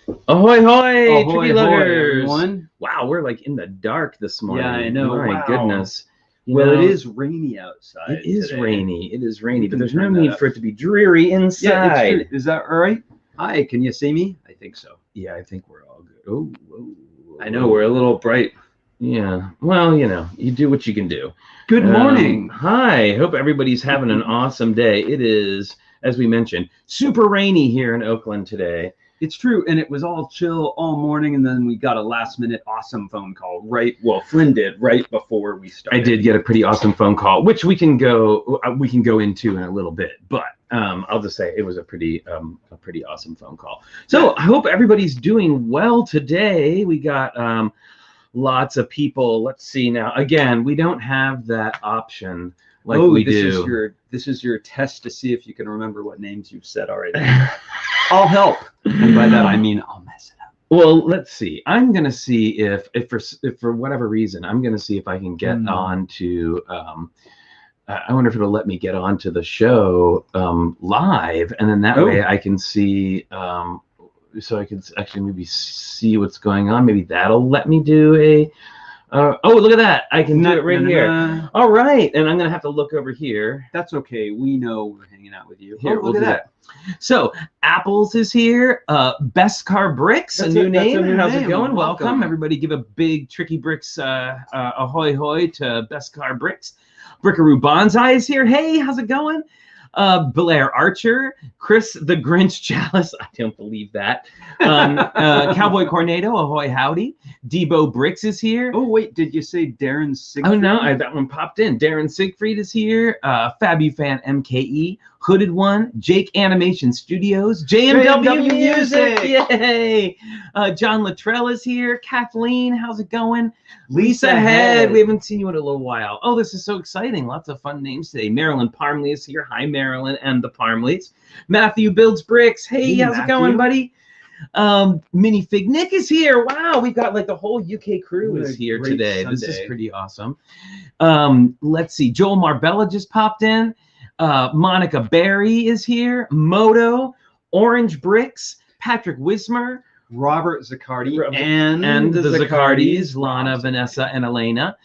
Ahoy, hoy, Ahoy, Tricky hoy, Luggers! everyone. Wow, we're like in the dark this morning. Yeah, I know. My Wow. goodness. Well, it is rainy outside. It is today. rainy. It is rainy, We but can there's no turn that need up. for it to be dreary inside. Yeah, it's true. Is that all right? Hi, can you see me? I think so. Yeah, I think we're all good. Oh, whoa, I know we're a little bright. Yeah. Well, you do what you can do. Good morning. Hi. Hope everybody's having an awesome day. It is, as we mentioned, super rainy here in Oakland today. It's true, and it was all chill all morning, and then we got a last-minute awesome phone call Flynn did right before we started. I did get a pretty awesome phone call, which we can go into in a little bit, but I'll just say it was a pretty awesome phone call. So I hope everybody's doing well today. We got lots of people. Let's see now. Again, we don't have that option like we do. This is your test to see if you can remember what names you've said already. I'll help. And by that I mean I'll mess it up. Well, let's see. I'm gonna see if for whatever reason I'm gonna see if I can get on to. I wonder if it'll let me get onto the show live, and then that way I can see. So I can actually maybe see what's going on. Maybe that'll let me do a. Oh, look at that! I can do it right here. All right, and I'm gonna have to look over here. That's okay. We know we're hanging out with you. Here, we'll do that. So Apples is here. TrickyBricks, a new name. How's it going? Welcome, everybody. Give a big TrickyBricks ahoy hoy to TrickyBricks. Brickaroo Bonsai is here. Hey, how's it going? Blair Archer, Chris the Grinch Chalice, I don't believe that. Cowboy Cornado, ahoy howdy. Debo Bricks is here. Oh wait, did you say Darren Siegfried? Oh no, that one popped in. Darren Siegfried is here. Fabufan MKE, Hooded One, Jake Animation Studios, JMW Music, yay! John Luttrell is here. Kathleen, how's it going? Lisa Head, we haven't seen you in a little while. Oh, this is so exciting. Lots of fun names today. Marilyn Parmley is here. Hi, Marilyn and the Parmleys. Matthew Builds Bricks. Hey, how's it going, buddy? Minifig Nick is here. Wow, we've got like the whole UK crew is here today. Sunday. This is pretty awesome. Let's see. Joel Marbella just popped in. Monica Berry is here. Moto, Orange Bricks, Patrick Wismer, Robert Zaccardi, and the Zaccardis, Lana, Vanessa, and Elena.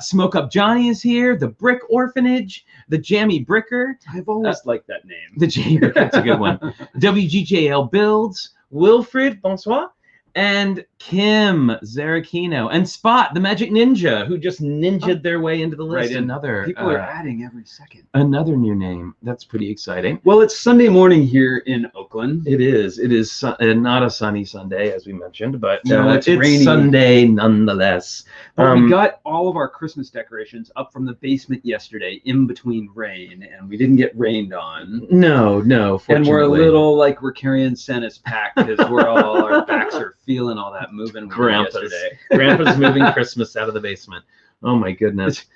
Smoke Up Johnny is here. The Brick Orphanage, the Jammy Bricker. I've always liked that name. The Jammy Bricker, that's a good one. WGJL Builds, Wilfred, bonsoir, and Kim Zarachino, and Spot, the Magic Ninja, who just ninja'd their way into the list. Another people are adding every second. Another new name. That's pretty exciting. Well, it's Sunday morning here in Oakland. It is. It is not a sunny Sunday, as we mentioned, but it's rainy. Sunday nonetheless. We got all of our Christmas decorations up from the basement yesterday in between rain, and we didn't get rained on. No, fortunately. And we're a little like we're carrying Santa's pack because our backs are feeling all that moving. Grandpa's moving Christmas out of the basement. Oh my goodness.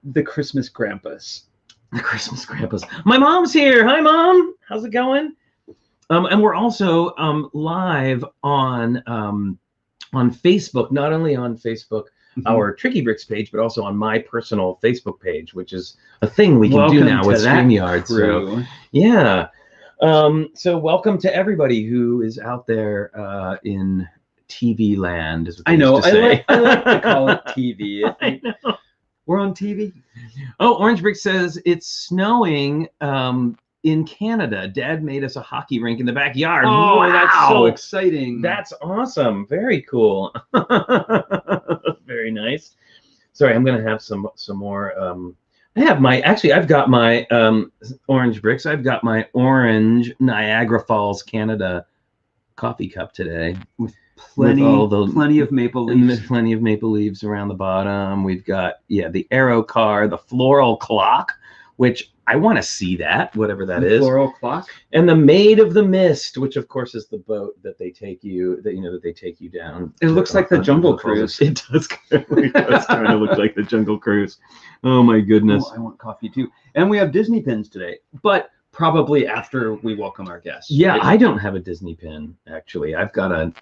The Christmas Grandpas. The Christmas Grandpas. My mom's here. Hi, Mom. How's it going? And we're also live on Facebook. Not only on Facebook, our TrickyBricks page, but also on my personal Facebook page, which is a thing we can do now with StreamYard. So, yeah. So welcome to everybody who is out there in TV land. Is what I know. I like to call it TV. I know. We're on TV. Oh, Orange Brick says it's snowing in Canada. Dad made us a hockey rink in the backyard. Oh, wow. That's so exciting. That's awesome. Very cool. Very nice. Sorry, I'm gonna have some more. I've got my Orange Bricks. I've got my orange Niagara Falls, Canada coffee cup today. Plenty of maple leaves. Plenty of maple leaves around the bottom. We've got, the Aero car, the floral clock, which I want to see that, whatever that is. Floral clock. And the Maid of the Mist, which of course is the boat that they take you, that they take you down. It looks like the Jungle Cruise. It does kind of look like the Jungle Cruise. Oh my goodness. Oh, I want coffee too. And we have Disney pins today, but probably after we welcome our guests. Yeah, right? I don't have a Disney pin actually. I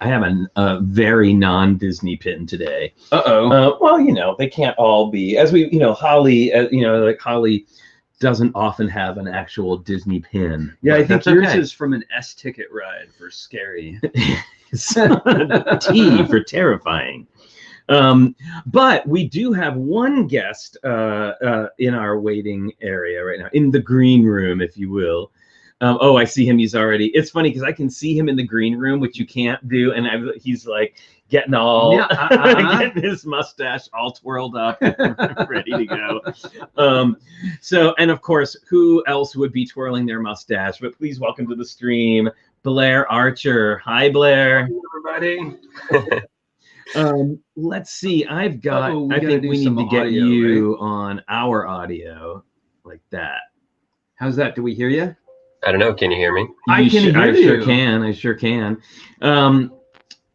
have a very non-Disney pin today. Well, they can't all be, as we, Holly, Holly doesn't often have an actual Disney pin. Yeah, I think yours is from an S ticket ride for Scary. is. T for terrifying. But we do have one guest in our waiting area right now, in the green room, if you will. Oh, I see him. He's already. It's funny because I can see him in the green room, which you can't do, and he's like getting all getting his mustache all twirled up, ready to go. So, and of course, who else would be twirling their mustache? But please welcome to the stream, Blair Archer. Hi, Blair. Hi, everybody. Let's see. I think we need to get you on our audio like that. How's that? Do we hear you? I don't know. Can you hear me? I sure can.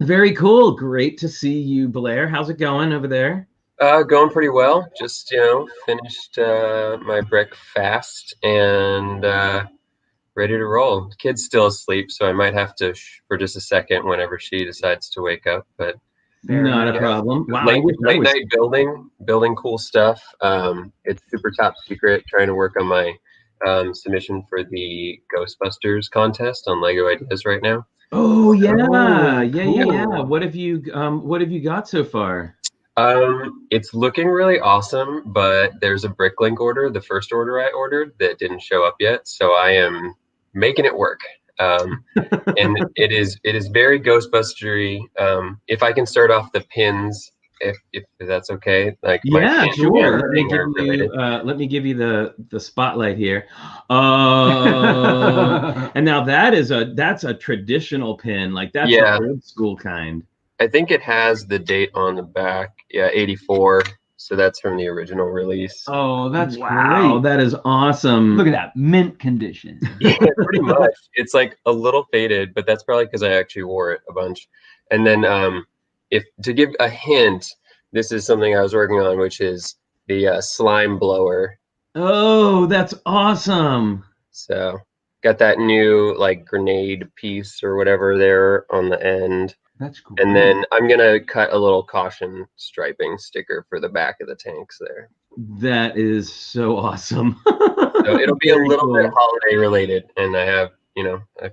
Very cool. Great to see you, Blair. How's it going over there? Going pretty well. Just, finished my breakfast and ready to roll. The kid's still asleep, so I might have to for just a second whenever she decides to wake up. But not a problem. Wow, late night building cool stuff. It's super top secret. Trying to work on my submission for the Ghostbusters contest on Lego Ideas right now. Oh yeah, cool. yeah. What have you got so far? It's looking really awesome, but there's a bricklink order, the first order I ordered, that didn't show up yet, so I am making it work. And it is very Ghostbustery. If I can start off the pins, if that's okay, like sure. Let me give you the spotlight here. And now that's a traditional pin, like that's an old school kind. I think it has the date on the back. Yeah, 84. So that's from the original release. Oh, that's wow! Great. That is awesome. Look at that, mint condition. Yeah, pretty much. It's like a little faded, but that's probably because I actually wore it a bunch. And then if to give a hint, this is something I was working on, which is the slime blower. Oh, that's awesome. So got that new like grenade piece or whatever there on the end. That's cool. And then I'm going to cut a little caution striping sticker for the back of the tanks there. That is so awesome. So it'll be a little bit holiday related, and I have,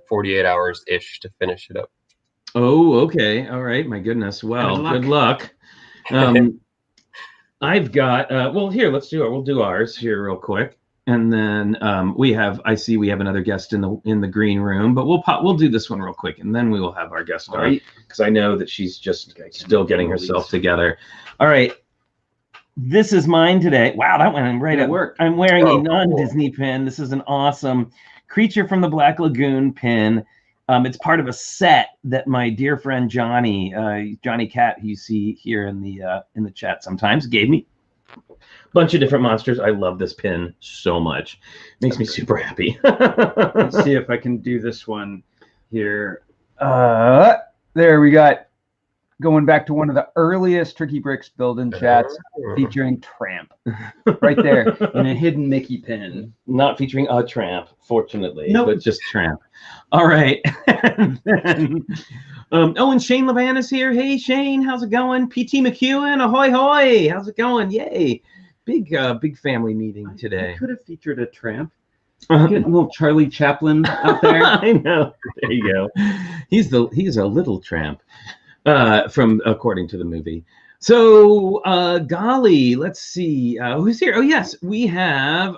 48 hours-ish to finish it up. Oh, okay. All right. My goodness. Well, good luck. I've got, here, let's do it. We'll do ours here real quick. And then I see we have another guest in the green room, but we'll do this one real quick, and then we will have our guest on, because I know that she's just still getting herself together. All right. This is mine today. Wow, that went right at work. I'm wearing a non-Disney pin. This is an awesome Creature from the Black Lagoon pin. It's part of a set that my dear friend Johnny Cat, who you see here in the chat sometimes, gave me. Bunch of different monsters. I love this pin so much. Makes me super happy. Let's see if I can do this one here. There we got, going back to one of the earliest TrickyBricks build-in chats, featuring Tramp right there in a hidden Mickey pin. Not featuring a tramp, fortunately, but just Tramp. All right. And then, and Shane Levan is here. Hey, Shane, how's it going? PT McEwen, ahoy, hoy. How's it going? Yay. Big family meeting today. I could have featured a Tramp. Getting a little Charlie Chaplin out there. I know. There you go. He's a little tramp, according to the movie. So, golly, let's see who's here. Oh, yes, we have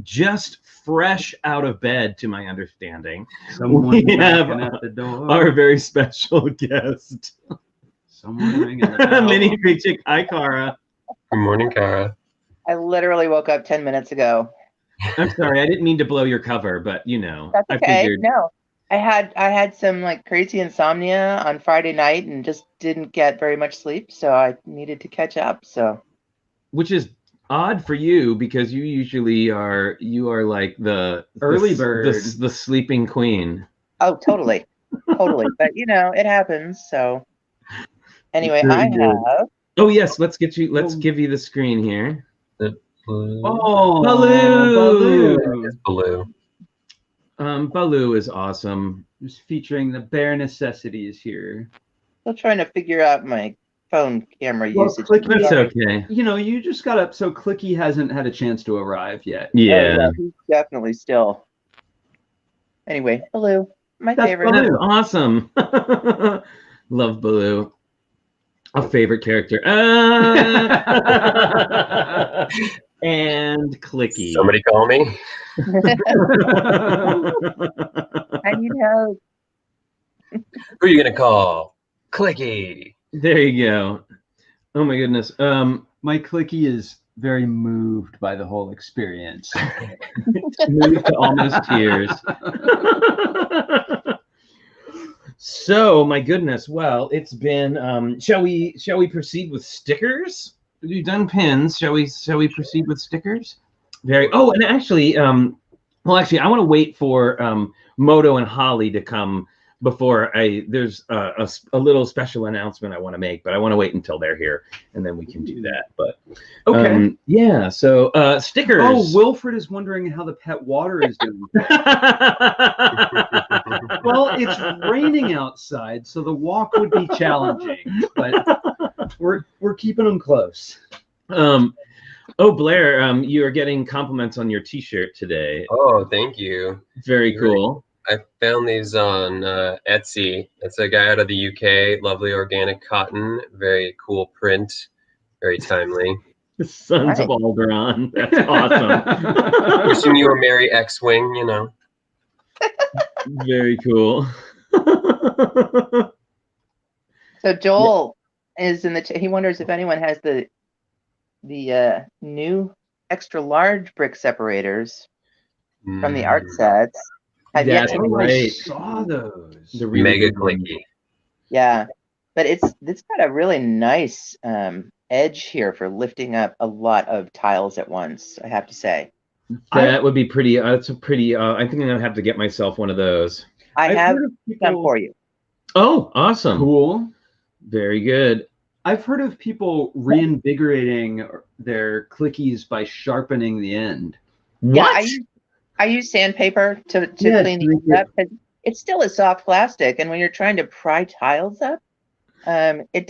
just fresh out of bed, to my understanding. Someone we have at the door. Our very special guest. Someone ringing the bell. Mini Big Chick. Hi, Cara. Good morning, Cara. I literally woke up 10 minutes ago. I'm sorry, I didn't mean to blow your cover, but That's okay. I figured. No, I had some like crazy insomnia on Friday night and just didn't get very much sleep, so I needed to catch up. So, which is odd for you because you usually are like the early bird, the sleeping queen. Oh, totally, totally. But it happens. So, anyway, I have. Oh yes, let's give you the screen here. Oh, Baloo. Baloo is awesome. Just featuring the bare necessities here. Still trying to figure out my phone camera usage. That's okay. You just got up, so Clicky hasn't had a chance to arrive yet. Yeah. He's definitely still. Anyway, Baloo. my That's favorite. That's awesome. Love Baloo. A favorite character. And Clicky. Somebody call me. I need help. Who are you gonna call? Clicky. There you go. Oh my goodness. My Clicky is very moved by the whole experience. Moved to almost tears. So my goodness. Well, it's been. Shall we proceed with stickers? We've done pins. Shall we proceed with stickers? Very. Oh, and actually, well, actually, I want to wait for Moto and Holly to come before there's a little special announcement I want to make, but I want to wait until they're here, and then we can do that. But Okay. yeah. So stickers. Oh, Wilfred is wondering how the pet water is doing. Well, it's raining outside, so the walk would be challenging, but we're keeping them close. Oh, Blair, you are getting compliments on your T-shirt today. Oh, thank you. Very cool. I found these on Etsy. It's a guy out of the UK. Lovely organic cotton. Very cool print. Very timely. The Sons of Alderaan. That's awesome. Wishing you a merry X-wing, you know. Very cool. So Joel is in the. He wonders if anyone has the new extra large brick separators from the art sets. I've yet That's to right. I saw those. The really Mega good one. clicky. Yeah, but it's got a really nice edge here for lifting up a lot of tiles at once, I have to say. That would be pretty. That's a pretty. I think I'm gonna have to get myself one of those. I I've have heard of some people- for you. Oh, awesome! Cool. Very good. I've heard of people reinvigorating their clickies by sharpening the end. Yeah, What? I use sandpaper to Yeah, clean the end up. 'Cause it's still a soft plastic, and when you're trying to pry tiles up, it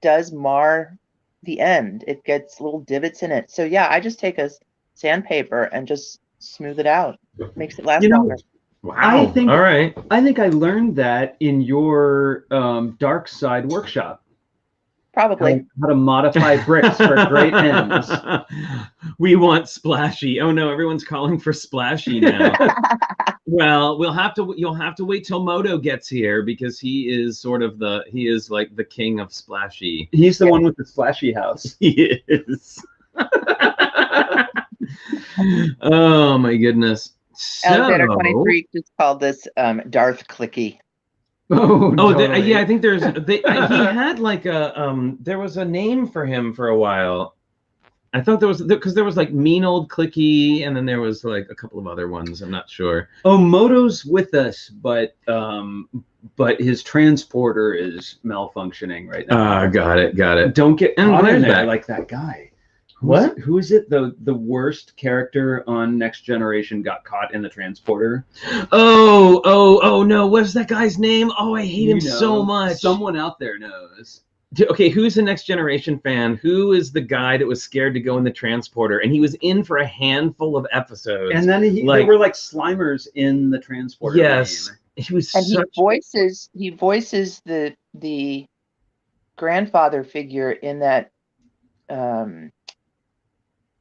does mar the end. It gets little divots in it. So yeah, I just take a sandpaper and just smooth it out. Makes it last longer. Wow. I think- All right. I think I learned that in your dark side workshop. Probably. How to modify bricks for great ends. We want splashy. Oh no, everyone's calling for splashy now. Well, you'll have to wait till Moto gets here because he is like the king of splashy. He's the one with the splashy house. He is. Oh my goodness. Alexander 23 just called this Darth Clicky. Oh, totally. Yeah, I think he had like there was a name for him for a while. I thought there was like mean old Clicky, and then there was like a couple of other ones. I'm not sure. Oh, Moto's with us, but his transporter is malfunctioning right now. Got it. Don't get And caught in Blair's there back. like that guy. What? Who is it? The worst character on Next Generation got caught in the transporter. Oh no! What's that guy's name? Oh, I hate him You know, so much. Someone out there knows. Okay, who's the Next Generation fan? Who is the guy that was scared to go in the transporter, and he was in for a handful of episodes? And then there were like Slimers in the transporter. Yes, lane. he was. And such... he voices the grandfather figure in that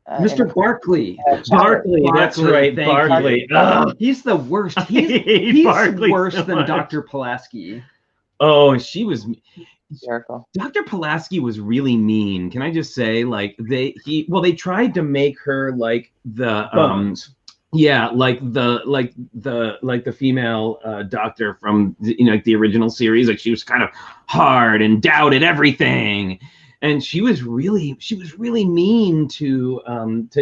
Mr. Barkley. Barkley, that's right, thank Barkley. you. Ugh. He's the worst. I hate He's Barkley worse so than much. Dr. Pulaski. Oh, she was. hysterical. Dr. Pulaski was really mean. Can I just say, like they tried to make her like the Bones. yeah, like the female doctor from like the original series. Like she was kind of hard and doubted everything, and she was really mean to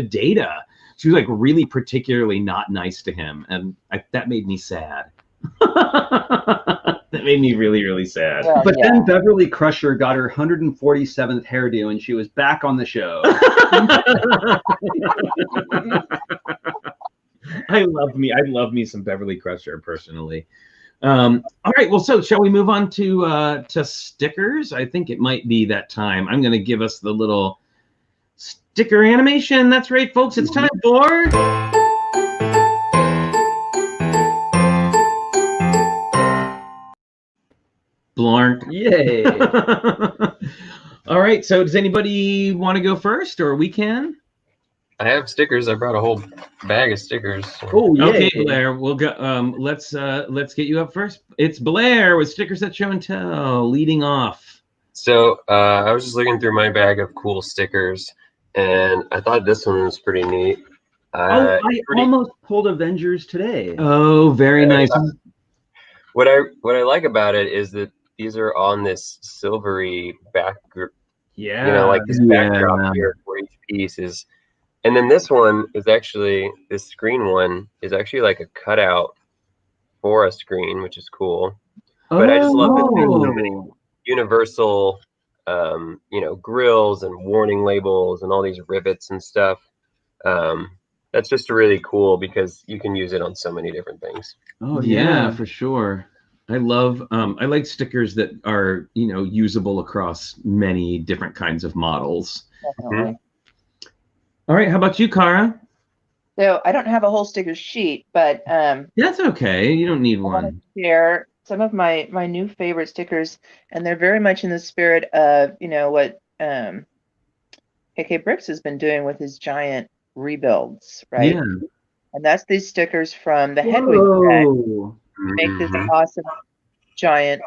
Data. She was like really particularly not nice to him, and that made me sad. That made me really, really sad. Well, But yeah. then Beverly Crusher got her 147th hairdo, and she was back on the show. I love me some Beverly Crusher personally. All right, well, so shall we move on to stickers? I think it might be that time. I'm going to give us the little sticker animation. That's right, folks. It's time for Blark. Yay. All right. So does anybody want to go first, or we can? I have stickers. I brought a whole bag of stickers. Oh, yay. Okay, Blair. We'll go. Let's get you up first. It's Blair with Sticker Set Show and Tell, leading off. So I was just looking through my bag of cool stickers, and I thought this one was pretty neat. I almost pulled Avengers today. Oh, very nice. What I like about it is that these are on this silvery background. Yeah. Like this backdrop here for each piece is. And then this one is actually, this screen one is actually like a cutout for a screen, which is cool. But I just love that there's so many universal, grills and warning labels and all these rivets and stuff. That's just really cool because you can use it on so many different things. Oh yeah, for sure. I like stickers that are, usable across many different kinds of models. Definitely. All right, how about you, Cara? So I don't have a whole sticker sheet, but that's okay. You don't need one. Share some of my new favorite stickers, and they're very much in the spirit of what TrickyBricks has been doing with his giant rebuilds, right? Yeah. And that's these stickers from the Hedwig set. Make this awesome giant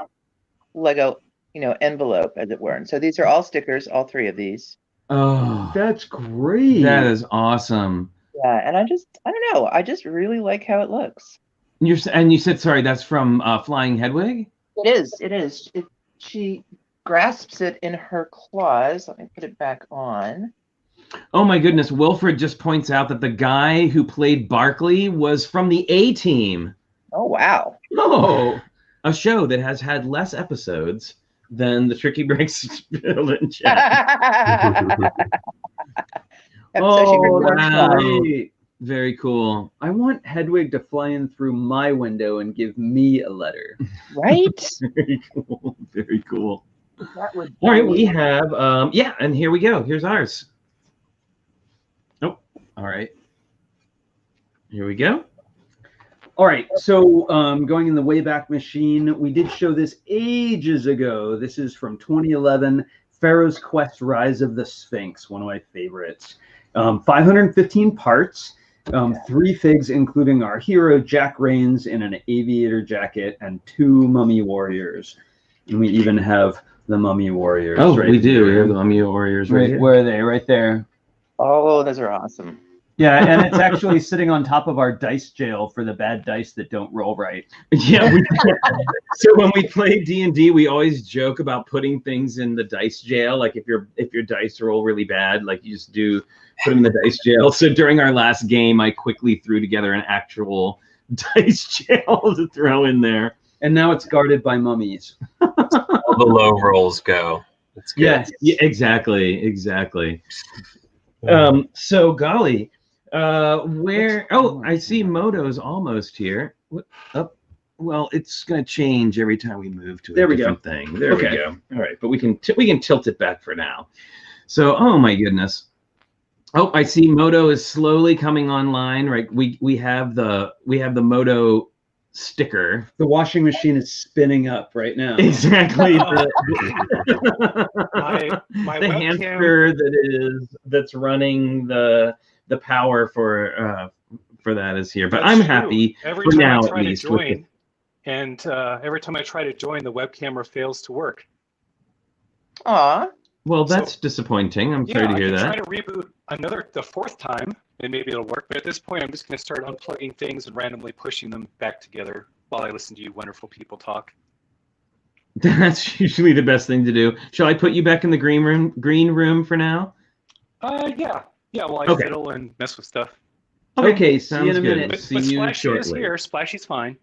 Lego, envelope, as it were. And so these are all stickers, all three of these. Oh, that's great. That is awesome. Yeah, and I don't know. I just really like how it looks. You said, sorry, that's from Flying Hedwig? It is. She grasps it in her claws. Let me put it back on. Oh my goodness. Wilfred just points out that the guy who played Barkley was from the A-Team. Oh, wow. Oh, a show that has had less episodes than the TrickyBricks Build-In Chat. Wow. Very cool. I want Hedwig to fly in through my window and give me a letter. Right? Very cool. Very cool. That would all right, we have, and here we go. Here's ours. Oh, all right. Here we go. All right, so going in the Wayback Machine, we did show this ages ago. This is from 2011, Pharaoh's Quest: Rise of the Sphinx, one of my favorites. 515 parts, 3 figs, including our hero Jack Rains in an aviator jacket, and 2 mummy warriors. And we even have the mummy warriors. Oh, right, we do. We have the mummy warriors right here. Where are they? Right there. Oh, those are awesome. Yeah, and it's actually sitting on top of our dice jail for the bad dice that don't roll right. Yeah. So when we play D&D, we always joke about putting things in the dice jail. Like if your dice roll really bad, like you just put them in the dice jail. So during our last game, I quickly threw together an actual dice jail to throw in there. And now it's guarded by mummies. All the low rolls go. That's good. Yes, yeah, exactly. So golly. I see Moto's almost here. Well, it's going to change every time we move to a different thing. There we go. All right, but we can tilt it back for now. So, oh my goodness. Oh, I see Moto is slowly coming online. Right, we have the Moto sticker. The washing machine is spinning up right now. Exactly. My the hamster that's running the power for that is here, but I'm happy for now at least. Every time I try to join, the web camera fails to work. Aw. Well, that's disappointing. I'm sorry to hear that. Try to reboot the 4th time, and maybe it'll work. But at this point, I'm just going to start unplugging things and randomly pushing them back together while I listen to you wonderful people talk. That's usually the best thing to do. Shall I put you back in the green room for now? Yeah. Yeah, well, I fiddle and mess with stuff. Okay, sounds good. But Splashy is here. Splashy's fine.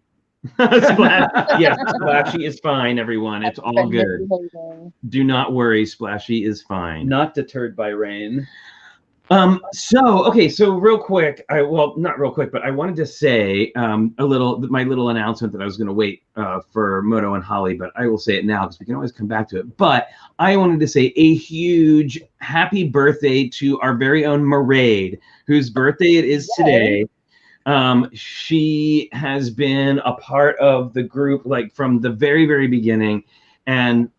Yes, Splashy is fine, everyone. It's all good. Do not worry, Splashy is fine. Not deterred by rain. So real quick, not real quick, but I wanted to say my little announcement that I was going to wait for Moto and Holly, but I will say it now because we can always come back to it. But I wanted to say a huge happy birthday to our very own Maraid, whose birthday it is today. She has been a part of the group like from the very, very beginning. and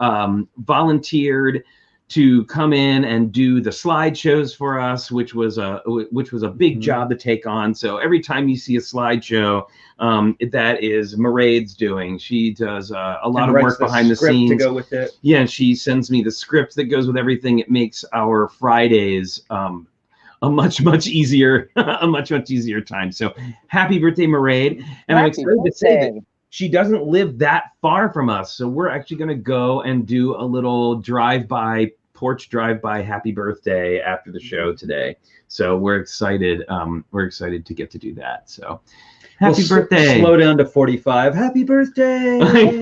volunteered to come in and do the slideshows for us, which was a big job to take on. So every time you see a slideshow, that is Mairead's doing. She does a lot of work behind the scenes to go with it. Yeah, she sends me the script that goes with everything. It makes our Fridays a much easier time. So happy birthday, Mairead! And I'm excited to say that she doesn't live that far from us, so we're actually going to go and do a little porch drive-by happy birthday after the show today. So we're excited. We're excited to get to do that. So happy birthday! Slow down to 45. Happy birthday!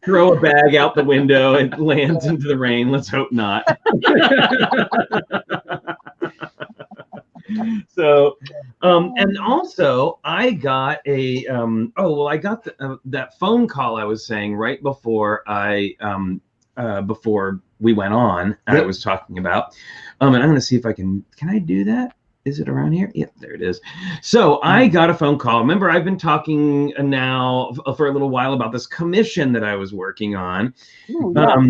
Throw a bag out the window. It lands into the rain. Let's hope not. So, and also I got I got that phone call I was saying right before before we went on. I was talking about, and I'm going to see if can I do that? Is it around here? Yep, there it is. So I got a phone call. Remember, I've been talking now for a little while about this commission that I was working on. Ooh, yeah.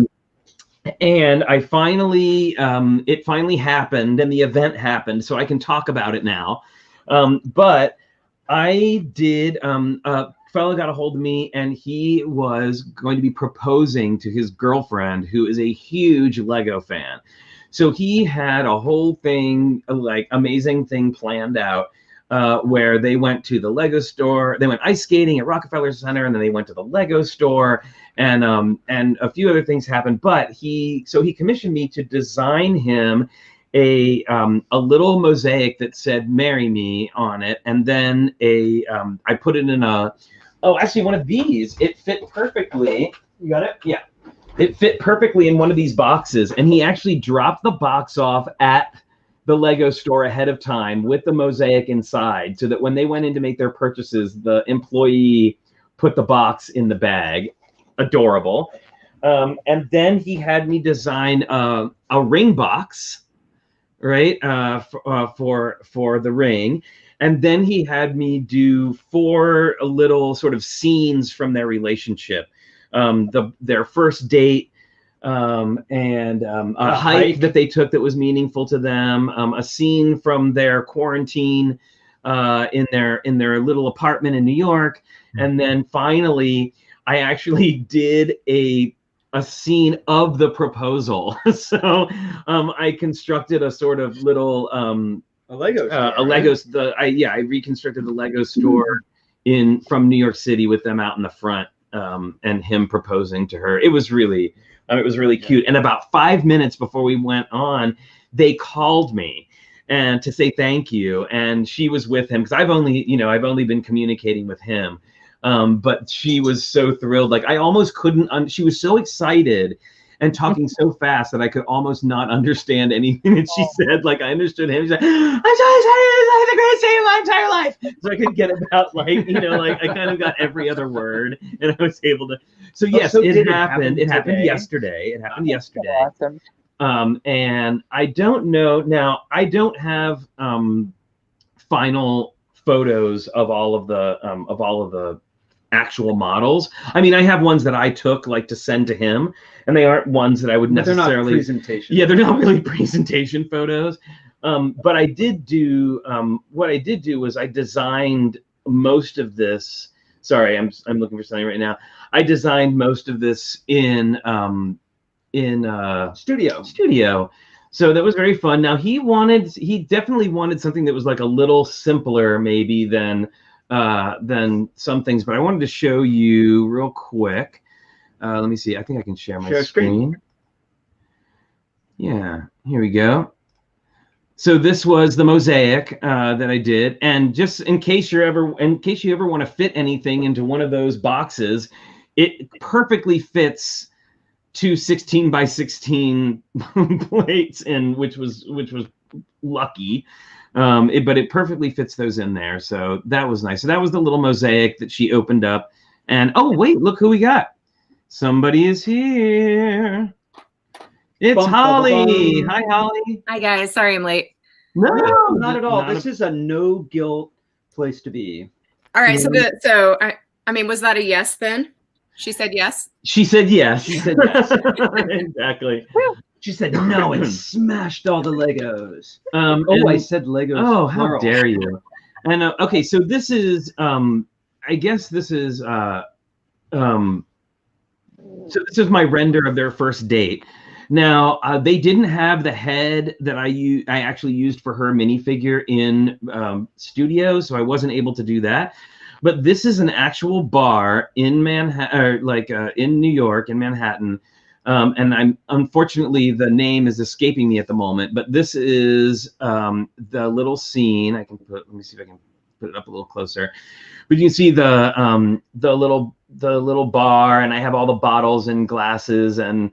And I finally, it finally happened, and the event happened, so I can talk about it now. But I did, a fellow got a hold of me, and he was going to be proposing to his girlfriend, who is a huge Lego fan. So he had a whole thing, like amazing thing planned out, where they went to the Lego store. They went ice skating at Rockefeller Center, and then they went to the Lego store, and a few other things happened. But he commissioned me to design him a little mosaic that said "Marry Me" on it, and then I put it in actually one of these. It fit perfectly. You got it? Yeah. It fit perfectly in one of these boxes, and he actually dropped the box off at the Lego store ahead of time with the mosaic inside, so that when they went in to make their purchases, the employee put the box in the bag. Adorable. And then he had me design a ring box, right, for the ring. And then he had me do 4 little sort of scenes from their relationship. Their first date, and a hike that they took that was meaningful to them, a scene from their quarantine in their little apartment in New York, and then finally I actually did a scene of the proposal. So I constructed a sort of little a Lego store, I reconstructed the Lego store from New York City with them out in the front. And him proposing to her. It was really cute. And about 5 minutes before we went on, they called me and to say thank you. And she was with him, because I've only been communicating with him. But she was so thrilled. Like, I almost couldn't. She was so excited and talking so fast that I could almost not understand anything that she said. Like, I understood him. She's like, "I'm so excited! This is the greatest day of my entire life." So I could get about I kind of got every other word, and I was able to. So yes, it happened. It happened yesterday. It happened yesterday. Awesome. And I don't know now. I don't have final photos of all of the actual models. I mean, I have ones that I took to send to him, and they aren't ones that I would necessarily. They're not presentation. Yeah, they're not really presentation photos. But I did do what I did do was I designed most of this. Sorry, I'm looking for something right now. I designed most of this in studio. So that was very fun. Now he definitely wanted something that was like a little simpler maybe than some things, but I wanted to show you real quick. Let me see. I think I can share my screen. Yeah, here we go. So this was the mosaic that I did, and just in case you ever want to fit anything into one of those boxes, it perfectly fits 2 16 by 16 plates in, which was lucky. But it perfectly fits those in there. So that was nice. So that was the little mosaic that she opened up. And oh, wait, look who we got. Somebody is here. It's Holly. Hi, Holly. Hi, guys. Sorry I'm late. No, not at all. This is a no guilt place to be. All right. So I mean, was that a yes then? She said yes. She said yes. She said yes. Exactly. She said no and smashed all the Legos. I said Legos. Oh, how plural. dare you! And okay, so this is I guess this is so this is my render of their first date. Now they didn't have the head that I actually used for her minifigure in studio, so I wasn't able to do that. But this is an actual bar in Manhattan, in New York, in Manhattan. And I'm unfortunately the name is escaping me at the moment, but this is the little scene. Let me see if I can put it up a little closer. But you can see the little bar, and I have all the bottles and glasses and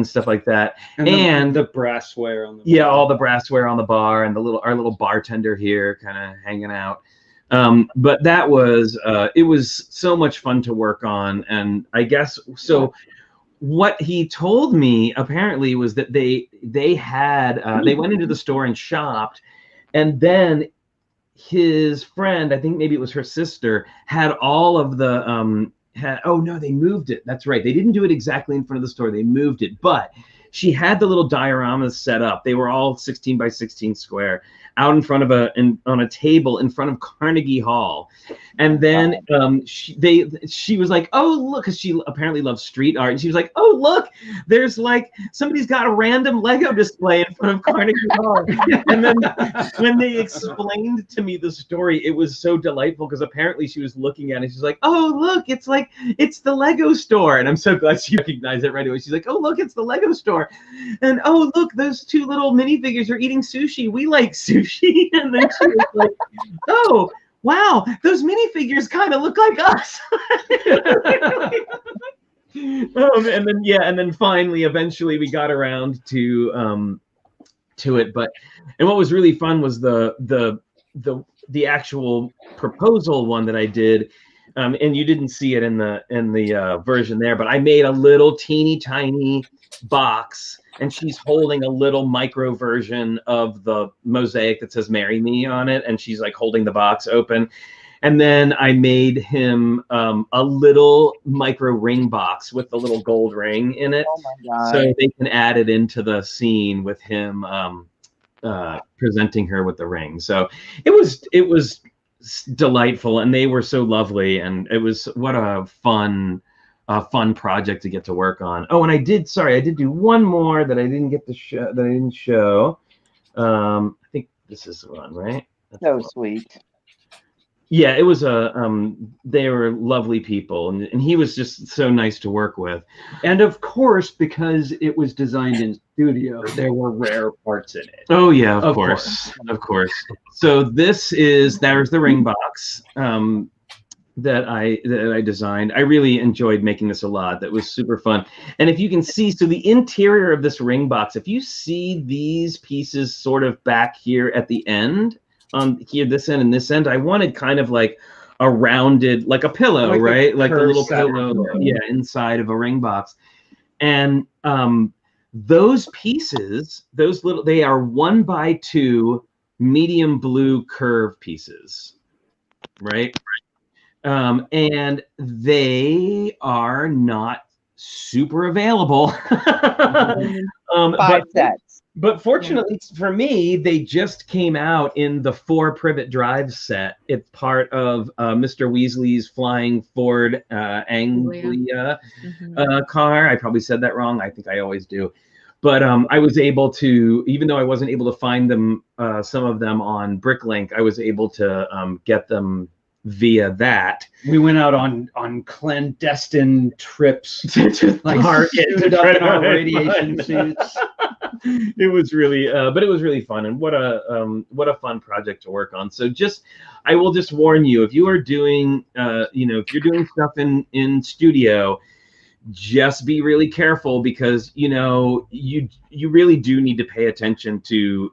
stuff like that, and the brassware on the bar. All the brassware on the bar, and our little bartender here kind of hanging out. But that was it was so much fun to work on, and I guess so. What he told me apparently was that they went into the store and shopped, and then his friend, I think maybe it was her sister, had all of the they moved it. That's right. They didn't do it exactly in front of the store. They moved it, but she had the little dioramas set up. They were all 16 by 16 square out in front of on a table in front of Carnegie Hall. And then she was like, oh, look, because she apparently loves street art. And she was like, oh, look, there's somebody's got a random Lego display in front of Carnegie Hall. And then when they explained to me the story, it was so delightful because apparently she was looking at it. She's like, oh, look, it's the Lego store. And I'm so glad she recognized it right away. She's like, oh, look, it's the Lego store. And oh, look, those two little minifigures are eating sushi. We like sushi. And then she was like, oh, wow, those minifigures kind of look like us. And then finally, eventually, we got around to it. And what was really fun was the actual proposal one that I did. And you didn't see it in the version there, but I made a little teeny tiny box, and she's holding a little micro version of the mosaic that says "Marry Me" on it, and she's like holding the box open. And then I made him a little micro ring box with the little gold ring in it, so they can add it into the scene with him presenting her with the ring. So it was delightful, and they were so lovely, and it was what a fun project to get to work on. Oh, and I did do one more that I didn't get to show, that I didn't show. I think this is the one, right? So sweet. Yeah, it was they were lovely people, and he was just so nice to work with. And of course, because it was designed in studio, there were rare parts in it. Oh yeah, of course. So there's the ring box that I designed. I really enjoyed making this a lot. That was super fun. And if you can see, so the interior of this ring box, if you see these pieces sort of back here at the end, here, this end and this end, I wanted kind of like a rounded, like a pillow, right? Like a little pillow, inside of a ring box. And those pieces, they are 1x2 medium blue curve pieces, right? And they are not super available. 5 sets. But fortunately for me, they just came out in the 4 Privet Drive set. It's part of Mr. Weasley's Flying Ford Anglia car. I probably said that wrong. I think I always do. But I was able to, even though I wasn't able to find them, some of them on Bricklink, I was able to get them via that. We went out on clandestine trips to market suited up in our radiation suits. It was really but it was really fun, and what a fun project to work on. So I will just warn you, if you are doing if you're doing stuff in studio, just be really careful, because you really do need to pay attention to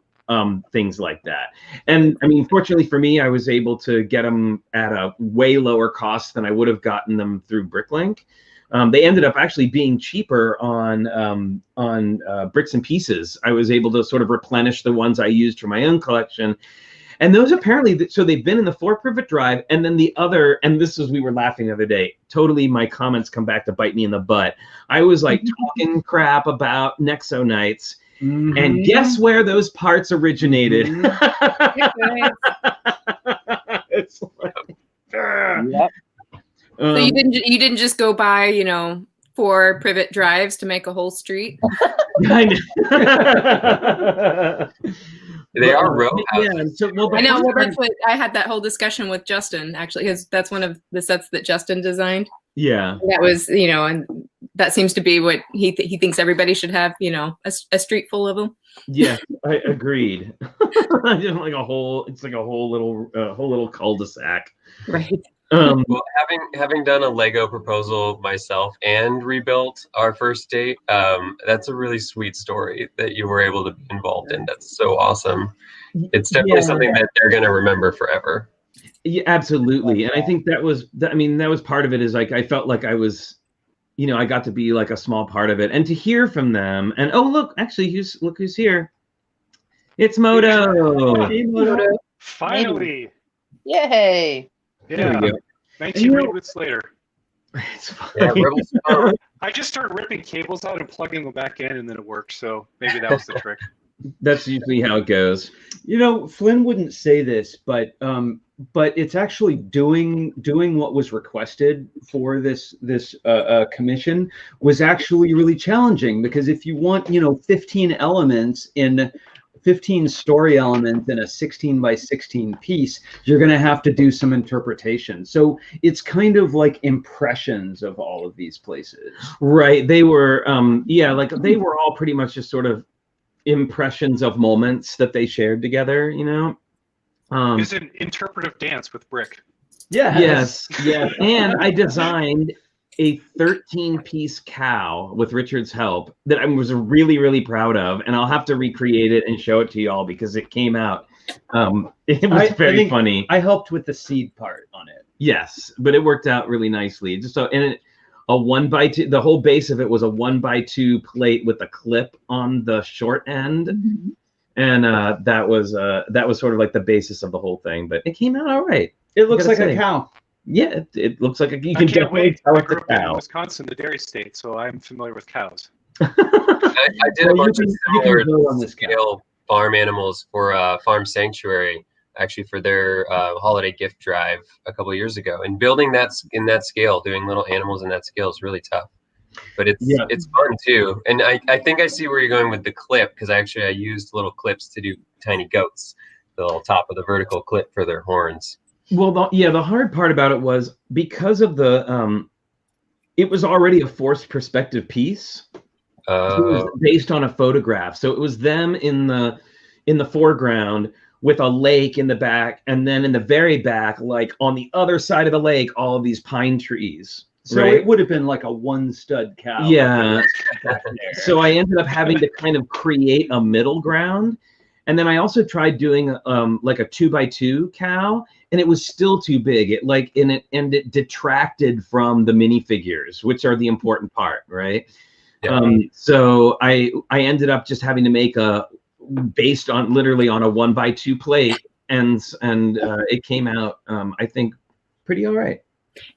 things like that. And I mean, fortunately for me, I was able to get them at a way lower cost than I would have gotten them through Bricklink. They ended up actually being cheaper on Bricks and Pieces. I was able to sort of replenish the ones I used for my own collection. And those apparently, so they've been in the 4-privet drive, and then the other, and this was, we were laughing the other day, totally my comments come back to bite me in the butt. I was like talking crap about Nexo Knights, and guess where those parts originated? It's like, Yep. So you didn't just go buy, you know, 4 privet drives to make a whole street? They are row houses. Yeah, so, well, I know. Well, that's what I had that whole discussion with Justin, actually, because that's one of the sets that Justin designed. Yeah. That was, you know, and that seems to be what he thinks everybody should have, you know, a street full of them. Yeah, I agreed. Just like a whole, it's like a whole little cul-de-sac. Right. Well, having done a Lego proposal myself and rebuilt our first date, that's a really sweet story that you were able to be involved in. That's so awesome. It's definitely something that they're going to remember forever. Yeah, absolutely. And I think that was part of it, is like I felt like I was, you know, I got to be like a small part of it, and to hear from them. And oh, look, actually, look who's here. It's Moto. Hey, Moto. Finally. Yay. Yeah. 19 reboots later. It's fine. Yeah, I just started ripping cables out and plugging them back in, and then it worked. So maybe that was the trick. That's usually how it goes. You know, Flynn wouldn't say this, but it's actually doing what was requested for this commission was actually really challenging, because if you want, you know, 15 elements in 15 story elements in a 16 by 16 piece, you're going to have to do some interpretation. So it's kind of like impressions of all of these places. Right. They were, like they were all pretty much just sort of impressions of moments that they shared together, you know. It's an interpretive dance with brick. Yes. And I designed a 13-piece cow with Richard's help that I was really, really proud of, and I'll have to recreate it and show it to y'all because it came out. It was very funny. I helped with the seed part on it. Yes, but it worked out really nicely. Just so, and a 1x2. The whole base of it was a 1x2 plate with a clip on the short end, and that was sort of like the basis of the whole thing. But it came out all right. It looks like a cow. Yeah, it looks like you I can can't definitely wait. tell I it's a grew up in cow. Wisconsin, the dairy state, so I'm familiar with cows. I did a bunch of similar on this scale farm animals for Farm Sanctuary, actually for their holiday gift drive a couple of years ago. And building that in that scale, doing little animals in that scale is really tough. But it's fun too. And I think I see where you're going with the clip, because I used little clips to do tiny goats, the little top of the vertical clip for their horns. Well, the hard part about it was because of the it was already a forced perspective piece. It was based on a photograph, so it was them in the foreground with a lake in the back, and then in the very back, like on the other side of the lake, all of these pine trees. So it would have been like a one stud cow. Yeah. So I ended up having to kind of create a middle ground. And then I also tried doing like a 2x2 cow, and it was still too big. It detracted from the minifigures, which are the important part, right? Yeah. So I ended up just having to make based on literally on a 1x2 plate, and it came out I think pretty all right.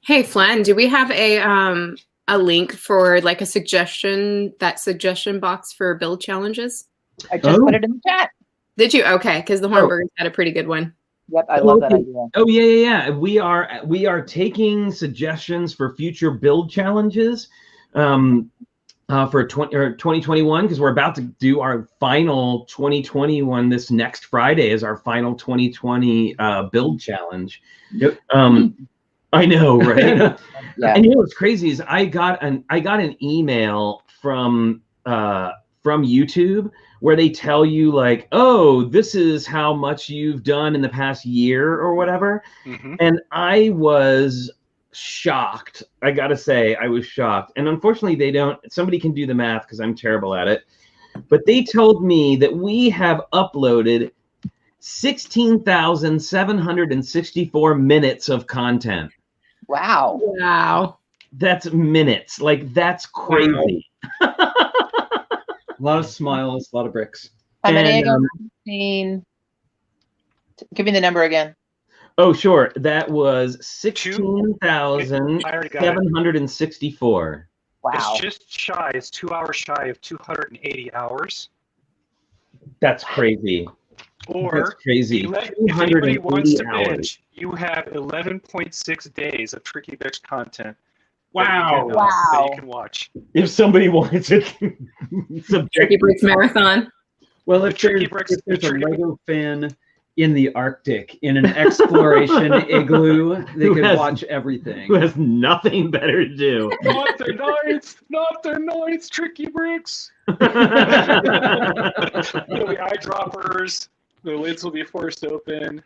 Hey Flynn, do we have a link for like a suggestion box for build challenges? I just put it in the chat. Did you? Okay, because the Hornburgers had a pretty good one. Yep, I love that idea. Oh yeah. We are taking suggestions for future build challenges for 2021, because we're about to do our final 2021. This next Friday is our final 2020 build challenge. Yep. I know, right? Yeah. And you know what's crazy is I got an email from YouTube where they tell you like, oh, this is how much you've done in the past year or whatever. Mm-hmm. And I was shocked. I gotta say, I was shocked. And unfortunately, somebody can do the math because I'm terrible at it. But they told me that we have uploaded 16,764 minutes of content. Wow. That's minutes. Like, that's crazy. A lot of smiles, a lot of bricks. How many ago? 15 Give me the number again. Oh, sure. That was I already got it. 16,764. Wow. It's just shy. It's 2 hours shy of 280 hours. That's crazy. Or That's crazy. if anybody wants to 280 hours. binge, you have 11.6 days of TrickyBricks content. Wow. That you can watch. If somebody wants it. TrickyBricks marathon. Well, if there's a Lego fan in the Arctic in an exploration igloo, they can watch everything. Who has nothing better to do. Not their nights, TrickyBricks. There'll be eyedroppers. The lids will be forced open.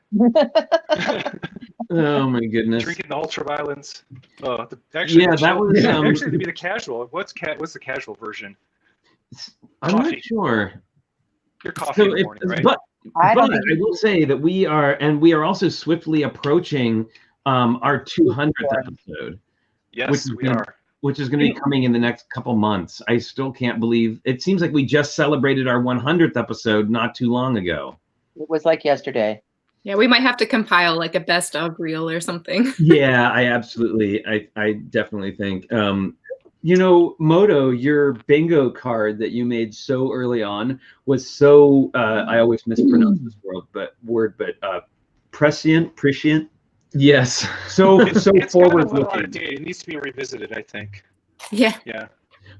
Oh my goodness. Drinking the ultraviolence. That was actually to be the casual. What's the casual version? I'm Coffee. not sure. Your coffee in the morning, right? But I will say that we are also swiftly approaching our 200th episode. Yes, we are. Which is going to be coming in the next couple months. I still can't believe it. Seems like we just celebrated our 100th episode not too long ago. It was like yesterday. Yeah, we might have to compile like a best of reel or something. Yeah, I definitely think. Moto, your bingo card that you made so early on was so I always mispronounce this word, but prescient. Yes. So it's forward looking. looking. It needs to be revisited, I think. Yeah. Yeah.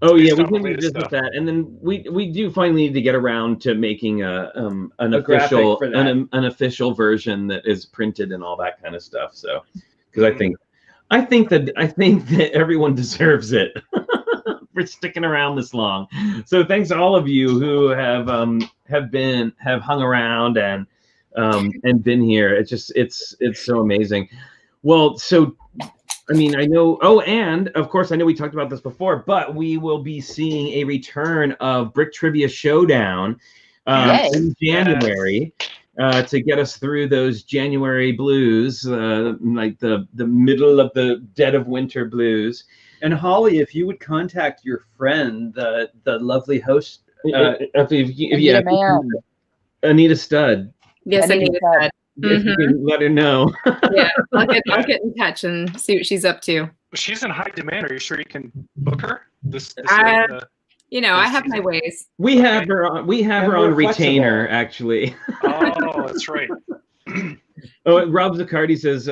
Oh yeah, we Based on can the latest revisit stuff. that, and then we do finally need to get around to making an graphic official for that. an official version that is printed and all that kind of stuff. So, because I think that everyone deserves it for sticking around this long. So thanks to all of you who have hung around and been here. It's so amazing. Well, so. I mean, I know. Oh, and of course, I know we talked about this before, but we will be seeing a return of Brick Trivia Showdown in January to get us through those January blues, like the middle of the dead of winter blues. And Holly, if you would contact your friend, the lovely host, Anita Stud. Yes, Anita Stud. If you can let her know. Yeah, I'll get in touch and see what she's up to. She's in high demand. Are you sure you can book her? I have my ways. We have her on. We have her on retainer, actually. Oh, that's right. Oh, Rob Zaccardi says.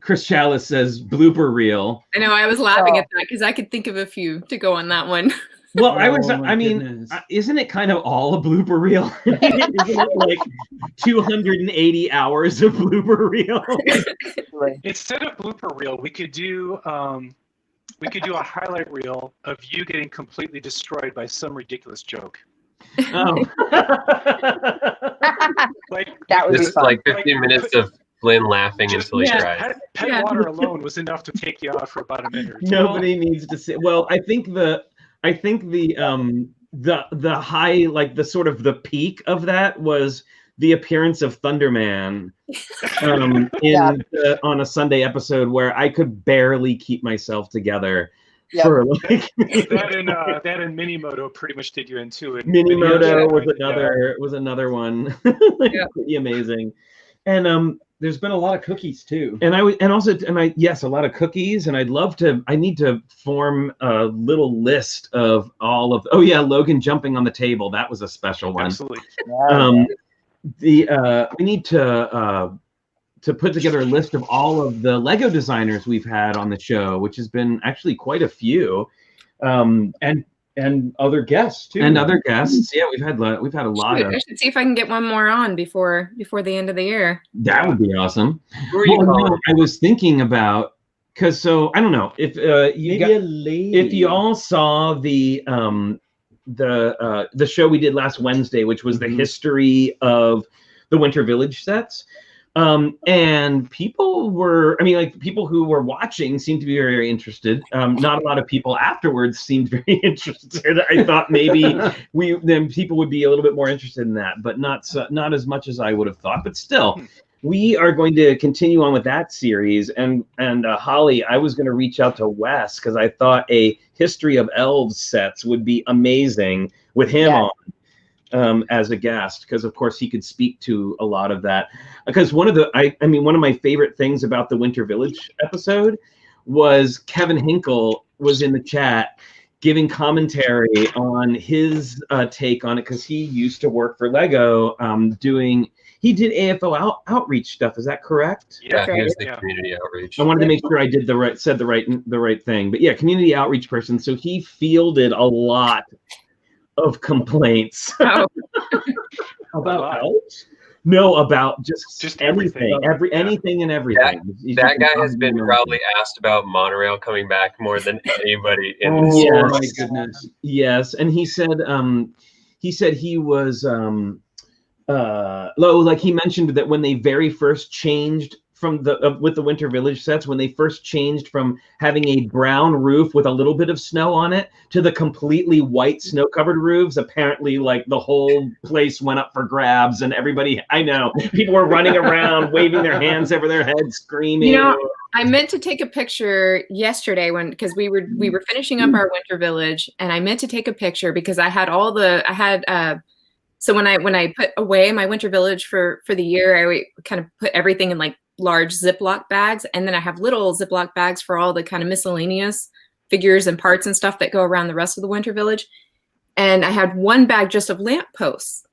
Chris Chalice says blooper reel. I know. I was laughing at that because I could think of a few to go on that one. Well, isn't it kind of all a blooper reel? Isn't it like 280 hours of blooper reel? Instead of blooper reel, we could do a highlight reel of you getting completely destroyed by some ridiculous joke. Oh. That would This be is fun. like 15 minutes of Flynn laughing until he cries. Pet water alone was enough to take you out for about a minute or two. Nobody needs to say. Well, I think the high, like the sort of the peak of that was the appearance of Thunderman on a Sunday episode where I could barely keep myself together. Yep. For like that and Mini Moto pretty much did you in too. Mini Moto was another one. Pretty amazing. And there's been a lot of cookies too. And a lot of cookies. And I need to form a little list of all of. Oh yeah, Logan jumping on the table. That was a special one. Absolutely. We need to put together a list of all of the Lego designers we've had on the show, which has been actually quite a few. And other guests too. And other guests. Yeah, we've had a lot of. I should see if I can get one more on before the end of the year. That would be awesome. Who are you calling? I was thinking about I don't know if if you all saw the show we did last Wednesday, which was the history of the Winter Village sets. And people who were watching seemed to be very, very interested. Not a lot of people afterwards seemed very interested. I thought maybe people would be a little bit more interested in that, but not as much as I would have thought. But still, we are going to continue on with that series. And Holly, I was going to reach out to Wes because I thought a History of Elves sets would be amazing with him on. as a guest, because of course he could speak to a lot of that. Because one of my favorite things about the Winter Village episode was Kevin Hinkle was in the chat giving commentary on his take on it, because he used to work for Lego he did AFO outreach stuff. Is that correct? Yeah, right. he was the community outreach. I wanted to make sure I did said the right thing. But yeah, community outreach person. So he fielded a lot of complaints. Oh. About else? No, about just everything. Anything and everything. That guy has been probably asked about monorail coming back more than anybody in this Oh world. my goodness. Yes, and he said he was like he mentioned that when they very first changed from with the Winter Village sets, when they first changed from having a brown roof with a little bit of snow on it to the completely white snow-covered roofs, apparently like the whole place went up for grabs, and people were running around waving their hands over their heads, screaming. You know, I meant to take a picture yesterday because we were finishing up our Winter Village, and I meant to take a picture because so when I put away my Winter Village for the year, I kind of put everything in like large Ziploc bags, and then I have little Ziploc bags for all the kind of miscellaneous figures and parts and stuff that go around the rest of the Winter Village. And I had one bag just of lamp posts.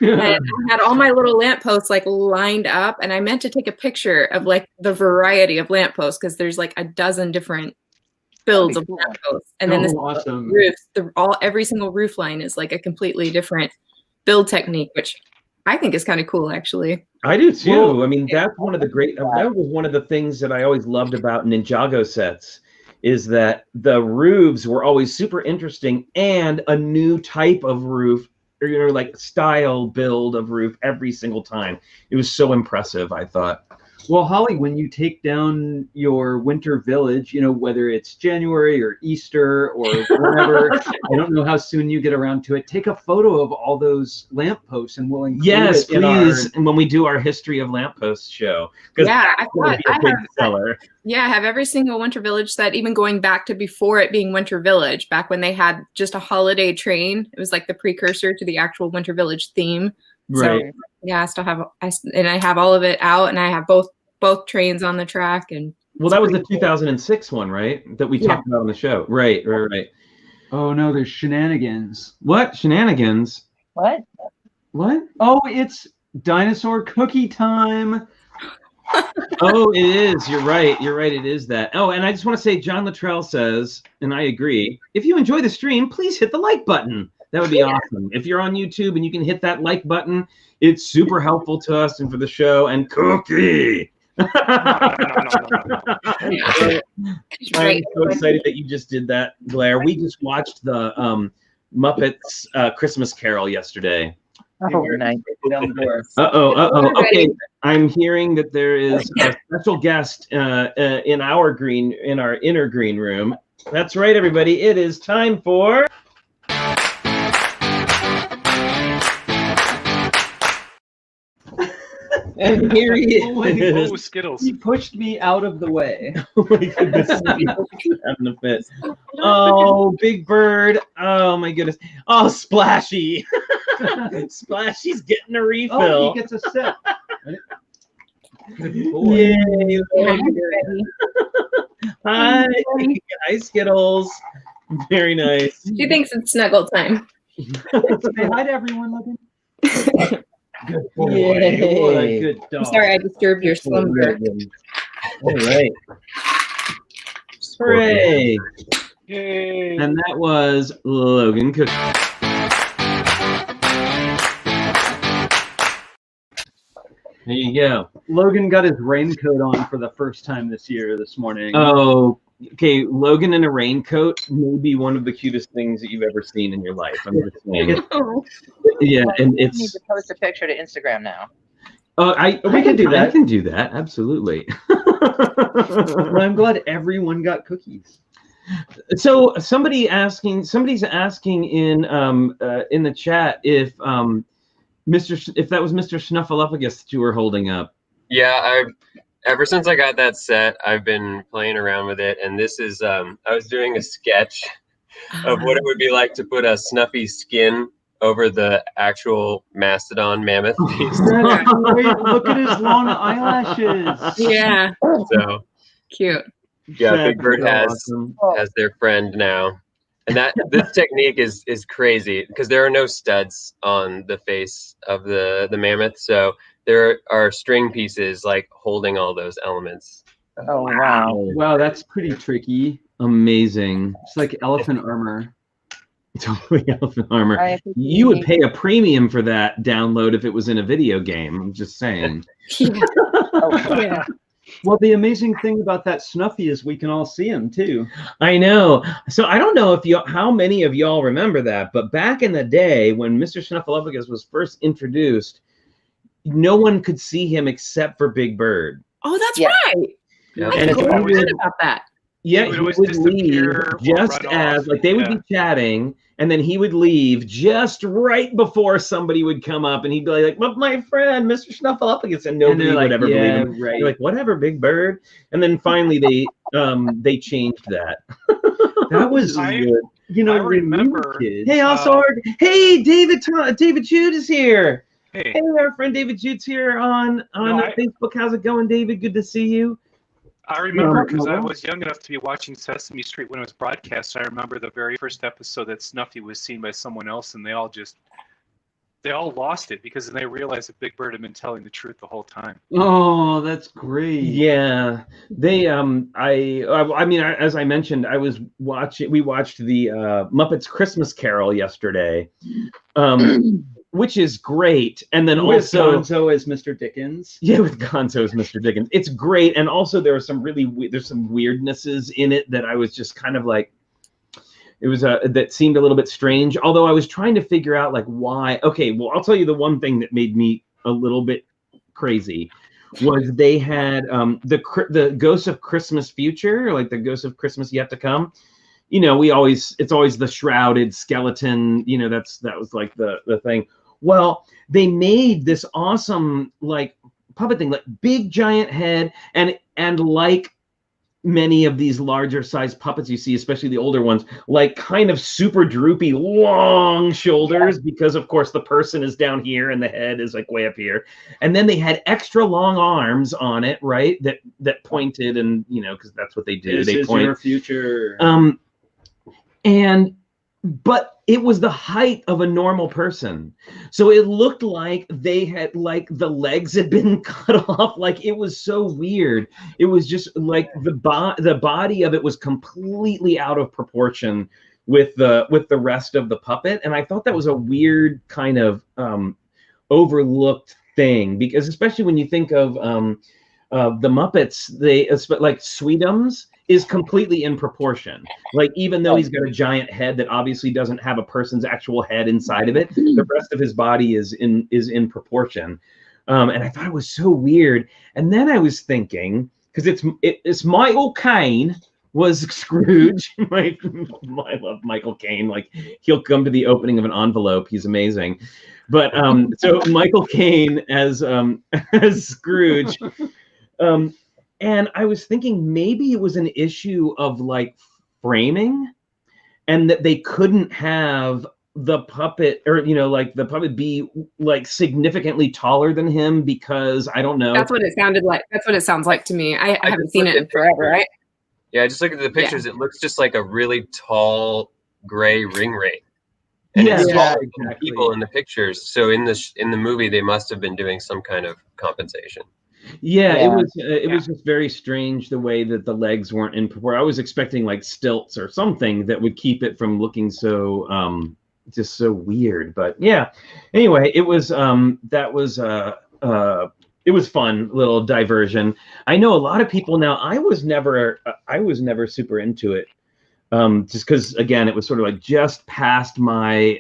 And I had all my little lamp posts like lined up, and I meant to take a picture of like the variety of lamp posts, because there's like a dozen different builds of lamp posts. And then this awesome. roof, every single roof line is like a completely different build technique, which I think is kind of cool, actually. I do too. Well, I mean, that's one of the great. That was one of the things that I always loved about Ninjago sets, is that the roofs were always super interesting, and a new type of roof, or like style build of roof every single time. It was so impressive, I thought. Well, Holly, when you take down your Winter Village, whether it's January or Easter or whenever, I don't know how soon you get around to it, take a photo of all those lampposts, and we'll include Yes, it in please. And when we do our History of Lampposts show, because Yeah, that's going to be a big seller. Yeah, I have every single Winter Village set, even going back to before it being Winter Village, back when they had just a holiday train. It was like the precursor to the actual Winter Village theme. Right. So, yeah, I still have, I have all of it out, and I have both trains on the track. And Well, that was the 2006 one, right? That we talked about on the show. Right. Oh no, there's shenanigans. What? Shenanigans? What? What? Oh, it's dinosaur cookie time. Oh, it is. You're right. It is that. Oh, and I just want to say, John Luttrell says, and I agree, if you enjoy the stream, please hit the like button. That would be awesome. If you're on YouTube and you can hit that like button, it's super helpful to us and for the show. And cookie. No. I'm so excited that you just did that, Blair. We just watched the Muppets Christmas Carol yesterday. Oh, nice. Okay, I'm hearing that there is a special guest in our inner green room. That's right, everybody. It is time for. And here he is. Oh, Skittles. He pushed me out of the way. Oh my goodness. Having a fit. Oh, Big Bird. Oh my goodness. Oh, Splashy. Splashy's getting a refill. Oh, he gets a sip. Good boy. Yay, Logan. Hi. Hi, Skittles. Very nice. she thinks it's snuggle time. Say hi to everyone, Logan. Good boy. Yay. What a good dog. I'm sorry I disturbed your slumber. All right. Hooray. Yay. And that was Logan Cook. There you go. Logan got his raincoat on for the first time this morning. Oh, okay. Logan in a raincoat may be one of the cutest things that you've ever seen in your life. I'm just saying. Yeah, and You need it's. to post a picture to Instagram now. We can do that. I can do that. Absolutely. Well, I'm glad everyone got cookies. So somebody's asking in the chat if if that was Mr. Snuffleupagus that you were holding up. Yeah, ever since I got that set, I've been playing around with it, and this is I was doing a sketch of what it would be like to put a Snuffy skin over the actual mastodon mammoth piece. That's great. Look at his long eyelashes. Yeah, So cute. yeah, That's Big Bird so has awesome. has their friend now. And that this technique is crazy because there are no studs on the face of the mammoth. So there are string pieces like holding all those elements. Oh wow. Wow, that's pretty tricky. Amazing. It's like elephant armor. Totally elephant armor. I think You would we- pay a premium for that download if it was in a video game. I'm just saying. Yeah. Oh, Yeah. Well, the amazing thing about that Snuffy is we can all see him too. I know. So I don't know if how many of y'all remember that, but back in the day when Mr. Snuffleupagus was first introduced, no one could see him except for Big Bird. Oh, that's Yeah. right. Yeah. I And if forgot you would- about that. Yeah, He would he always would leave disappear or just run as off. like they would Yeah. be chatting, and then he would leave just right before somebody would come up, and he'd be like, "But my friend, Mr. Snuffleupagus," and nobody they're would like, ever yeah, believe him. right. They're like, "Whatever, Big Bird." And then finally they changed that. That was I- good. You know, I when we were remember- kids. Hey, also, hey, David Jude is here. Hey, Hey, our friend David Jude's here on No, I- Facebook. How's it going, David? Good to see you. I remember No, because I no. was young enough to be watching Sesame Street when it was broadcast. I remember the very first episode that Snuffy was seen by someone else, and they all lost it because then they realized that Big Bird had been telling the truth the whole time. Oh, that's great. Yeah, they as I mentioned, we watched the Muppets Christmas Carol yesterday, which is great, and then With also Gonzo as Mr. Dickens. yeah, with Gonzo as Mr. Dickens, it's great, and also there are some there's some weirdnesses in it that I was just kind of like, it was that seemed a little bit strange. Although I was trying to figure out like why. Okay, well I'll tell you the one thing that made me a little bit crazy was they had the Ghost of Christmas Future, like the Ghost of Christmas Yet to Come. You know, it's always the shrouded skeleton. You know, that was like the thing. Well, they made this awesome like puppet thing, like big giant head, and like many of these larger size puppets you see, especially the older ones, like kind of super droopy, long shoulders, because of course the person is down here and the head is like way up here. And then they had extra long arms on it, right? That pointed, and you know, because that's what they do. This They is point. your future. But it was the height of a normal person. So it looked like they had, like, the legs had been cut off. Like, it was so weird. It was just like the body of it was completely out of proportion with the rest of the puppet. And I thought that was a weird kind of overlooked thing, because especially when you think of the Muppets, like Sweetums is completely in proportion. Like, even though he's got a giant head that obviously doesn't have a person's actual head inside of it, the rest of his body is in proportion. And I thought it was so weird. And then I was thinking, because it's Michael Caine was Scrooge. I love Michael Caine. Like, he'll come to the opening of an envelope. He's amazing. But so Michael Caine as Scrooge. And I was thinking maybe it was an issue of like framing, and that they couldn't have the puppet, or you know, like the puppet be like significantly taller than him, because I don't know. That's what it sounded like. That's what it sounds like to me. I haven't just seen looked it in at forever, pictures. right? Yeah, just look at the pictures. It looks just like a really tall gray ring ring. And Yeah, it's yeah, taller than the people in the pictures. So in the movie, they must have been doing some kind of compensation. Yeah, Yeah. it was just very strange the way that the legs weren't in proportion. I was expecting like stilts or something that would keep it from looking so just so weird. But yeah, anyway, it was it was fun little diversion. I know a lot of people now. I was never super into it, just because again it was sort of like just past my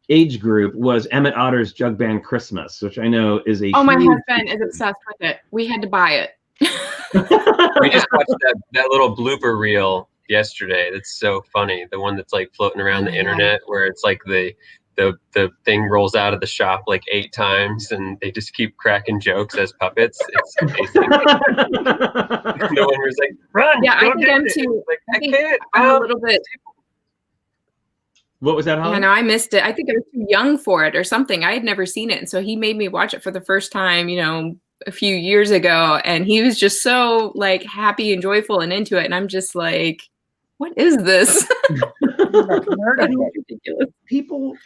age group. Was Emmett Otter's Jug Band Christmas, which I know is a Oh, my huge- husband is obsessed with it. We had to buy it. We just watched that little blooper reel yesterday. That's so funny. The one that's like floating around the internet, where it's like the thing rolls out of the shop like 8 times, and they just keep cracking jokes as puppets. It's amazing. No one was like, "Run!" Yeah, I go think get I'm it." too. Like, I think can't. I'm a little bit. What was that, Holly? Yeah, no, I missed it. I think I was too young for it or something. I had never seen it. And so he made me watch it for the first time, a few years ago. And he was just so like happy and joyful and into it. And I'm just like, what is this? Ridiculous. People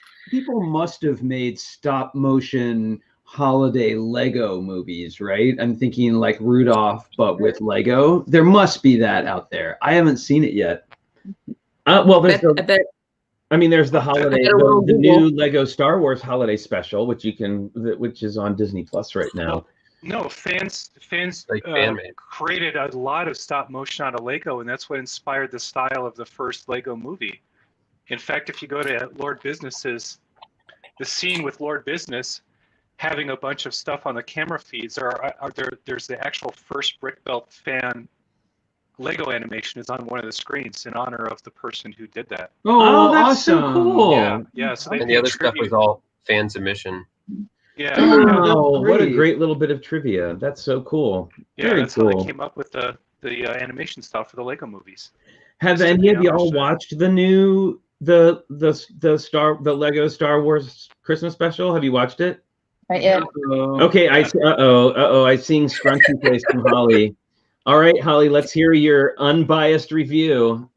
must have made stop motion holiday Lego movies, right? I'm thinking like Rudolph, but with Lego. There must be that out there. I haven't seen it yet. Well, there's I bet. there's the holiday, the new Lego Star Wars holiday special, which is on Disney Plus right now. No, fans Like fan-made. created a lot of stop motion out of Lego, and that's what inspired the style of the first Lego movie. In fact, if you go to Lord Business's, the scene with Lord Business having a bunch of stuff on the camera feeds, there's the actual first Brick Belt fan Lego animation is on one of the screens in honor of the person who did that. Oh, that's so cool. Yeah. So And the other stuff was all fan submission. Yeah. Oh, what a great little bit of trivia. That's so cool. Yeah, Very that's cool. how they came up with the animation style for the Lego movies. Have any of you all watched the new the Lego Star Wars Christmas special? Have you watched it? Not yet. Okay, I seen scrunchy face from Holly. All right, Holly, let's hear your unbiased review.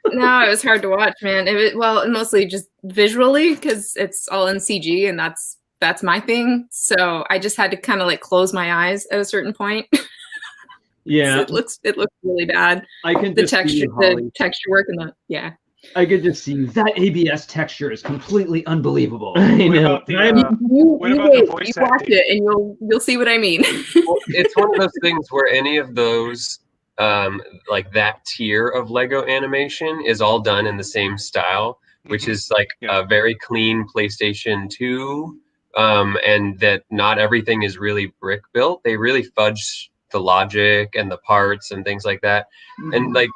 No, it was hard to watch, man. Mostly just visually because it's all in CG and that's my thing. So I just had to kind of like close my eyes at a certain point. Yeah, it looks really bad. I can The just see texture work and I could just see that ABS texture is completely unbelievable. I know. What about the voice you watch acting? it and you'll see what I mean. Well, it's one of those things where any of those, like that tier of Lego animation is all done in the same style, which is like a very clean PlayStation 2, and that not everything is really brick built. They really fudge the logic and the parts and things like that. And like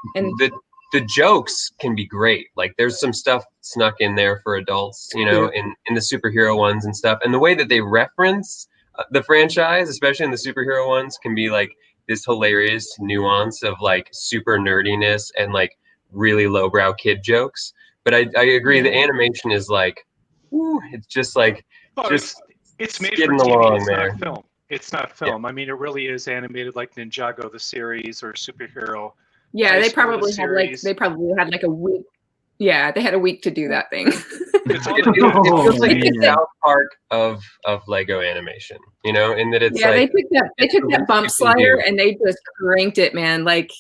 the jokes can be great. Like there's some stuff snuck in there for adults, in the superhero ones and stuff. And the way that they reference the franchise, especially in the superhero ones, can be like this hilarious nuance of like super nerdiness and like really lowbrow kid jokes. But I agree, the animation is like, it's just like, it's made for skidding TV. along It's there. not film. It's not film. I mean, it really is animated like Ninjago the series or superhero. Yeah, they School, probably the had like a week. Yeah, they had a week to do that thing. It's all It feels like man. the South Park of Lego animation, in that it's they like took that bump slider and they just cranked it, man. Like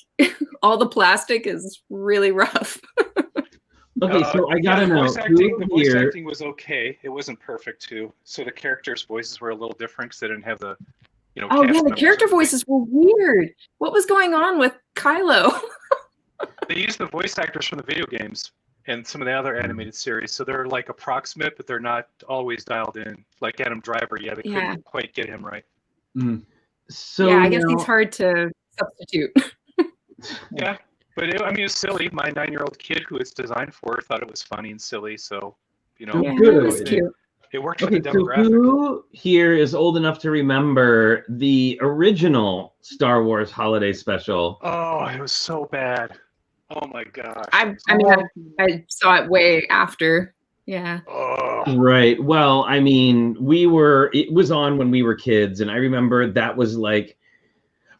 all the plastic is really rough. Okay, so I gotta know. The voice acting was okay. It wasn't perfect too. So the characters' voices were a little different because they didn't have the, Oh yeah, the character voices were weird. What was going on with Kylo? They used the voice actors from the video games and some of the other animated series, so they're like approximate, but they're not always dialed in. Like Adam Driver, they couldn't quite get him right. So I guess he's hard to substitute. Yeah, but it's silly. My 9-year-old kid who it's designed for thought it was funny and silly, so it was cute. It worked for Okay, the so demographic. who here is old enough to remember the original Star Wars holiday special? Oh, it was so bad. Oh my gosh. I saw it way after. Yeah. Oh. Right. Well, I mean, it was on when we were kids, and I remember that was like,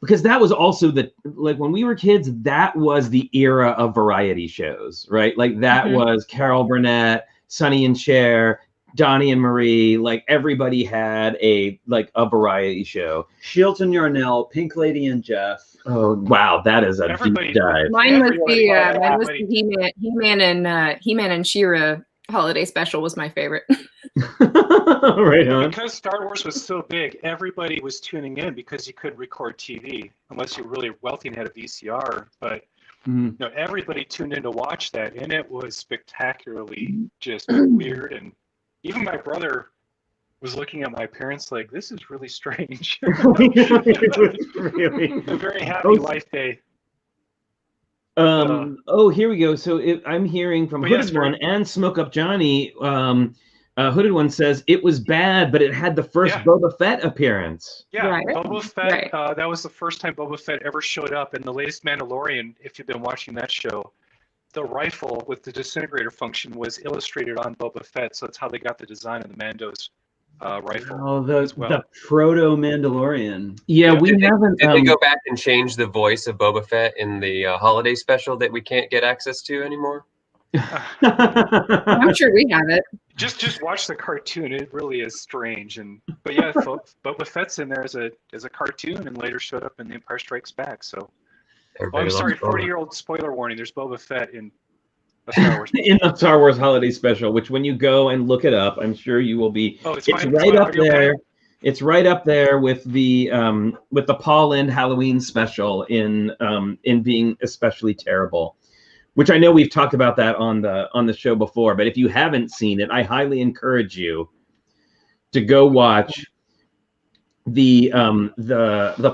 because that was also when we were kids, that was the era of variety shows, right? Like that was Carol Burnett, Sonny and Cher, Donnie and Marie, like everybody had a variety show. Shilton Yarnell, Pink Lady and Jeff. Oh wow, that is a deep dive. Mine was the He-Man and She-Ra holiday special was my favorite. Right on. Because Star Wars was so big, everybody was tuning in because you could record TV unless you're really wealthy and had a VCR. But everybody tuned in to watch that, and it was spectacularly just weird. And even my brother was looking at my parents like, "This is really strange." It was really a very happy life day. Here we go. So I'm hearing from Hooded One and Smoke Up Johnny. Hooded One says it was bad, but it had the first Boba Fett appearance. Yeah, right. Boba Fett. That was the first time Boba Fett ever showed up in the latest Mandalorian. If you've been watching that show, the rifle with the disintegrator function was illustrated on Boba Fett, so that's how they got the design of the Mando's rifle. Oh, as well. the proto Mandalorian. Yeah, Yeah, we haven't. Did they go back and change the voice of Boba Fett in the holiday special that we can't get access to anymore? I'm sure we have it. Just watch the cartoon. It really is strange. But yeah, Boba Fett's in there as a cartoon, and later showed up in The Empire Strikes Back. So, Everybody I'm sorry, loves Boba. 40-year-old spoiler warning. There's Boba Fett in a Star Wars. in the Star Wars Holiday Special, which when you go and look it up, I'm sure you will be. Oh, it's It's fine. right up Audio there. file. It's right up there with the Pollen Halloween special in being especially terrible, which I know we've talked about that on the show before. But if you haven't seen it, I highly encourage you to go watch the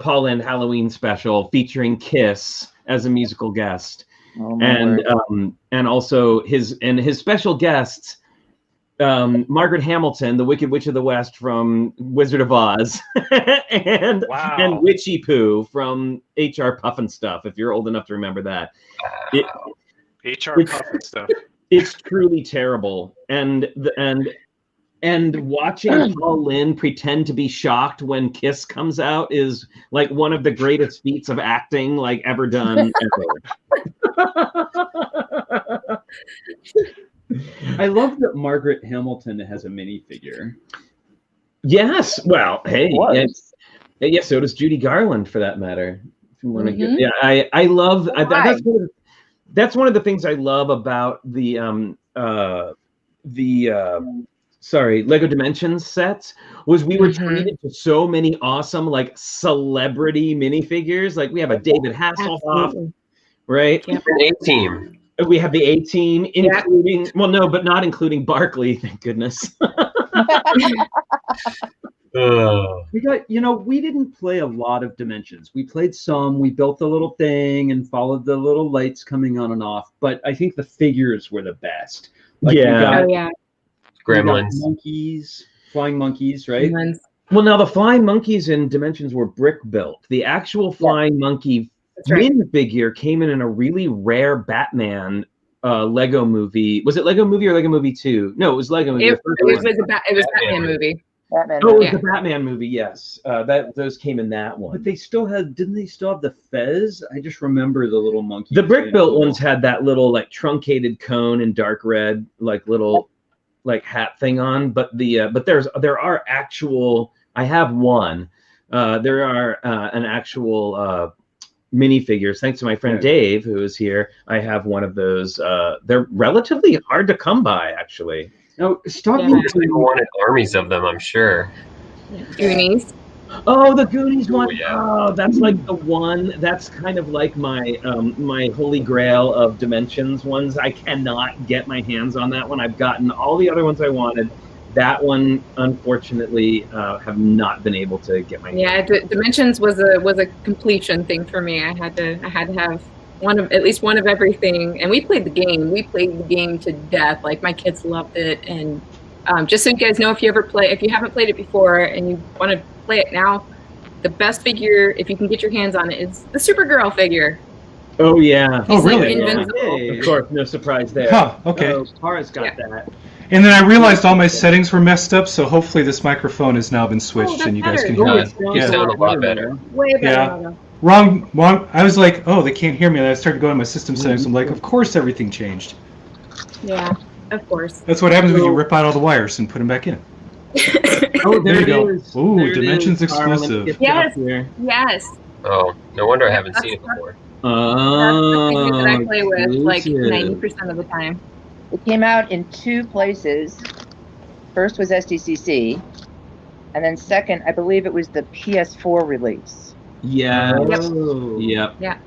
Pollen Halloween special featuring Kiss as a musical guest. Oh, my word. And also his special guests, Margaret Hamilton, the Wicked Witch of the West from Wizard of Oz, and Wow. Witchy Poo from HR Puffin Stuff. If you're old enough to remember that, HR Puff and stuff. it's truly terrible. And watching Paul Lynn pretend to be shocked when Kiss comes out is like one of the greatest feats of acting like ever done ever. I love that Margaret Hamilton has a minifigure. Yes. Well, hey, Was. yes, so does Judy Garland for that matter. If you want to Mhm. get, yeah, I love Why? that's one of the things I love about the Lego Dimensions sets was we were Mhm. treated to so many awesome like celebrity minifigures. Like we have a David Hasselhoff, Absolutely. right? Yeah. An A-team. We have the A-team, including but not including Barkley, thank goodness. We got, we didn't play a lot of Dimensions. We played some, we built the little thing and followed the little lights coming on and off, but I think the figures were the best. Like we Yeah. got- Oh yeah. we got Gremlins. monkeys, flying monkeys, right? Gremlins. Well, now the flying monkeys in Dimensions were brick built. The actual flying monkey That's right. minifigure came in a really rare Batman Lego movie. Was it Lego movie or Lego movie 2? No, it was Lego movie. It the first was one. it was Batman movie. Batman. Oh, it was Yeah. the Batman movie. Yes, those came in that one. But didn't they still have the fez? I just remember the little monkey. The brick built ones had that little like truncated cone in dark red, like little like hat thing on. But there are actual. I have one. There are an actual minifigures. Thanks to my friend Yeah. Dave, who is here. I have one of those. They're relatively hard to come by, actually. Now, stop Yeah. me. People wanted armies of them, I'm sure. Goonies. Oh, the Goonies one. yeah. Oh, that's like the one. That's kind of like my my holy grail of Dimensions ones. I cannot get my hands on that one. I've gotten all the other ones I wanted. That one, unfortunately, have not been able to get my hands. Yeah, Dimensions was a completion thing for me. I had to have at least one of everything, and we played the game. We played the game to death. Like my kids loved it, and just so you guys know, if you haven't played it before and you want to play it now, the best figure, if you can get your hands on it, is the Supergirl figure. Oh yeah. Oh, He's like really? invincible. Of course, no surprise there. Huh, okay. Oh, Tara's got that. And then I realized all my settings were messed up, so hopefully this microphone has now been switched that's and you guys better. can hear Oh, it. it You Yeah. sound a lot better. Way better. Yeah. Moto. Wrong. I was like, oh, they can't hear me. And I started going to my system settings. I'm like, of course everything changed. Yeah, of course. That's what happens when you rip out all the wires and put them back in. Oh, There you it go. is. Ooh, There it Dimensions is. Tara, let me exclusive. get Yes. that here. Yes. Oh, no wonder I haven't seen it before. That's the figure that I play with like exclusive. 90% of the time. It came out in 2 places. First was SDCC, and then second, I believe it was the PS4 release. Yeah. Yep. Yep. Yeah.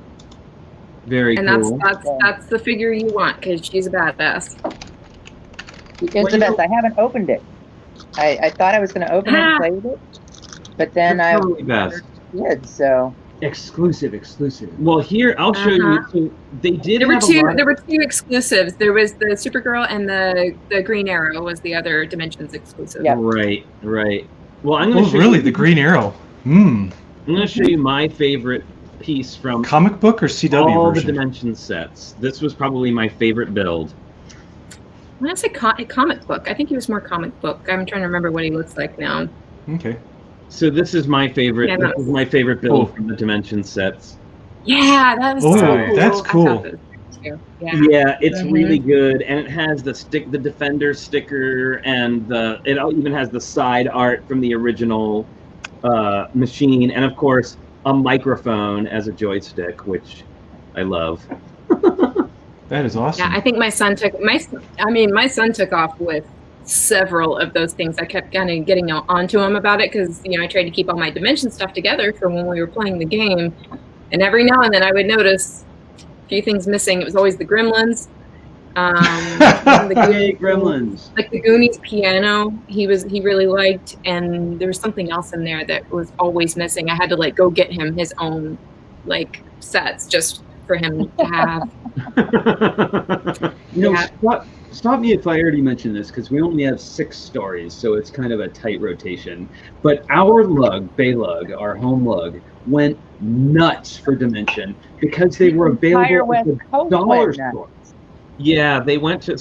Very And cool. that's the figure you want because she's a badass. It's Well, the you best. know- I haven't opened it. I thought I was going to open it and play with it, but then I Totally best. did. So Exclusive. Well, here I'll show you. Uh-huh. So they did. There were have a two. lot of- There were 2 exclusives. There was the Supergirl and the Green Arrow was the other Dimensions exclusive. Yeah. Right. Well, I'm going Oh, to show really? you. The Green Arrow. Hmm. I'm going to show you my favorite piece from Comic book or CW all version? the Dimension sets. This was probably my favorite build. When I say comic book, I think he was more comic book. I'm trying to remember what he looks like now. Okay. So this is my favorite. Yeah, this is my favorite build from the Dimension sets. Yeah, that was Oh, so cool. that's I cool. thought that was too. Yeah. Yeah, it's Mhm. really good, and it has the Defender sticker, and it even has the side art from the original machine, and of course a microphone as a joystick, which I love. That is awesome. Yeah, I think my son took off with several of those things. I kept kind of getting onto him about it because I tried to keep all my Dimension stuff together for when we were playing the game, and every now and then I would notice a few things missing. It was always the Gremlins, the Yay, Gremlins! like the Goonies piano. He really liked, and there was something else in there that was always missing. I had to go get him his own sets just for him to have. Stop me if I already mentioned this, because we only have 6 stories, so it's kind of a tight rotation. But our lug, Baylug, our home lug, went nuts for Dimension because they were available at the dollar store. Yeah, they went to.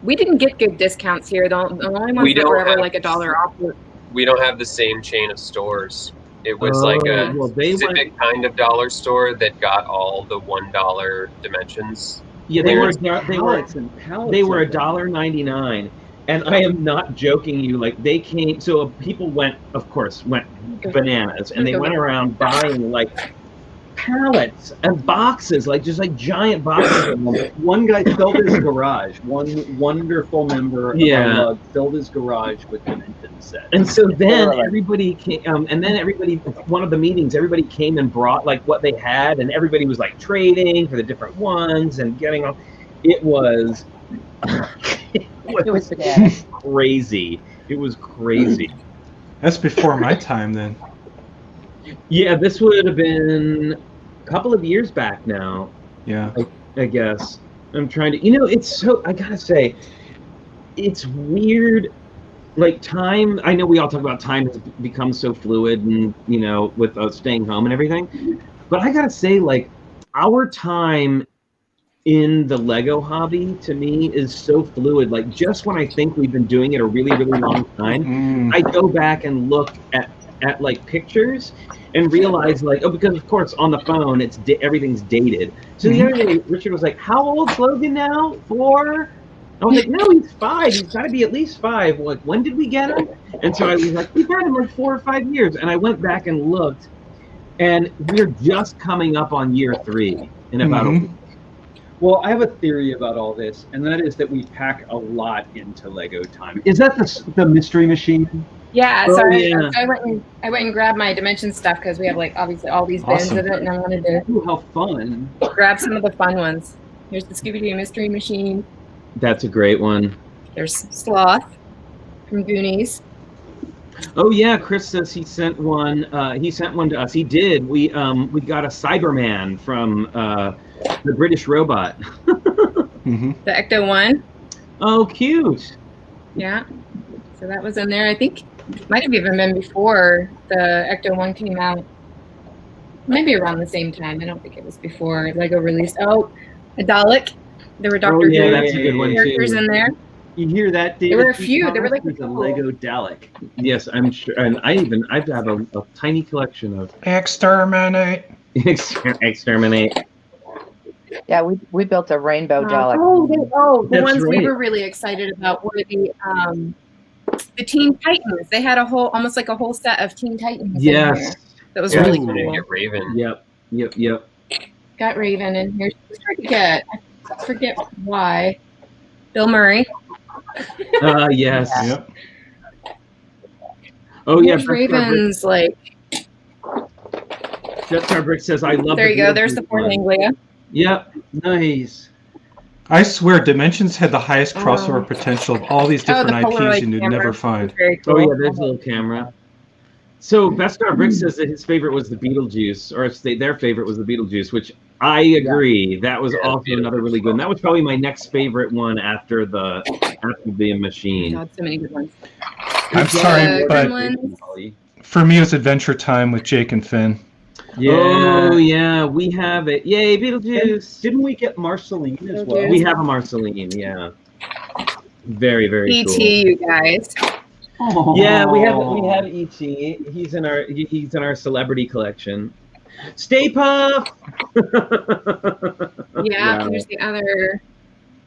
We didn't get good discounts here. The only ones that were ever $1 off. We don't have the same chain of stores. It was a specific kind of dollar store that got all the $1 Dimensions. Yeah, they were $1.99, and I am not joking you. They came, so people went bananas, and they went around buying pallets and boxes, giant boxes of them. One guy filled his garage. One wonderful member of our lug filled his garage with Dimension sets. And so then everybody came, one of the meetings, everybody came and brought what they had, and everybody was trading for the different ones and getting on. It was crazy. It was crazy. That's before my time then. Yeah, this would have been a couple of years back now. Yeah. I guess. I'm trying to, I gotta say, it's weird. Time, I know we all talk about time has become so fluid and, with staying home and everything. But I gotta say, our time in the Lego hobby, to me, is so fluid. Just when I think we've been doing it a really, really long time, I go back and look at pictures and realize because of course on the phone everything's dated. So the other day Richard was like, "How old's Logan now? 4?" I was like, "No, he's 5. He's got to be at least 5." When did we get him? And so I was like, "We've had him 4 or 5 years." And I went back and looked, and we're just coming up on year 3 in about a week. Well, I have a theory about all this, and that is that we pack a lot into Lego time. Is that the mystery machine? Yeah, so I went and grabbed my Dimension stuff because we have obviously all these bins of it, and I wanted to how fun! Grab some of the fun ones. Here's the Scooby-Doo Mystery Machine. That's a great one. There's Sloth from Goonies. Oh yeah, Chris says he sent one. He sent one to us. He did. We got a Cyberman from the British Robot. The Ecto 1. Oh, cute. Yeah. So that was in there. I think it might have even been before the Ecto 1 came out. Maybe around the same time. I don't think it was before Lego released. Oh, a Dalek. There were Doctor Who that's a good one characters too. in there. You hear that, David? There were a few. There were There's a Lego Dalek. Yes, I'm sure. And I have a tiny collection of Exterminate. Exterminate. Yeah, we built a rainbow Dalek. The ones we were really excited about were the Teen Titans. They had almost a whole set of Teen Titans. Yes. In there. That was really cool. Get Raven. Yep. Got Raven, and here's I forget why. Bill Murray. Yes. Yep. Oh yeah. Raven's TrickyBricks says, "I love." There you go. There's the Fort Anglia. Yep. Nice. I swear, Dimensions had the highest crossover potential of all these different IPs you'd never find. Cool. Oh yeah, there's a little camera. So TrickyBricks says that his favorite was the Beetlejuice, or their favorite was the Beetlejuice, which I agree. That was also another really good one. That was probably my next favorite one after the machine. God, so many good ones. I'm sorry, but Gremlins. For me, it was Adventure Time with Jake and Finn. Oh yeah, we have it. Yay, Beetlejuice! Didn't we get Marceline as well? We have a Marceline. Yeah. Very very ET, cool. you guys. Yeah, we have ET. He's in our celebrity collection. Stay Puft. Yeah, Wow. there's the other.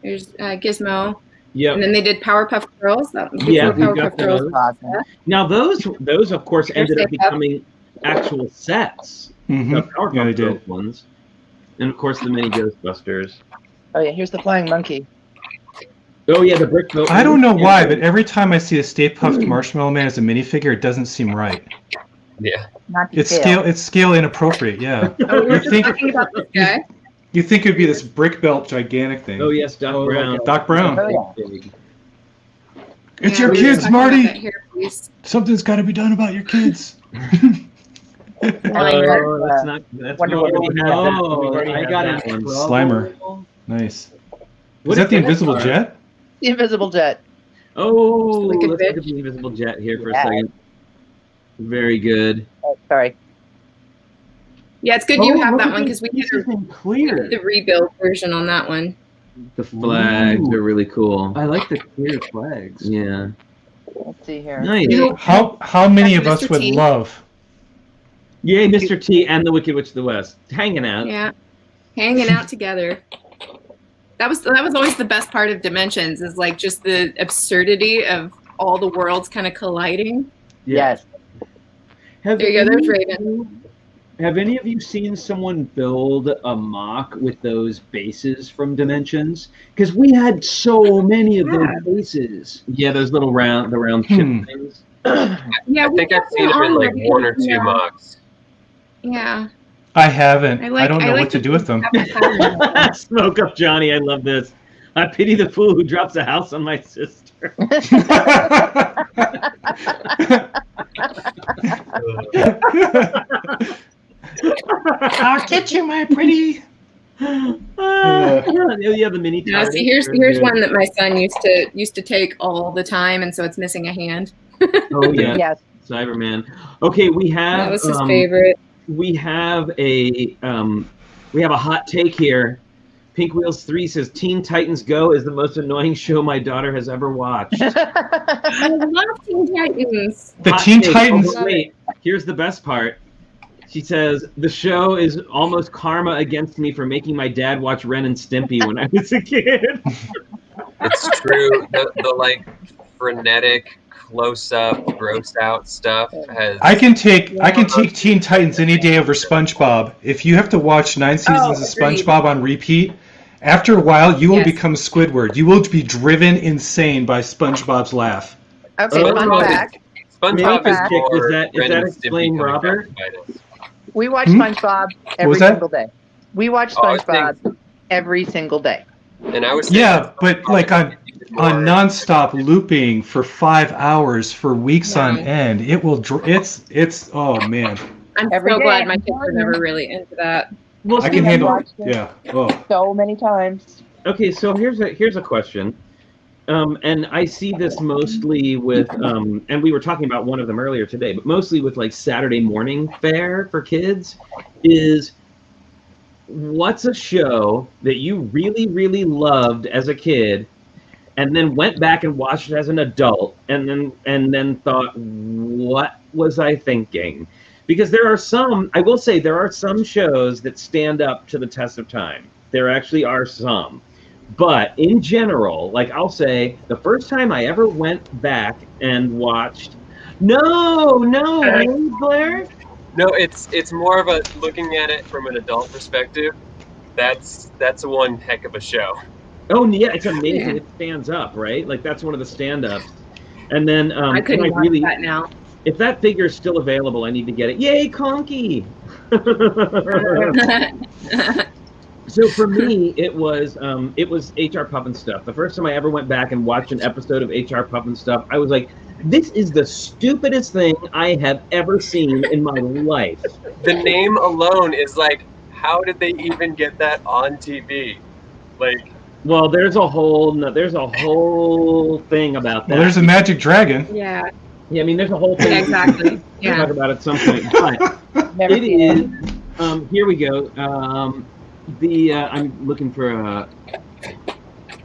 There's Gizmo. Yep. And then they did Powerpuff Girls. That was Yeah, before we've got Powerpuff Girls. those. Awesome. Now those of course ended up becoming actual sets. Mhm. The Yeah, Powerpuff they Girls did. ones, and of course the mini Ghostbusters. Oh yeah, here's the flying monkey. Oh yeah, the brick boat. I don't know why, but every time I see a Stay Puft Marshmallow Man as a minifigure, it doesn't seem right. Yeah. Not to It's scale. scale inappropriate. Yeah. Oh, we were You just think talking about this guy. you think it'd be this brick belt gigantic thing? Oh yes, Doc Brown. Doc Brown. Oh, yeah. It's Yeah, your we were kids, talking about Marty. that hair piece. Something's got to be done about your kids. Oh, that's not. That's Wonder not Woman. we had that. Oh, We already I had got that it. one. Slimer. Nice. What Is that the is Invisible that? Jet? The invisible jet. Oh, Like a let's look bitch. at the invisible jet here for Yeah. a second. Very good. Oh, sorry. Yeah, it's good you Oh, have look that at one these because we pieces did in clear. the rebuild version on that one. The flags Ooh. are really cool. I like the clear flags. Yeah. Let's see here. Nice. How many of us Mr. would T. love? Yay, Mr. T and the Wicked Witch of the West. Hanging out. Yeah, hanging out together. That was always the best part of Dimensions, is like just the absurdity of all the worlds kind of colliding. Yes. Have There you go. There's any- Raven. Have any of you seen someone build a mock with those bases from Dimensions? Because we had so many of those bases. Yeah, those little round chip Hmm. things. Yeah, I we think I've got seen them them in on like there. one or two Yeah. mocks. Yeah. I haven't. I I, like- don't I know like what to to do with them. Smoke up Johnny, I love this. I pity the fool who drops a house on my sister. I'll get you, my pretty. Yeah, the mini Yeah, TARDIS. see, here's Very one good. that my son used to take all the time, and so it's missing a hand. Oh yeah, Yes. Cyberman. Okay, we have That was his favorite. we have a hot take here. Pink Wheels 3 says Teen Titans Go is the most annoying show my daughter has ever watched. I love Teen Titans. The Hot Teen take. Titans. Oh, wait, here's the best part. She says the show is almost karma against me for making my dad watch Ren and Stimpy when I was a kid. It's true. The like frenetic close up, grossed out stuff has. I can take Teen Titans any day over SpongeBob. If you have to watch 9 seasons of agreed. SpongeBob on repeat, after a while you will Yes. become Squidward. You will be driven insane by SpongeBob's laugh. Okay, Oh, fun okay. fact. SpongeBob is Maybe. more Does that Ren and Stimpy explain coming back Robert? to bite us. We watch Hmm? SpongeBob every was that? single day. We watch Oh, I SpongeBob every single day. And I was Yeah, but like on more- nonstop looping for 5 hours for weeks on Yeah. end, it will. It's oh man, I'm Every so day, glad I'm my kids were telling you. never really into that. Well, I see, can I've handle it. watched it. Yeah. Oh. So many times. Okay, so here's a question, and I see this mostly with, and we were talking about one of them earlier today, but mostly with like Saturday morning fare for kids, is what's a show that you really, really loved as a kid, and then went back and watched it as an adult, and then thought, what was I thinking? Because there are some, I will say, there are some shows that stand up to the test of time. There actually are some. But in general, like I'll say, the first time I ever went back and watched, no, really, Blair? No, it's more of a looking at it from an adult perspective. That's one heck of a show. Oh yeah, it's amazing. Yeah. It stands up, right? Like that's one of the stand-ups. And then I couldn't watch really, that now. if that figure is still available, I need to get it. Yay, Conky! So for me, it was HR Pup and Stuff. The first time I ever went back and watched an episode of HR Pup and Stuff, I was like, this is the stupidest thing I have ever seen in my life. The name alone is like, how did they even get that on TV? Like, Well, there's a whole thing about that. Well, there's a magic dragon. Yeah. Yeah, I mean, there's a whole thing Yeah, exactly. to Yeah. talk about at some point, but Never it seen is. Here we go. I'm looking for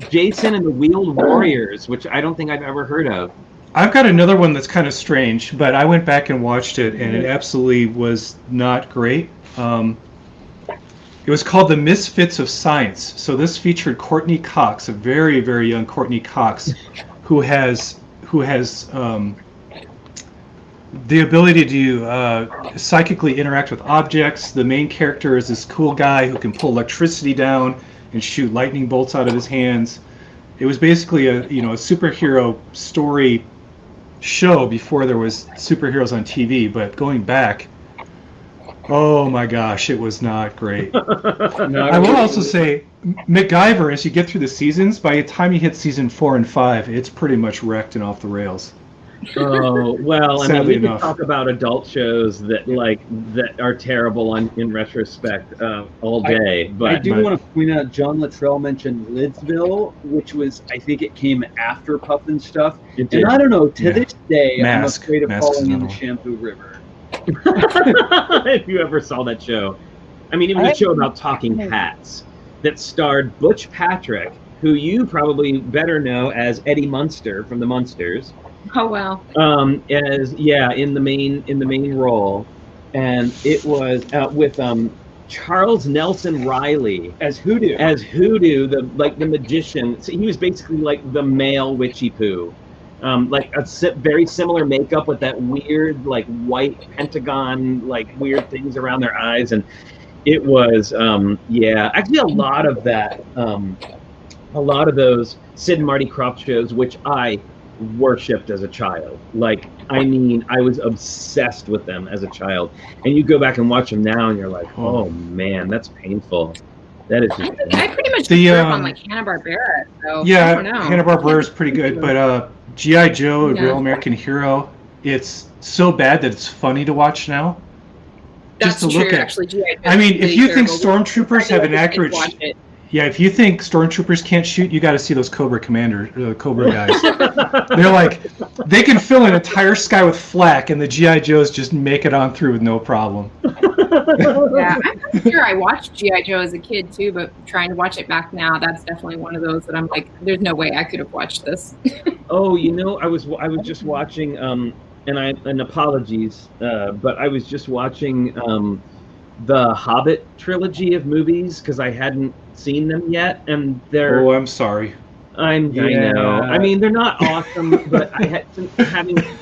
Jason and the Wheeled Warriors, which I don't think I've ever heard of. I've got another one that's kind of strange, but I went back and watched it, and it absolutely was not great. It was called The Misfits of Science. So this featured Courtney Cox, a very, very young Courtney Cox, who has the ability to psychically interact with objects. The main character is this cool guy who can pull electricity down and shoot lightning bolts out of his hands. It was basically a superhero story show before there was superheroes on TV, but going back, oh my gosh, it was not great. I will also say, MacGyver, as you get through the seasons, by the time you hit season 4 and 5, it's pretty much wrecked and off the rails. Oh well, I mean, Sadly we can enough. talk about adult shows that are terrible in retrospect all day. I But do want to point out John Luttrell mentioned Lidsville, which was, I think it came after Puff and Stuff. it did. And I don't know, to Yeah. this day, Mask. I'm afraid of Mask is falling in the another Shampoo River. If you ever saw that show, I mean, it was a show about talking hats that starred Butch Patrick, who you probably better know as Eddie Munster from the Munsters. Oh wow. As in the main role, and it was with Charles Nelson Riley As Hoodoo. the magician. So he was basically like the male Witchy Poo, like very similar makeup with that weird like white pentagon like weird things around their eyes, and it was actually a lot of that, a lot of those Sid and Marty Krofft shows, which I worshipped as a child. Like, I mean, I was obsessed with them as a child. And you go back and watch them now, and you're like, oh man, that's painful. That is just I pretty much The, grew up on like Hanna-Barbera, so I Yeah, don't know. Hanna-Barbera is pretty good, but G.I. Joe, Yeah. Real American Hero, it's so bad that it's funny to watch now. That's just to true, look at. actually. G.I. Joe's I mean, if pretty you think terrible. stormtroopers have an accurate, Watch it. yeah, if you think stormtroopers can't shoot, you got to see those Cobra guys. They're like, they can fill an entire sky with flak, and the G.I. Joes just make it on through with no problem. Yeah, I'm not sure I watched G.I. Joe as a kid too, but trying to watch it back now, that's definitely one of those that I'm like, there's no way I could have watched this. Oh, I was just watching, and apologies, but I was just watching the Hobbit trilogy of movies because I hadn't seen them yet, and they're. Oh, I'm sorry. I know. I mean, they're not awesome, but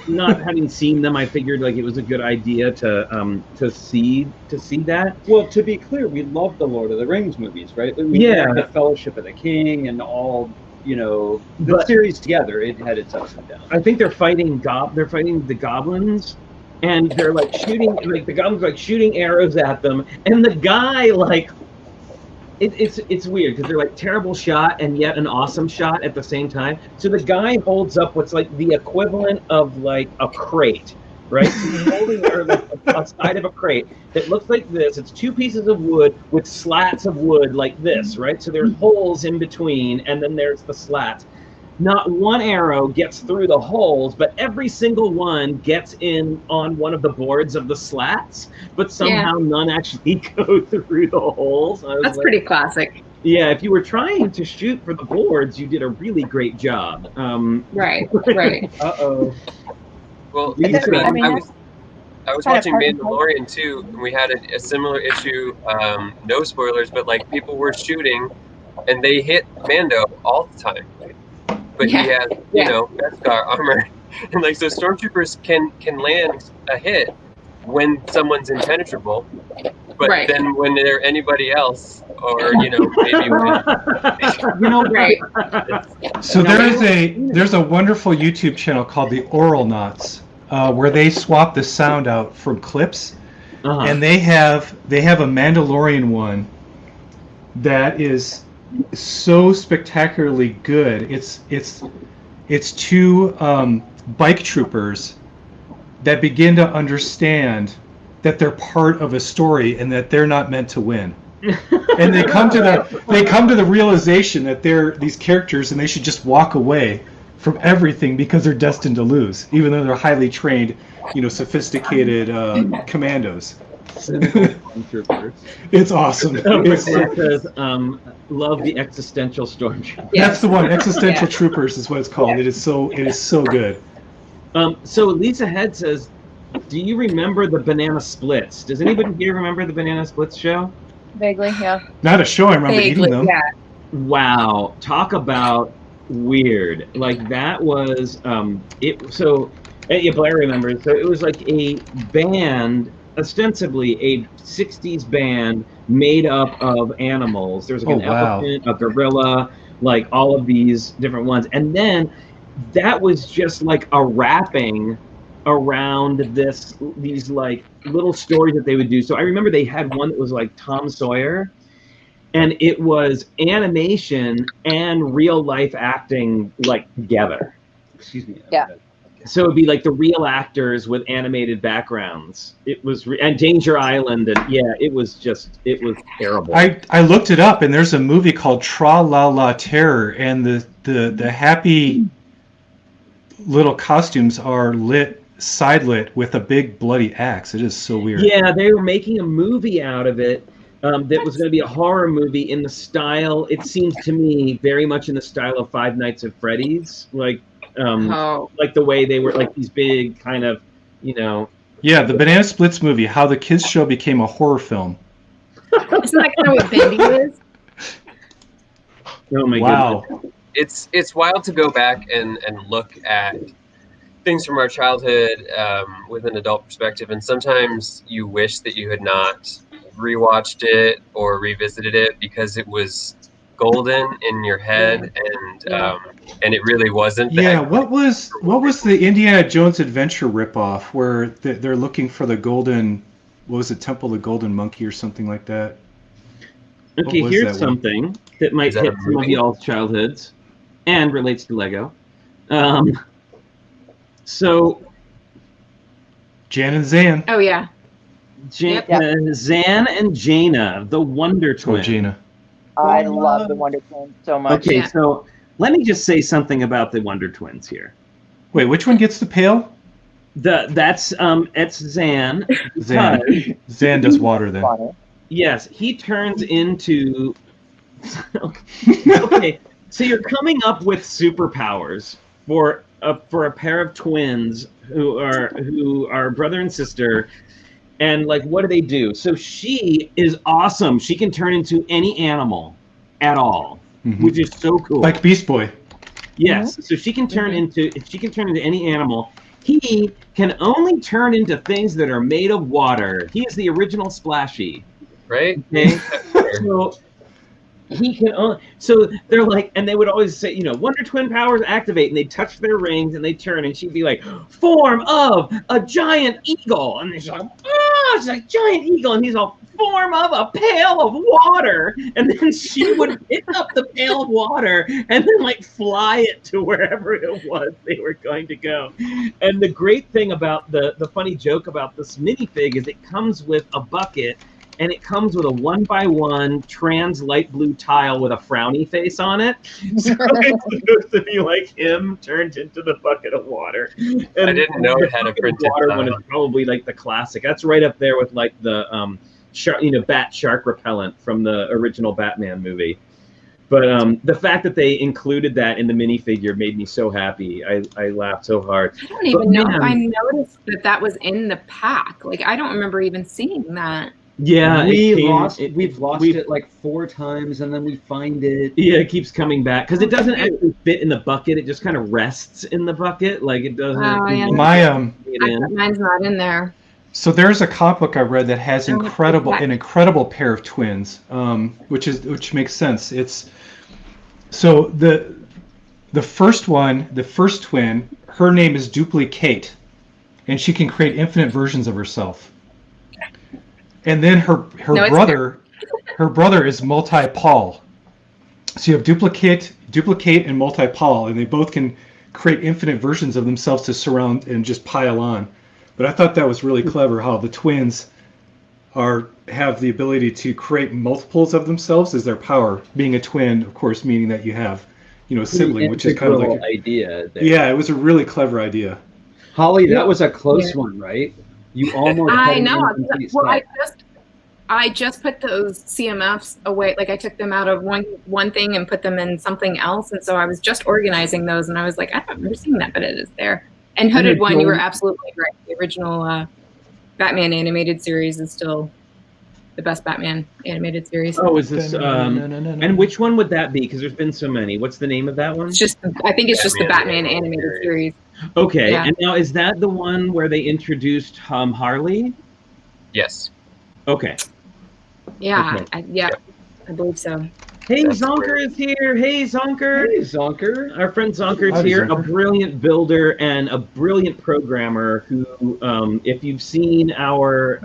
not having seen them, I figured like it was a good idea to see that. Well, to be clear, we love the Lord of the Rings movies, right? Yeah. The Fellowship of the King and all, the But- series together, it had its ups and downs. I think they're fighting the goblins, and they're like shooting, like the goblins are, like shooting arrows at them, and the guy like it's weird because they're like terrible shot and yet an awesome shot at the same time. So the guy holds up what's like the equivalent of like a crate, right? So he's holding or like a side of a crate that looks like this. It's two pieces of wood with slats of wood like this, right? So there's holes in between, and then there's the slats. Not one arrow gets through the holes, but every single one gets in on one of the boards of the slats, but somehow none actually go through the holes. I was That's like, pretty classic. yeah, if you were trying to shoot for the boards, you did a really great job. Right. Uh-oh. Well, I mean, I was kind of watching part of Mandalorian too, and we had a similar issue. No spoilers, but like people were shooting, and they hit Mando all the time. But he has, Beskar armor, and like so, stormtroopers can land a hit when someone's impenetrable, but then when they're anybody else, or maybe when Right. So there's a wonderful YouTube channel called the Oral Knots, where they swap the sound out from clips, and they have a Mandalorian one that is so spectacularly good. It's two bike troopers that begin to understand that they're part of a story and that they're not meant to win. And they come to the realization that they're these characters and they should just walk away from everything because they're destined to lose, even though they're highly trained, sophisticated commandos. It's awesome. Rick says, love the existential stormtrooper. That's the one. Existential Troopers is what it's called. It is so good. So Lisa Head says, do you remember the Banana Splits? Does anybody here remember the Banana Splits show? Vaguely, yeah. Not a show. I remember eating them. Yeah. Wow, talk about weird. Like that was it. So yeah, Blair remembers. So it was like a band, ostensibly a '60s band made up of animals. There was like an elephant, a gorilla, like all of these different ones, and then that was just like a wrapping around these like little stories that they would do. So I remember they had one that was like Tom Sawyer, and it was animation and real life acting like together. Excuse me. Yeah. So it'd be like the real actors with animated backgrounds. It was and Danger Island, and yeah, it was terrible. I looked it up, and there's a movie called Tra La La Terror, and the happy little costumes are side lit with a big bloody axe. It is so weird. Yeah, they were making a movie out of it that was going to be a horror movie in the style, it seems to me, very much in the style of Five Nights at Freddy's, like the way they were like these big kind of, Yeah, the Banana Splits movie, how the kids show became a horror film. Isn't that kind of what Baby is? Oh my goodness. It's wild to go back and look at things from our childhood with an adult perspective, and sometimes you wish that you had not rewatched it or revisited it because it was golden in your head, and it really wasn't. Yeah, what was the Indiana Jones Adventure ripoff where they're looking for the golden? What was it, Temple of the Golden Monkey or something like that? Okay, here's something that might hit some of y'all's childhoods and relates to Lego. So, Jan and Zan. Oh yeah. Zan and Jaina, the Wonder Twins. Oh, Jaina. I love the Wonder Twins so much. Okay, so let me just say something about the Wonder Twins here. Wait, which one gets the pail? That's Zan. Zan does water then. Water. Yes, he turns into. Okay, so you're coming up with superpowers for a pair of twins who are brother and sister, and like, what do? So she is awesome. She can turn into any animal at all, which is so cool. Like Beast Boy. Yes. So she can turn into any animal. He can only turn into things that are made of water. He is the original Splashy. Right? Okay. So he can only, so they're like, and they would always say, Wonder Twin powers activate, and they touch their rings and they turn, and she'd be like, form of a giant eagle, and she's like, she's like, giant eagle, and he's all, form of a pail of water, and then she would pick up the pail of water and then like fly it to wherever it was they were going to go. And the great thing about the funny joke about this minifig is it comes with a bucket, and it comes with a 1x1 trans light blue tile with a frowny face on it. So it's supposed to be like him turned into the bucket of water. And I didn't know it had a printed water one is probably like the classic. That's right up there with like the bat shark repellent from the original Batman movie. But the fact that they included that in the minifigure made me so happy. I laughed so hard. I don't even know if I noticed that was in the pack. Like, I don't remember even seeing that. Yeah, we've lost it like 4 times, and then we find it. Yeah, it keeps coming back because it doesn't actually fit in the bucket. It just kind of rests in the bucket, like it doesn't. Oh, yeah. Mine's not in there. So there's a comic book I read that has an incredible pair of twins, which makes sense. It's so the first twin, her name is Duplicate, and she can create infinite versions of herself. And then her brother is Multi-Paul. So you have duplicate and Multi-Paul, and they both can create infinite versions of themselves to surround and just pile on. But I thought that was really clever how the twins have the ability to create multiples of themselves as their power. Being a twin, of course, meaning that you have sibling, which is kind of like idea. There. Yeah, it was a really clever idea. Holly, that was a close one, right? You almost. I know. Well, I just put those CMFs away. Like I took them out of one thing and put them in something else, and so I was just organizing those, and I was like, I haven't seen that, but it is there. And Hooded One, you were absolutely right. The original Batman animated series is still the best Batman animated series. Oh, is this? And which one would that be? Because there's been so many. What's the name of that one? It's just. I think it's just the Batman animated series. Okay, Yeah. and now is that the one where they introduced Harley? Yes. Okay. Yeah, Okay. I believe so. Hey, That's Zonker great. is here. Hey, Zonker. Hey, Zonker. Our friend Zonker's Howdy, here, Zonker. a brilliant builder and a brilliant programmer who, if you've seen our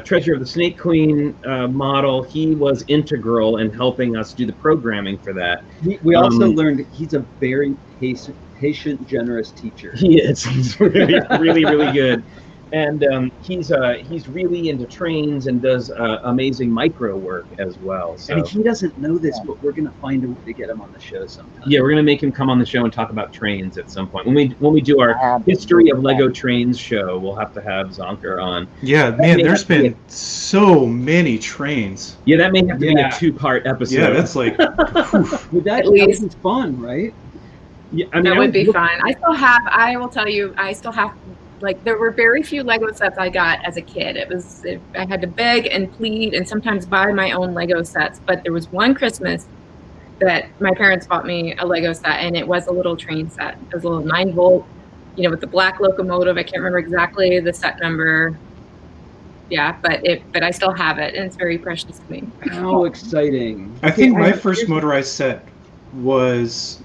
Treasure of the Snake Queen model, he was integral in helping us do the programming for that. We also learned he's a very patient, generous teacher. He is. He's really, really, really good. And he's really into trains and does amazing micro work as well. So And he doesn't know this, but we're gonna find a way to get him on the show sometime. yeah, we're gonna make him come on the show and talk about trains at some point. When we do our history of Lego trains show, we'll have to have Zonker on. Yeah, man, there's been so many trains. Yeah, that may have to be Yeah. a 2-part episode. Yeah, that's like, oof. But that At least. is fun, right? Yeah, I mean, That I would be was fun. I will tell you, I still have, like, there were very few Lego sets I got as a kid. I had to beg and plead and sometimes buy my own Lego sets. But there was one Christmas that my parents bought me a Lego set, and it was a little train set. It was a little 9-volt, with the black locomotive. I can't remember exactly the set number. Yeah, but I still have it, and it's very precious to me. How exciting! I think my here's- first motorized set was.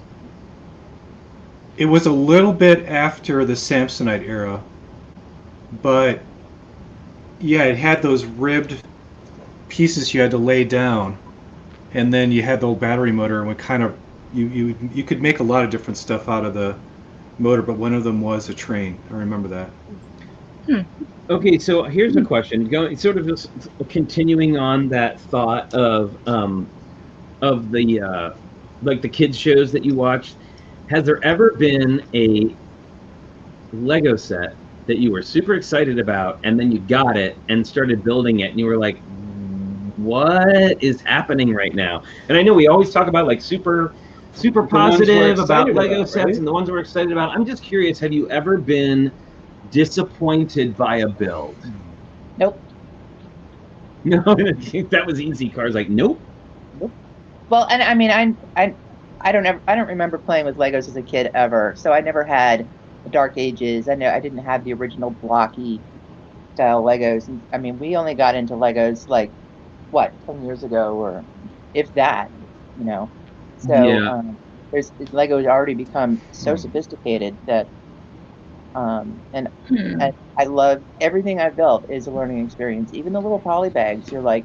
It was a little bit after the Samsonite era, but yeah, it had those ribbed pieces you had to lay down, and then you had the old battery motor, and we kind of you could make a lot of different stuff out of the motor, but one of them was a train. I remember that. Okay, so here's a question. Going sort of just continuing on that thought of the like the kids shows that you watched. Has there ever been a Lego set that you were super excited about, and then you got it and started building it, and you were like, "What is happening right now?" And I know we always talk about like super positive about Lego sets, right? And the ones we're excited about. I'm just curious, have you ever been disappointed by a build? Nope. No, that was easy. Car's like, nope. Well, and I mean, I don't remember playing with Legos as a kid ever. So I never had the Dark Ages. I didn't have the original blocky style Legos. And, I mean, we only got into Legos like 10 years ago, or if that, So Yeah. Lego has already become so sophisticated that, and I love everything I've built is a learning experience. Even the little poly bags, you're like,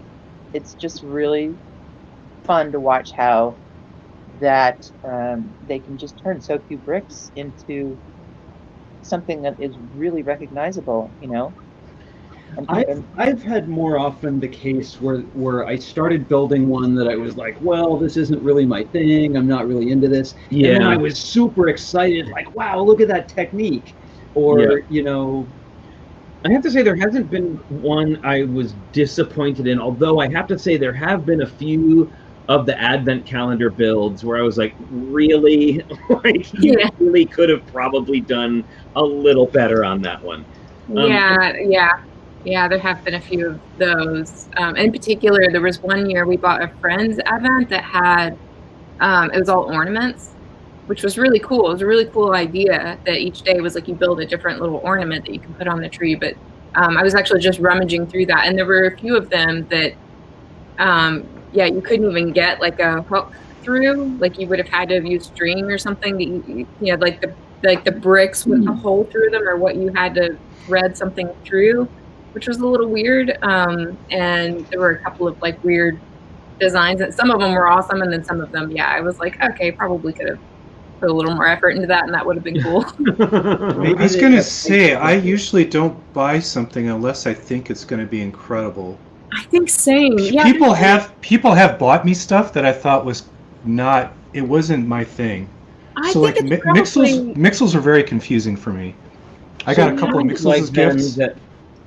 it's just really fun to watch how that they can just turn so few bricks into something that is really recognizable, I've had more often the case where I started building one that I was like, well, this isn't really my thing. I'm not really into this. Yeah. And then I was super excited, like, wow, look at that technique. Or, I have to say there hasn't been one I was disappointed in, although I have to say there have been a few of the advent calendar builds where I was like, really? You really could have probably done a little better on that one. Yeah, there have been a few of those. In particular, there was one year we bought a friend's advent that had, it was all ornaments, which was really cool. It was a really cool idea that each day was like you build a different little ornament that you can put on the tree. But I was actually just rummaging through that, and there were a few of them that, you couldn't even get like a hook through. Like you would have had to have used string or something that you had like the bricks with a hole through them, or what you had to thread something through, which was a little weird. And there were a couple of like weird designs, and some of them were awesome, and then some of them, I was like, okay, probably could have put a little more effort into that, and that would have been cool. I was gonna say, I usually don't buy something unless I think it's gonna be incredible. I think same. Yeah. People have bought me stuff that I thought was it wasn't my thing. I So think like it's probably. mixels are very confusing for me. I got a couple of mixels like as gifts. That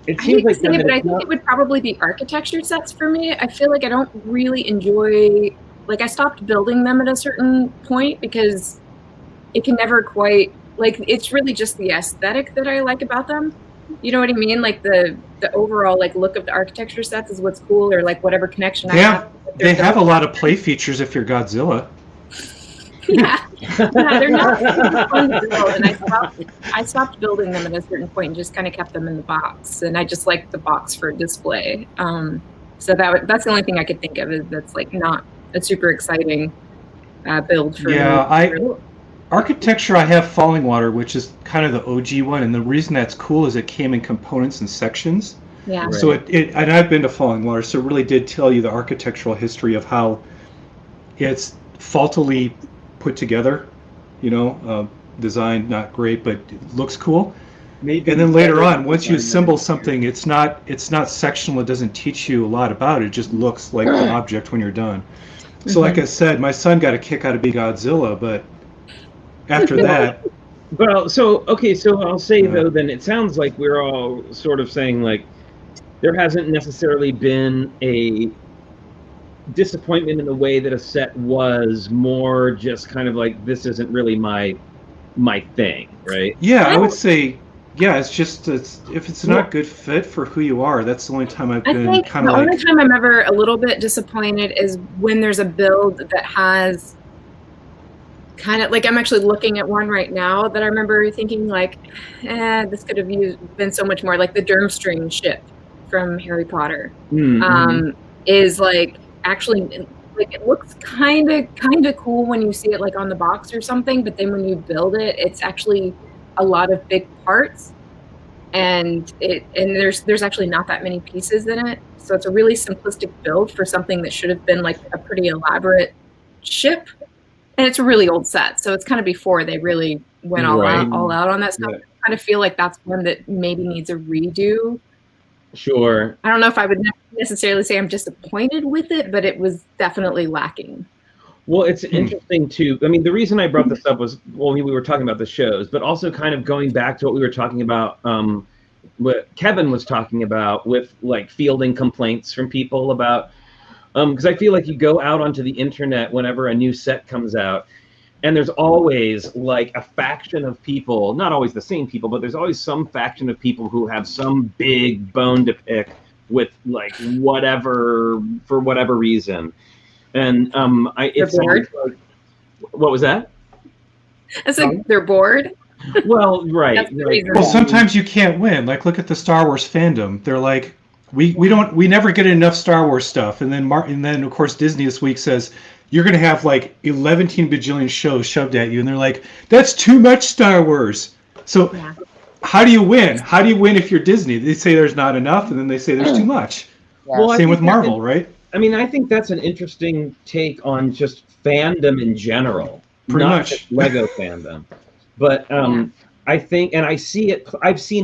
it I seems hate like to say it, but I think it would probably be architecture sets for me. I feel like I don't really enjoy, like I stopped building them at a certain point because it can never quite, like it's really just the aesthetic that I like about them. You know what I mean? Like the overall like look of the architecture sets is what's cool, or like whatever connection I have. They have a lot of play features if you're Godzilla. Yeah, they're not super fun to build, and I stopped building them at a certain point and just kind of kept them in the box, and I just like the box for display. So that's the only thing I could think of that's like not a super exciting build for me. Architecture, I have Falling Water, which is kind of the OG one, and the reason that's cool is it came in components and sections. Yeah. Right. So and I've been to Falling Water, so it really did tell you the architectural history of how it's faultily put together, designed not great, but it looks cool. Maybe and then later on, once you assemble something, it's not sectional. It doesn't teach you a lot about it. It just looks like the object when you're done. So like I said, my son got a kick out of being Godzilla, but after that. Well, so I'll say though, then it sounds like we're all sort of saying like there hasn't necessarily been a disappointment in the way that a set was, more just kind of like this isn't really my thing, right? Yeah, I would say, yeah, it's just if it's not a good fit for who you are, that's the only time I've been kind of like. The only time I'm ever a little bit disappointed is when there's a build that has kind of like, I'm actually looking at one right now that I remember thinking like, this could have been so much more, like the Durmstrang ship from Harry Potter. Is like actually like it looks kind of cool when you see it like on the box or something, but then when you build it, it's actually a lot of big parts, and there's actually not that many pieces in it, so it's a really simplistic build for something that should have been like a pretty elaborate ship, and it's a really old set, so it's kind of before they really went all out on that stuff. I kind of feel like that's one that maybe needs a redo. Sure. I don't know if I would necessarily say I'm disappointed with it, but it was definitely lacking. Well, it's interesting too. I mean, the reason I brought this up was, well, we were talking about the shows, but also kind of going back to what we were talking about, what Kevin was talking about with like fielding complaints from people about, because I feel like you go out onto the internet whenever a new set comes out, and there's always like a faction of people, not always the same people, but there's always some faction of people who have some big bone to pick with like whatever, for whatever reason. And it's bored. like, what was that? It's like they're bored. Well, right. That's the reason. Well, sometimes you can't win. Like, look at the Star Wars fandom. They're like, we never get enough Star Wars stuff. And then of course Disney this week says you're going to have like 11 bajillion shows shoved at you, and they're like, that's too much Star Wars. So how do you win? How do you win if you're Disney? They say there's not enough, and then they say there's too much. Well, same with Marvel, right? I mean, I think that's an interesting take on just fandom in general, Pretty not much. just Lego fandom. But I think, and I've seen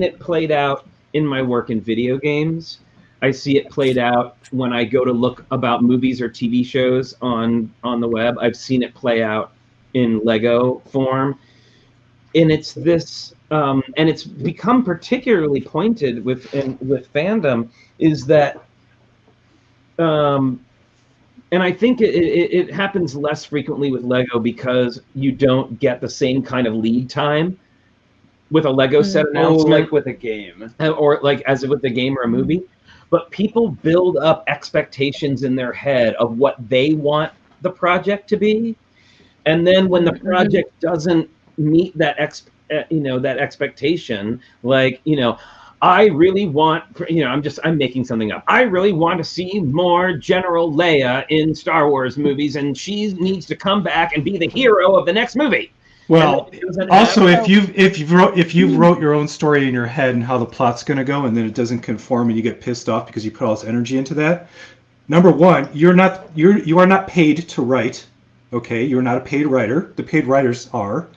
it played out in my work in video games. I see it played out when I go to look about movies or TV shows on the web. I've seen it play out in Lego form. And it's this, and it's become particularly pointed with fandom, is that, and I think it happens less frequently with Lego because you don't get the same kind of lead time with a Lego set announcement, like with a game, or like as with the game or a movie. But people build up expectations in their head of what they want the project to be, and then when the project doesn't meet that that expectation, like I really want, I'm making something up. I really want to see more General Leia in Star Wars movies, and she needs to come back and be the hero of the next movie. Well, also if you wrote your own story in your head and how the plot's going to go, and then it doesn't conform, and you get pissed off because you put all this energy into that. Number one, you are not paid to write. Okay, you're not a paid writer. The paid writers are.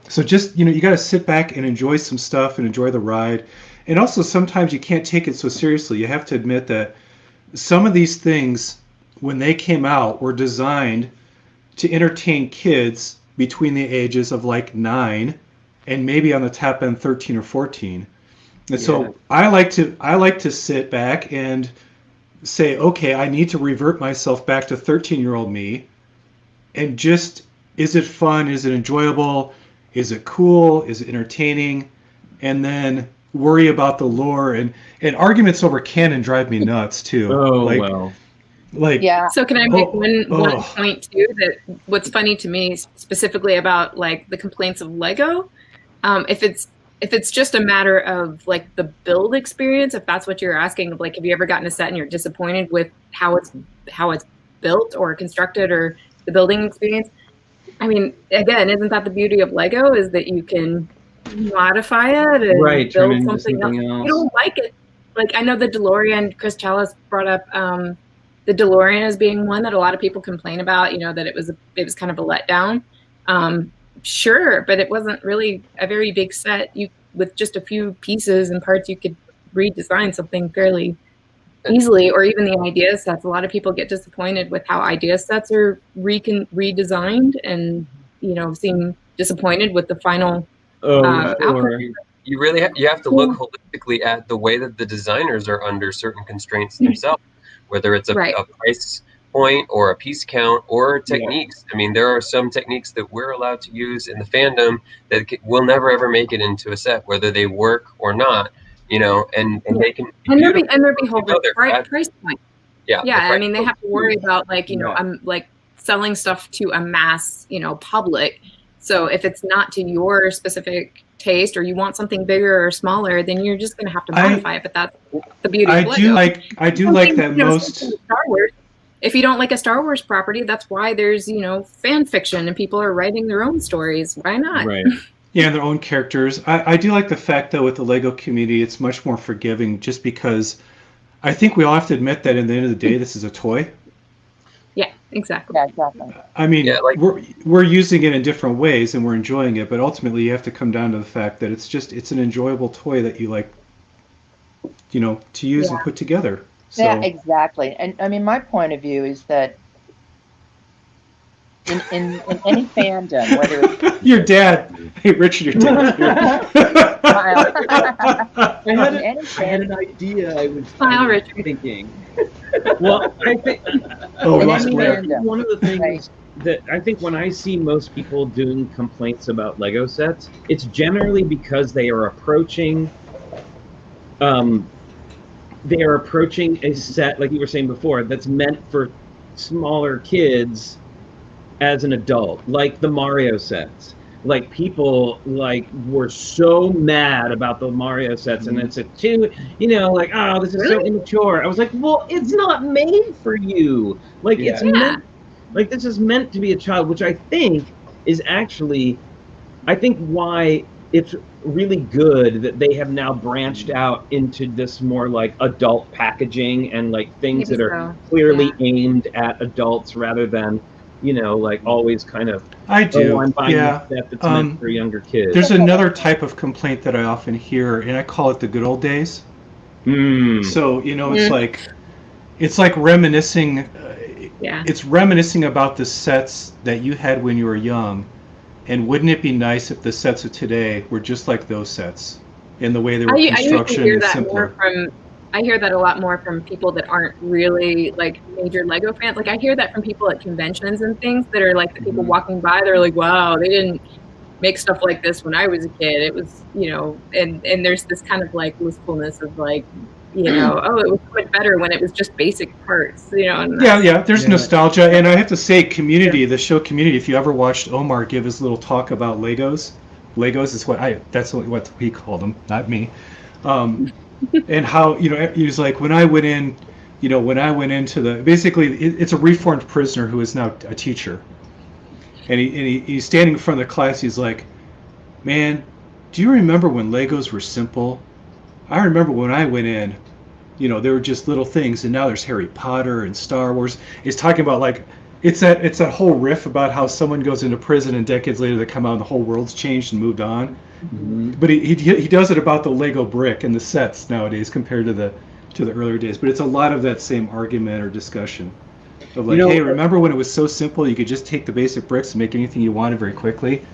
So just you got to sit back and enjoy some stuff and enjoy the ride. And also sometimes you can't take it so seriously. You have to admit that some of these things, when they came out, were designed to entertain kids between the ages of like 9 and maybe on the top end 13 or 14. And so I like to sit back and say, okay, I need to revert myself back to 13-year-old me, and just, is it fun? Is it enjoyable? Is it cool? Is it entertaining? And then worry about the lore, and arguments over canon drive me nuts too. So can I make one point too? That what's funny to me specifically about like the complaints of Lego, if it's just a matter of like the build experience, if that's what you're asking, like have you ever gotten a set and you're disappointed with how it's built or constructed or the building experience? I mean, again, isn't that the beauty of Lego, is that you can modify it and build something else. You don't like it. Like I know the DeLorean, Chris Chalice brought up the DeLorean as being one that a lot of people complain about, you know, that it was kind of a letdown. Sure, but it wasn't really a very big set. With just a few pieces and parts, you could redesign something fairly easily, or even the idea sets. A lot of people get disappointed with how idea sets are redesigned, and you know, seem disappointed with the final outcome. You really you have to look holistically at the way that the designers are under certain constraints themselves, whether it's a price point or a piece count or techniques. I mean, there are some techniques that we're allowed to use in the fandom that will never ever make it into a set, whether they work or not. You know, and they can they're beholden to price point. Yeah. I mean, they have to worry about like, you know, I'm like selling stuff to a mass, you know, public. So if it's not to your specific taste, or you want something bigger or smaller, then you're just going to have to modify it. But that's the beauty of Lego. I do like that most. Star Wars. If you don't like a Star Wars property, that's why there's, you know, fan fiction and people are writing their own stories. Why not? Right. Yeah, their own characters. I do like the fact, though, with the Lego community, it's much more forgiving, just because I think we all have to admit that at the end of the day, this is a toy. Yeah, exactly. Yeah, exactly. I mean, we're using it in different ways and we're enjoying it, but ultimately you have to come down to the fact that it's an enjoyable toy that you like, you know, to use and put together. So. Yeah, exactly. And I mean, my point of view is that in any fandom, whether it's your dad, hey Richard, your dad. I had an idea. I was thinking. Well, I think Blair. one of the things that I think when I see most people doing complaints about Lego sets, it's generally because they are approaching a set, like you were saying before, that's meant for smaller kids as an adult, like the Mario sets. Like people were so mad about the Mario sets, and it's too, you know, like, oh, this is so immature. I was like, well, it's not made for you. Like it's meant, like this is meant to be a child, which I think is actually, I think why it's really good that they have now branched out into this more like adult packaging and like things that are clearly aimed at adults rather than, you know, like always kind of. I do. I'm buying a set that's meant for younger kids. There's another type of complaint that I often hear, and I call it the good old days. So you know, it's like reminiscing. It's reminiscing about the sets that you had when you were young, and wouldn't it be nice if the sets of today were just like those sets in the way they were construction and simpler? I hear that a lot more from people that aren't really like major Lego fans. Like I hear that from people at conventions and things that are like the people walking by. They're like, wow, they didn't make stuff like this when I was a kid. It was, you know, and there's this kind of like wistfulness of like, you know, oh, it was so much better when it was just basic parts, you know. And there's nostalgia. And I have to say, the show Community, if you ever watched Omar give his little talk about Legos is that's what he called them, not me. And how, you know, he was like, when I went into basically it's a reformed prisoner who is now a teacher, and he's standing in front of the class. He's like, man, do you remember when Legos were simple? I remember when I went in, you know, there were just little things, and now there's Harry Potter and Star Wars. He's talking about like it's that whole riff about how someone goes into prison and decades later they come out and the whole world's changed and moved on. But he does it about the Lego brick and the sets nowadays compared to the earlier days. But it's a lot of that same argument or discussion. Of like, You know, hey, remember when it was so simple? You could just take the basic bricks and make anything you wanted very quickly.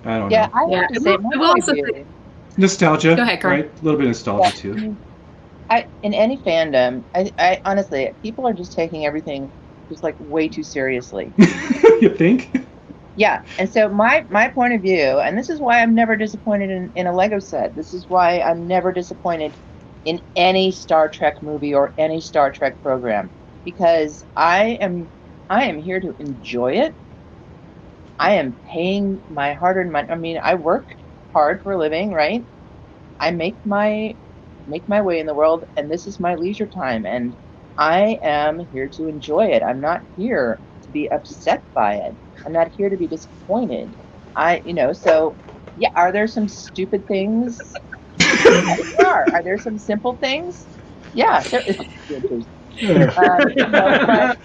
I don't Yeah, know. I have Yeah, to say, my I will point also of view- say- Nostalgia, Go ahead, Carl. right? A little bit of nostalgia Yeah, too. in any fandom, I honestly, people are just taking everything just like way too seriously. You think? Yeah, and so my point of view, and this is why I'm never disappointed in a Lego set. This is why I'm never disappointed in any Star Trek movie or any Star Trek program, because I am here to enjoy it. I am paying my hard-earned money. I mean, I work hard for a living, right? I make my way in the world, and this is my leisure time, and I am here to enjoy it. I'm not here to be upset by it. I'm not here to be disappointed. So yeah, are there some stupid things? Are there some simple things? Yeah, there is. But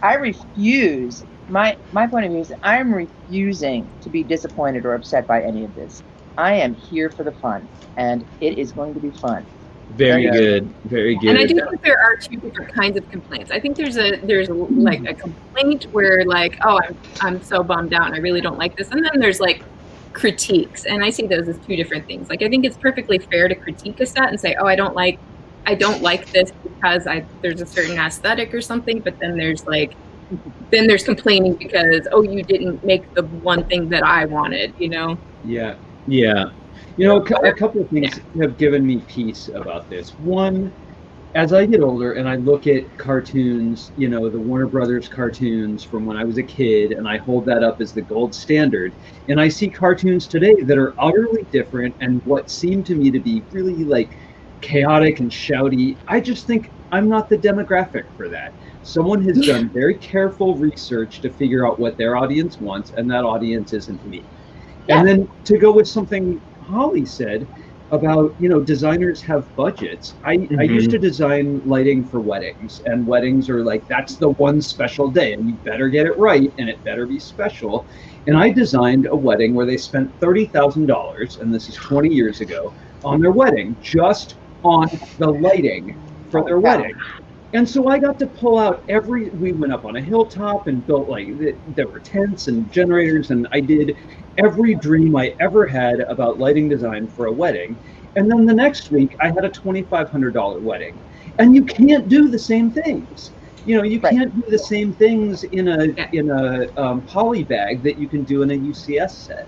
I refuse. My point of view is I'm refusing to be disappointed or upset by any of this. I am here for the fun, and it is going to be fun. Very Yeah. good. Very good. And I do think there are two different kinds of complaints. I think there's like a complaint where like, oh, I'm so bummed out and I really don't like this. And then there's like critiques. And I see those as two different things. Like I think it's perfectly fair to critique a set and say, oh, I don't like this because there's a certain aesthetic or something, but then there's complaining because, oh, you didn't make the one thing that I wanted, you know? Yeah. Yeah. You know, a couple of things have given me peace about this. One, as I get older and I look at cartoons, you know, the Warner Brothers cartoons from when I was a kid, and I hold that up as the gold standard, and I see cartoons today that are utterly different and what seem to me to be really like chaotic and shouty. I just think I'm not the demographic for that. Someone has done very careful research to figure out what their audience wants, and that audience isn't me. Yeah. And then to go with something Holly said about, you know, designers have budgets. I used to design lighting for weddings, and weddings are like, that's the one special day, and you better get it right, and it better be special. And I designed a wedding where they spent $30,000, and this is 20 years ago, on their wedding, just on the lighting for their wedding. And so I got to pull out we went up on a hilltop and built there were tents and generators, and I did every dream I ever had about lighting design for a wedding. And then the next week I had a $2,500 wedding. And you can't do the same things. You know, you can't do the same things in a poly bag that you can do in a UCS set.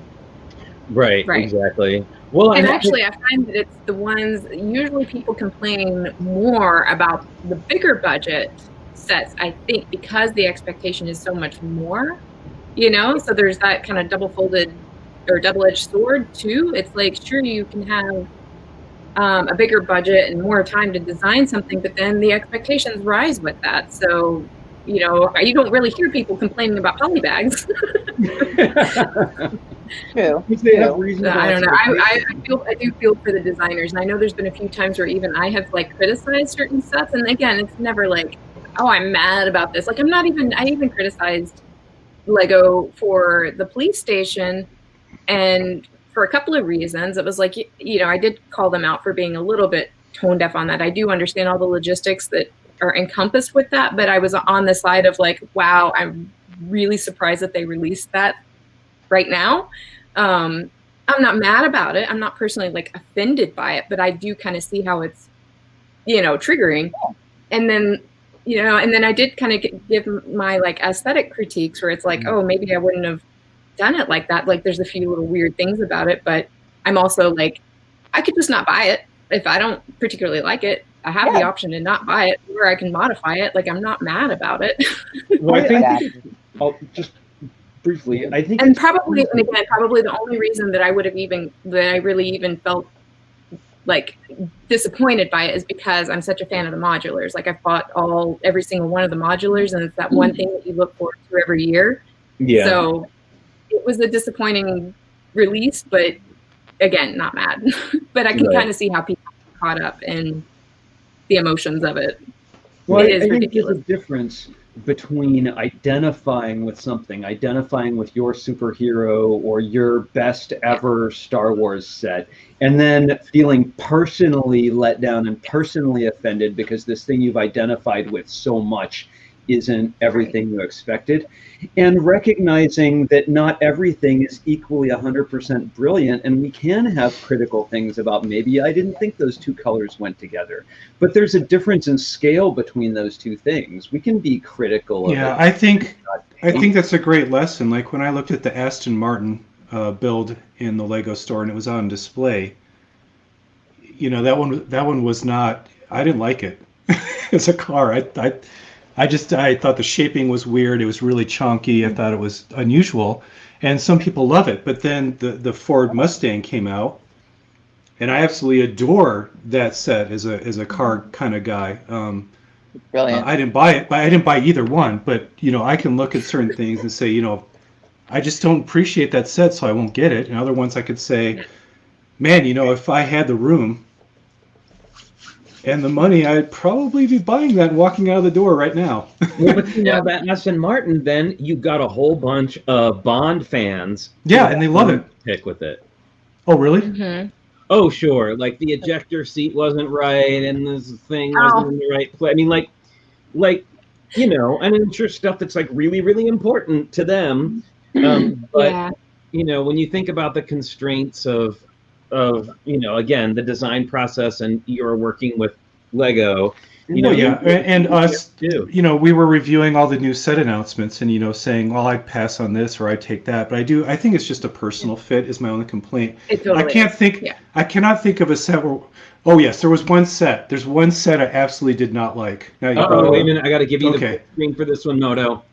Right. Exactly. Well, and actually, I find that it's the ones, usually people complain more about the bigger budget sets, I think, because the expectation is so much more, you know? So there's that kind of double-folded or double-edged sword, too. It's like, sure, you can have a bigger budget and more time to design something, but then the expectations rise with that. So, you know, you don't really hear people complaining about poly bags. True. I don't know. I do feel for the designers, and I know there's been a few times where even I have like criticized certain sets, and again, it's never like, oh, I'm mad about this. Like I even criticized Lego for the police station, and for a couple of reasons. It was like, you know, I did call them out for being a little bit tone deaf on that. I do understand all the logistics that are encompassed with that, but I was on the side of like, wow, I'm really surprised that they released that right now. I'm not mad about it. I'm not personally like offended by it, but I do kind of see how it's, you know, triggering. And then, you know, and then I did kind of give my like aesthetic critiques where it's like, oh, maybe I wouldn't have done it like that. Like there's a few little weird things about it, but I'm also like, I could just not buy it if I don't particularly like it. I have the option to not buy it, or I can modify it. Like I'm not mad about it. Well, I think I'll just briefly, I think, and probably the only reason that I really even felt like disappointed by it is because I'm such a fan of the modulars. Like I've bought every single one of the modulars, and it's that one thing that you look forward to every year. Yeah. So it was a disappointing release, but again, not mad. But I can kind of see how people get caught up in the emotions of it. Well, it is I think ridiculous. there's a difference between identifying with something, identifying with your superhero or your best ever Star Wars set, and then feeling personally let down and personally offended because this thing you've identified with so much isn't everything you expected, and recognizing that not everything is equally 100% brilliant, and we can have critical things about maybe I didn't think those two colors went together, but there's a difference in scale between those two things. We can be critical of Yeah, it. I think that's a great lesson. Like when I looked at the Aston Martin build in the Lego store and it was on display, you know, that one was not. I didn't like it as a car. I thought the shaping was weird. It was really chunky. I thought it was unusual, and some people love it. But then the Ford Mustang came out, and I absolutely adore that set as a car kind of guy. Brilliant. I didn't buy it, but I didn't buy either one. But you know, I can look at certain things and say, you know, I just don't appreciate that set, so I won't get it. And other ones I could say, man, you know, if I had the room and the money, I'd probably be buying that and walking out of the door right now. Well, but you know, that Aston Martin, then you got a whole bunch of Bond fans. Yeah, and they love it. Pick with it. Oh, really? Mm-hmm. Oh, sure. Like the ejector seat wasn't right, and this thing wasn't in the right place. I mean, like, you know, and I'm sure stuff that's like really, really important to them. But Yeah. you know, when you think about the constraints of you know, again, the design process, and you're working with Lego, you know, yeah, and us, too. you know, we were reviewing all the new set announcements and, you know, saying, well, I'd pass on this or I'd take that. But I think it's just a personal fit is my only complaint. It totally I cannot think of a set where, oh, yes, there was one set. There's one set I absolutely did not like. Now you Oh, wait a minute. I got to give you Okay. the screen for this one, Moto.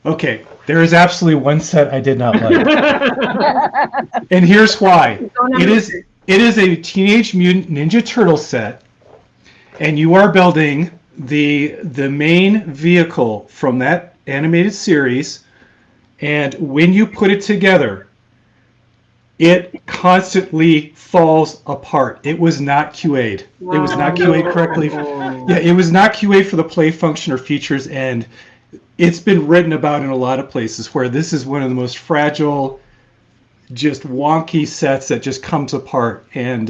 Okay, there is absolutely one set I did not like. And here's why. It is a Teenage Mutant Ninja Turtle set, and you are building the main vehicle from that animated series, and when you put it together, it constantly falls apart. It was not QA'd. It was not QA'd correctly. Yeah, it was not QA'd for the play function or features, and it's been written about in a lot of places where this is one of the most fragile, just wonky sets that just comes apart. And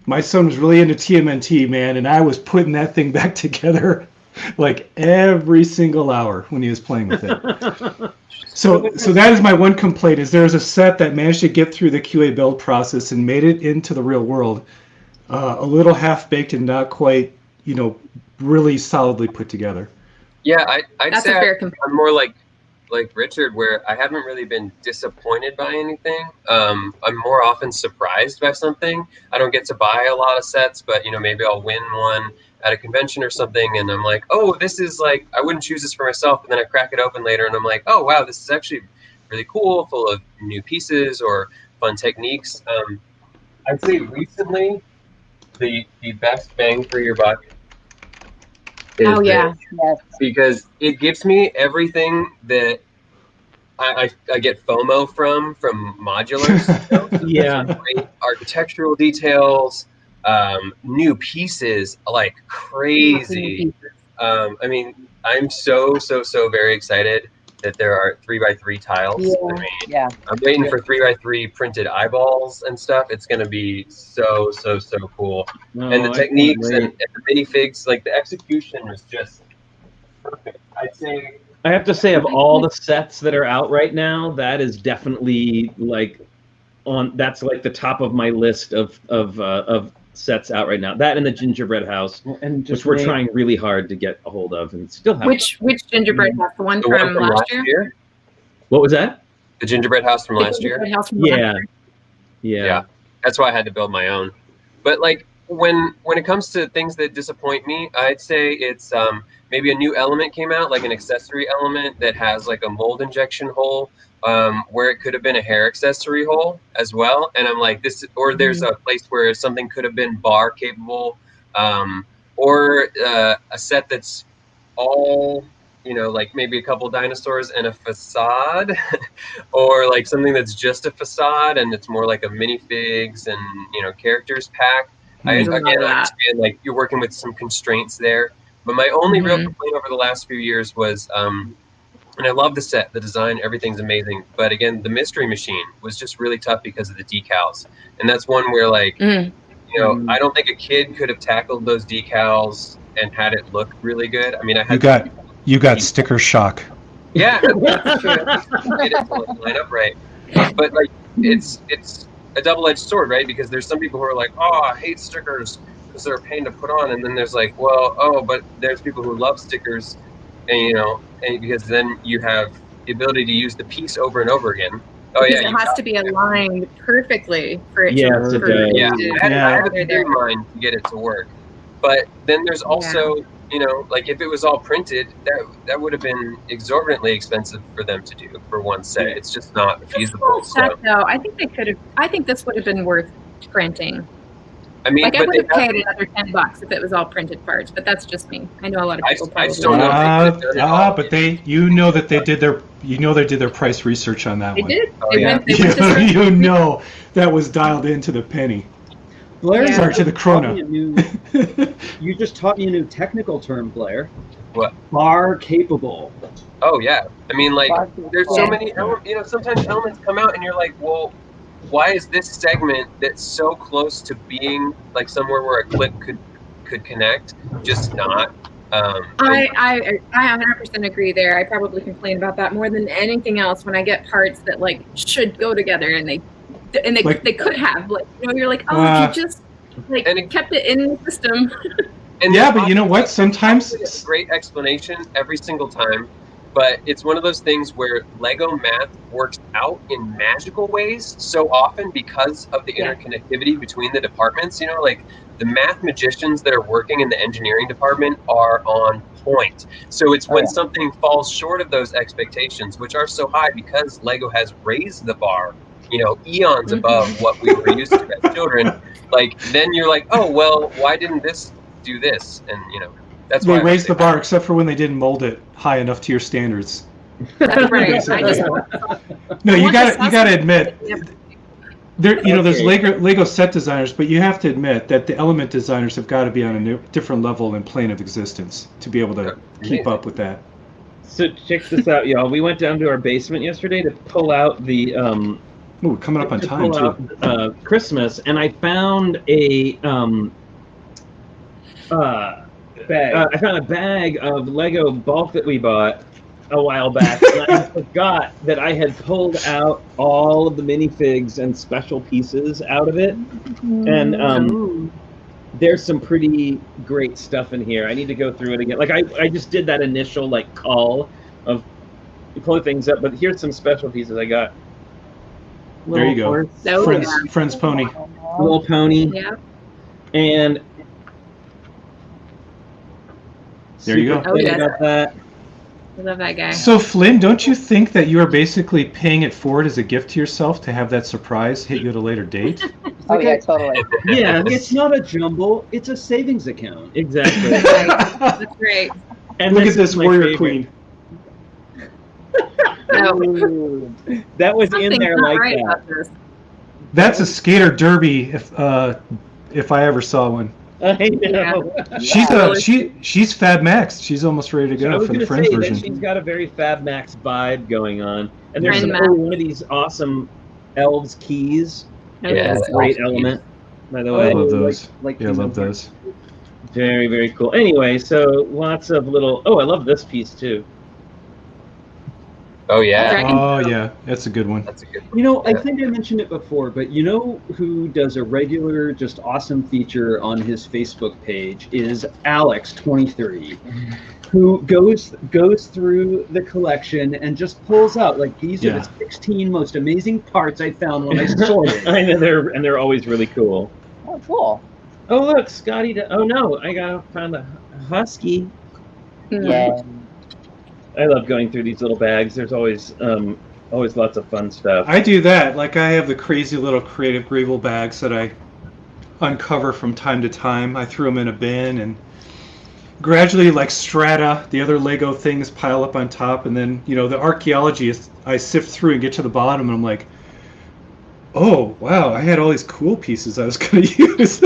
my son was really into TMNT, man, and I was putting that thing back together like every single hour when he was playing with it. So that is my one complaint, is there's a set that managed to get through the QA build process and made it into the real world, a little half-baked and not quite, you know, really solidly put together. Yeah, I'd That's say a fair comparison. I'm more like Richard, where I haven't really been disappointed by anything. I'm more often surprised by something. I don't get to buy a lot of sets, but, you know, maybe I'll win one at a convention or something, and I'm like, oh, this is like, I wouldn't choose this for myself, and then I crack it open later, and I'm like, oh, wow, this is actually really cool, full of new pieces or fun techniques. I'd say recently, the best bang for your buck is yeah. Yes. because it gives me everything that I get FOMO from modulars. Yeah. Great architectural details, new pieces, like crazy. I mean, I'm so very excited that there are 3x3 tiles. Yeah. I mean, Yeah. I'm waiting for 3x3 printed eyeballs and stuff. It's going to be so cool. No, And the I techniques can't and wait. the minifigs, like the execution was just perfect. I'd say I have to say, of all the sets that are out right now, that is definitely like that's like the top of my list of sets out right now. That and the Gingerbread House, And which we're trying really hard to get a hold of, and still have. Which gingerbread house? The one the one from last year? What was that? The gingerbread house from The last year. gingerbread house from last Yeah. year? Yeah. That's why I had to build my own. But like when it comes to things that disappoint me, I'd say it's maybe a new element came out, like an accessory element that has like a mold injection hole, where it could have been a hair accessory hole as well. And I'm like, this, or there's a place where something could have been bar capable, or a set that's all, you know, like maybe a couple dinosaurs and a facade, or like something that's just a facade and it's more like a minifigs and, you know, characters pack. I understand like you're working with some constraints there, but my only real complaint over the last few years was, and I love the set, the design, everything's amazing. But again, the Mystery Machine was just really tough because of the decals. And that's one where like, you know, I don't think a kid could have tackled those decals and had it look really good. I mean, I had You got sticker shock. yeah, that's true. Get it to line up right. But like, it's a double-edged sword, right? Because there's some people who are like, oh, I hate stickers because they're a pain to put on, and then there's like, well, but there's people who love stickers, and and because then you have the ability to use the piece over and over again. Oh yeah, it has to be aligned perfectly for it to Yes, it work. does. Yeah, I had to be in mind to get it to work. But then there's also, like if it was all printed, that would have been exorbitantly expensive for them to do for one set. It's just not feasible. Though, I think they could have. I think this would have been worth printing. I mean, like I would have paid another $10 if it was all printed parts, but that's just me. I know a lot of people I probably. don't know. But they did their price research on that They one. did. Oh, They yeah. went to That was dialed into the penny. Blair, Yeah. Sorry, to the chrono. You just taught me a new technical term, Blair. What? Bar capable. Oh yeah, I mean, like there's so many. Sometimes elements come out, and you're like, well, why is this segment that's so close to being like somewhere where a clip could connect just not? I 100% agree there. I probably complain about that more than anything else when I get parts that like should go together and they could have, like, you're like, oh, you just like kept it in the system. And yeah, but you know what? Sometimes it's a great explanation every single time, but it's one of those things where Lego math works out in magical ways so often because of the interconnectivity between the departments. Like the math magicians that are working in the engineering department are on point. So it's when something falls short of those expectations, which are so high because Lego has raised the bar, eons above what we were used to as children. Like then you're like, oh well, why didn't this do this? And that's why they raised the bar, except for when they didn't mold it high enough to your standards. That's right. No, you got to admit, there's Lego set designers, but you have to admit that the element designers have got to be on a different level and plane of existence to be able to keep up with that. So check this out, y'all. We went down to our basement yesterday to pull out the Ooh, coming up on time too. Christmas, and I found a bag. I found a bag of Lego bulk that we bought a while back, and I forgot that I had pulled out all of the minifigs and special pieces out of it, and there's some pretty great stuff in here. I need to go through it again. Like I just did that initial call of pull things up, but here's some special pieces I got. There you go. Friends pony. Little pony. Yeah. And there you go. Oh, yeah. About that. I love that guy. So Flynn, don't you think that you are basically paying it forward as a gift to yourself to have that surprise hit you at a later date? Oh yeah, totally. Yeah, It's not a jumble, it's a savings account. exactly. That's great. And Look this at this is my warrior favorite. queen. No, That was in something's there not like right that. about this. That's a skater derby if I ever saw one. I know. She's Fab Max. She's almost ready to I go was for the going to Friends say that version. she's got a very Fab Max vibe going on. And there's Friend one of these awesome elves keys. Yeah, That's a great element, by the way. I love those. Like Yeah, I love those. Very, very cool. Anyway, so lots of little... Oh, I love this piece, too. Oh yeah, Dragon. Oh yeah, that's a good one. that's a good one. I think I mentioned it before, but you know who does a regular, just awesome feature on his Facebook page is Alex23, who goes through the collection and just pulls out these are the 16 most amazing parts I found when I sorted. I know they're always really cool. Oh, cool. Oh look, Scotty! Oh no, I found a husky. Yeah. I love going through these little bags. There's always lots of fun stuff. I do that. Like I have the crazy little creative Grievel bags that I uncover from time to time. I threw them in a bin and gradually, like strata, the other Lego things pile up on top, and then the archaeology is I sift through and get to the bottom, and I'm like, oh wow, I had all these cool pieces I was going to use.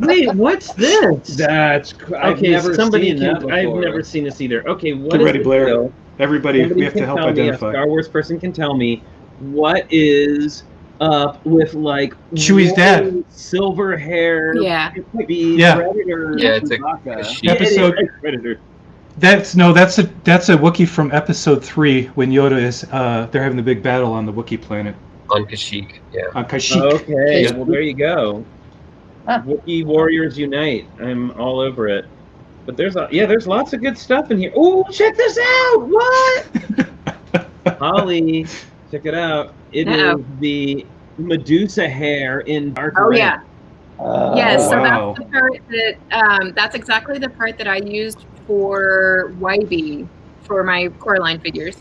Wait, what's this? That's I've never seen that before. I've never seen this either. Okay, what Get is ready, it, Blair. though? Everybody, Somebody we have to can help tell me, a identify. Star Wars person can tell me what is up with like Chewie's dad. white, silver hair. Yeah. It might be Yeah. Predator. Yeah, it's a Chewbacca. sheep. Yeah, it is Episode- Predator. That's a Wookiee from episode 3 when Yoda is they're having the big battle on the Wookiee planet On Kashyyyk, yeah. on Kashyyyk. Okay, Yeah. well there you go. Huh. Wookiee Warriors Unite. I'm all over it. But there's lots of good stuff in here. Oh, check this out! What? Holly, check it out. It Uh-oh. is the Medusa hair in dark Oh red. yeah. Yes, so wow. that's the part that that's exactly the part that I used for YB for my Coraline figures.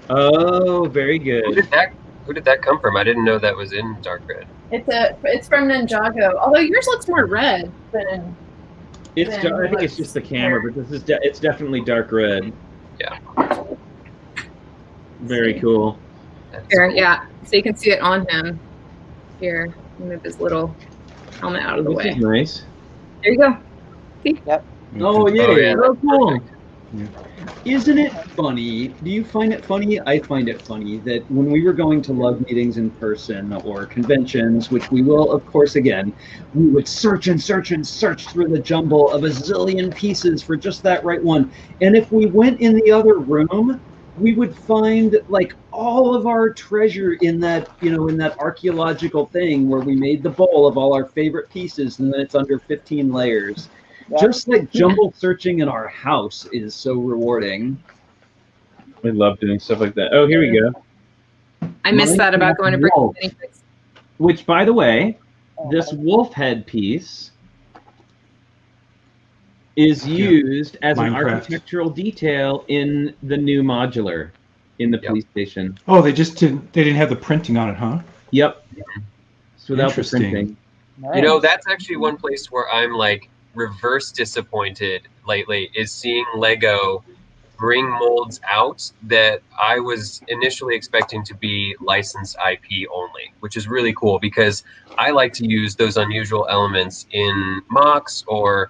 Oh, very good. Who did that come from? I didn't know that was in dark red. It's from Ninjago. Although yours looks more red than It's Then I think it's just the camera, but this is it's definitely dark red. Yeah. Very cool. That's here. cool. Yeah, so you can see it on him. Here, move his little helmet out of the This way. is nice. There you go. Oh yeah, Oh, yeah, oh, that's cool. Isn't it funny? Do you find it funny? I find it funny that when we were going to lug meetings in person or conventions, which we will, of course, again, we would search and search and search through the jumble of a zillion pieces for just that right one. And if we went in the other room, we would find like all of our treasure in that, in that archaeological thing where we made the bowl of all our favorite pieces, and then it's under 15 layers. Yeah. Just like jumble searching in our house is so rewarding. I love doing stuff like that. Oh, here we go. I missed that about going to Wolf. Brick Phoenix. Which, by the way, this wolf head piece is used as an Minecraft. architectural detail in the new modular in the Yep. police station. Oh, they didn't have the printing on it, huh? Yep. So without the Interesting. printing. You know, that's actually one place where I'm like reverse disappointed lately is seeing Lego bring molds out that I was initially expecting to be licensed IP only, which is really cool because I like to use those unusual elements in mocks, or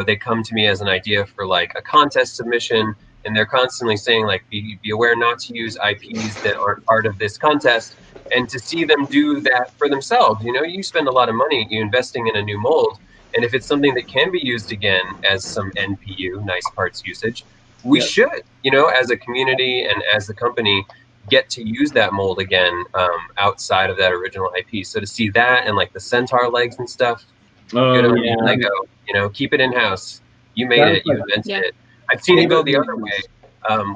they come to me as an idea for like a contest submission, and they're constantly saying like be aware not to use IPs that aren't part of this contest. And to see them do that for themselves, you spend a lot of money investing in a new mold, and if it's something that can be used again as some NPU, nice parts usage, we should, as a community and as the company, get to use that mold again outside of that original IP. So to see that and like the centaur legs and stuff, good on you, Lego. Keep it in house. You made it. You invented it. I've seen it go the other way,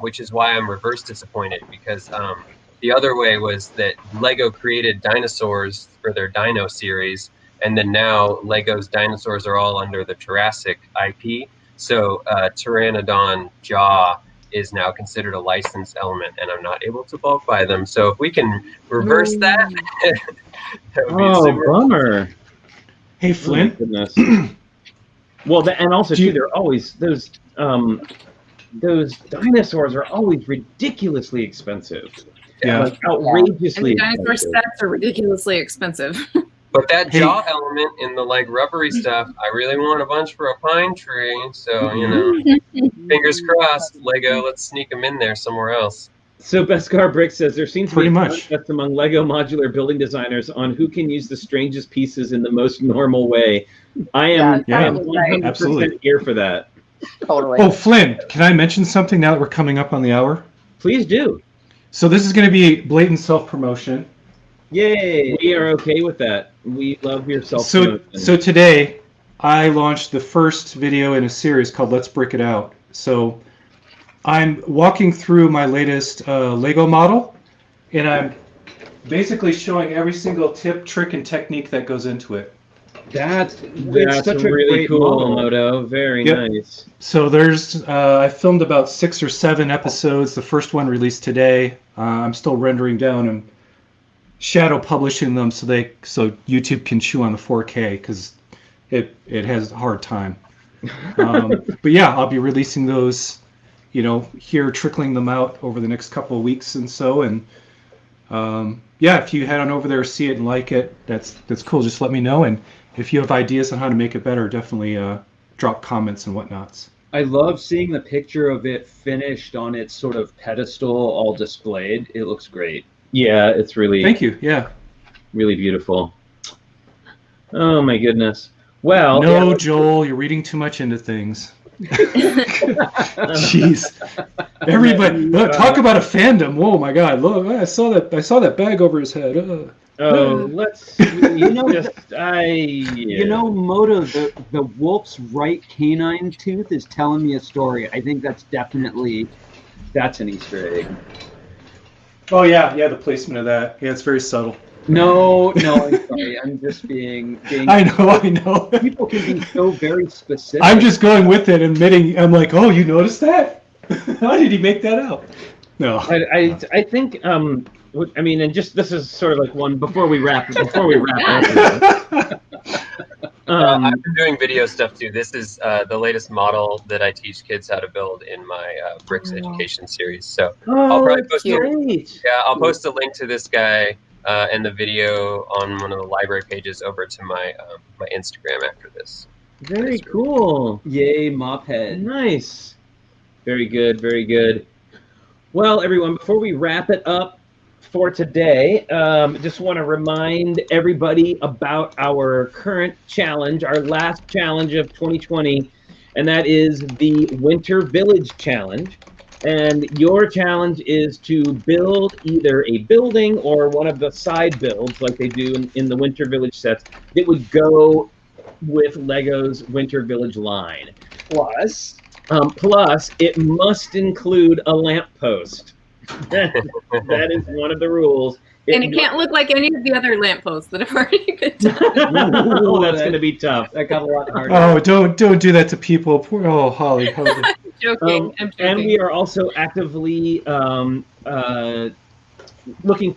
which is why I'm reverse disappointed, because the other way was that Lego created dinosaurs for their Dino series, and then now Lego's dinosaurs are all under the Jurassic IP. So Pteranodon jaw is now considered a licensed element, and I'm not able to bulk buy them. So if we can reverse that, that would be super. Bummer. Hey, Oh, Flynn. goodness. Well, and also too, they're always those dinosaurs are always ridiculously expensive. Yeah. Like And outrageously the dinosaur expensive. sets are ridiculously expensive. But that Hey. jaw element in the like rubbery stuff, I really want a bunch for a pine tree. So fingers crossed, Lego. Let's sneak them in there somewhere else. So Beskar Brick says there seems to Pretty be a much. contest among Lego modular building designers on who can use the strangest pieces in the most normal way. I am Yeah, 100% absolutely. here for that. Totally. Oh, Flynn, can I mention something now that we're coming up on the hour? Please do. So this is going to be blatant self-promotion. Yay! We are okay with that. We love your self-promotion. So today, I launched the first video in a series called Let's Brick It Out. So I'm walking through my latest Lego model, and I'm basically showing every single tip, trick, and technique that goes into it. That's such a really great cool, model. Moto. Very Yep. nice. So there's, I filmed about 6 or 7 episodes. The first one released today. I'm still rendering down and shadow publishing them so YouTube can chew on the 4K because it has a hard time. But yeah, I'll be releasing those, here, trickling them out over the next couple of weeks and so. And yeah, if you head on over there, see it and like it, that's cool. Just let me know. And if you have ideas on how to make it better, definitely drop comments and whatnots. I love seeing the picture of it finished on its sort of pedestal, all displayed. It looks great. Yeah, it's really. Thank you. Yeah. Really beautiful. Oh my goodness. Well, No, yeah, Joel, you're reading too much into things. Jeez. Everybody, look, talk about a fandom. Whoa, my God! Look, I saw that bag over his head. let's. You know, You know, Moto, the wolf's right canine tooth is telling me a story. I think that's an Easter egg. Oh yeah, the placement of that. Yeah, it's very subtle. No, I'm sorry. I'm just being. I know. People can be so very specific. I'm just going with it, admitting. I'm like, oh, you noticed that? How did he make that out? No. I think. I mean, and just this is sort of like one before we wrap up. I've been doing video stuff too. This is the latest model that I teach kids how to build in my Bricks education series. So I'll probably post I'll post a link to this guy and the video on one of the library pages over to my my Instagram after this. Very cool. Yay, mop head. Nice. Very good. Very good. Well, everyone, before we wrap it up for today, just want to remind everybody about our current challenge, our last challenge of 2020, and that is the Winter Village Challenge. And your challenge is to build either a building or one of the side builds like they do in the Winter Village sets that would go with Lego's Winter Village line. Plus, it must include a lamppost. That is one of the rules. And it can't look like any of the other lampposts that have already been done. Oh, that's going to be tough. That got a lot harder. Oh, don't do that to people. Poor, Holly. I'm joking. And we are also actively looking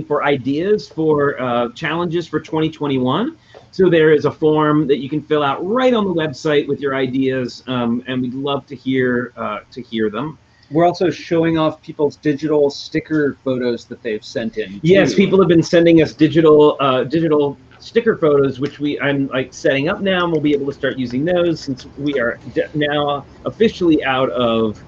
for ideas for challenges for 2021. So there is a form that you can fill out right on the website with your ideas, and we'd love to hear them. We're also showing off people's digital sticker photos that they've sent in. Yes, people have been sending us digital sticker photos, which I'm like setting up now, and we'll be able to start using those since we are now officially out of.